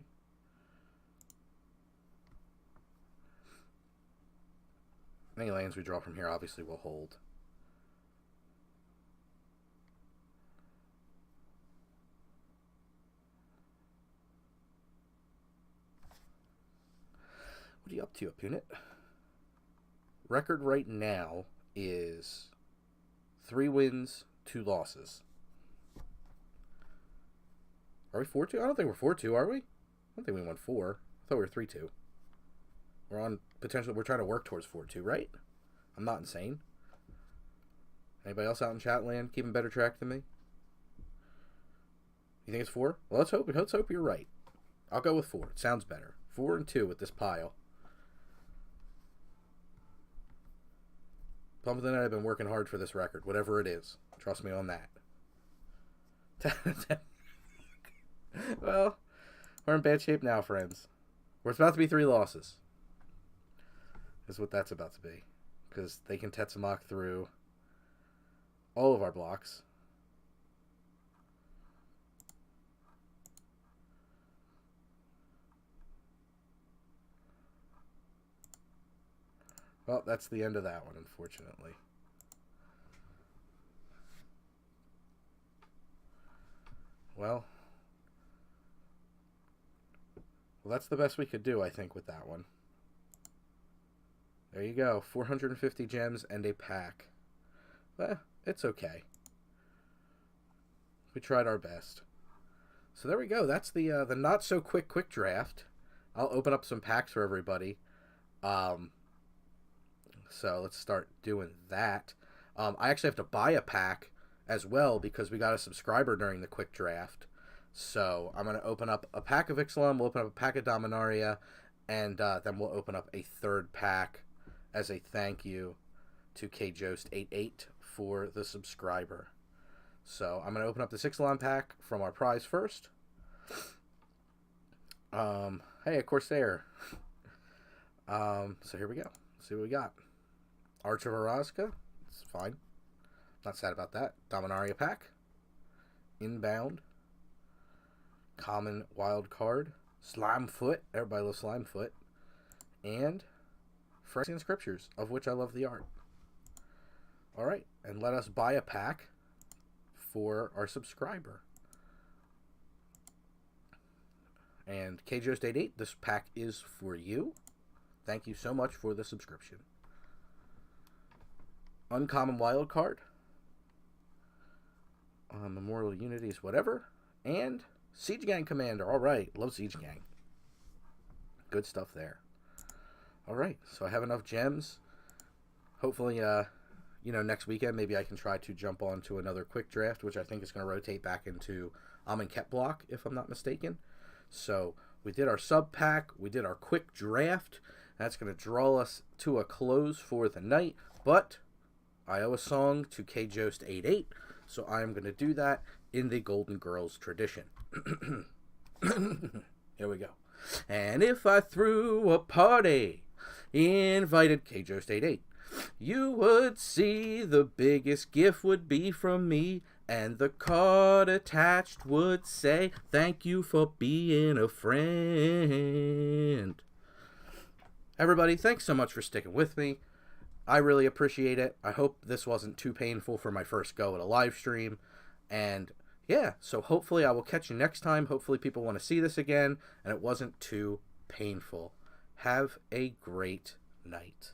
Any lands we draw from here obviously will hold. What are you up to, opponent? Record right now is 3 wins, 2 losses. Are we 4-2? I don't think we're 4-2, are we? I don't think we won 4. I thought we were 3-2. We're trying to work towards 4 too, right? I'm not insane. Anybody else out in chat land keeping better track than me? You think it's 4? Well, let's hope you're right. I'll go with 4. It sounds better. 4 and 2 with this pile. Pumpkin and I have been working hard for this record, whatever it is. Trust me on that. Well, we're in bad shape now, friends. It's about to be 3 losses. Is what that's about to be. Because they can Tetsamok through all of our blocks. Well, that's the end of that one, unfortunately. Well, that's the best we could do, I think, with that one. There you go. 450 gems and a pack. Well, it's okay. We tried our best. So there we go. That's the not-so-quick draft. I'll open up some packs for everybody. So let's start doing that. I actually have to buy a pack as well because we got a subscriber during the quick draft. So I'm going to open up a pack of Ixalan, we'll open up a pack of Dominaria, and then we'll open up a 3rd pack as a thank you to KJost88 for the subscriber. So I'm going to open up the Ixalan pack from our prize first. Hey, a Corsair. So here we go. Let's see what we got. Arch of Arazka. It's fine. Not sad about that. Dominaria pack. Inbound. Common wild card. Slimefoot. Everybody loves Slimefoot. And Phyrexian Scriptures, of which I love the art. Alright, and let us buy a pack for our subscriber. And KJost88, this pack is for you. Thank you so much for the subscription. Uncommon wild card. Memorial Unities, whatever. And Siege Gang Commander. Alright, love Siege Gang. Good stuff there. Alright, so I have enough gems. Hopefully, next weekend, maybe I can try to jump on to another quick draft, which I think is going to rotate back into Amonkhet block, if I'm not mistaken. So, we did our sub pack, we did our quick draft. That's going to draw us to a close for the night, but I owe a song to KJost88, so I am going to do that in the Golden Girls tradition. Here we go. And if I threw a party, invited KJost88, you would see the biggest gift would be from me, and the card attached would say, thank you for being a friend. Everybody, thanks so much for sticking with me. I really appreciate it. I hope this wasn't too painful for my first go at a live stream. And yeah, so hopefully I will catch you next time. Hopefully people want to see this again and it wasn't too painful. Have a great night.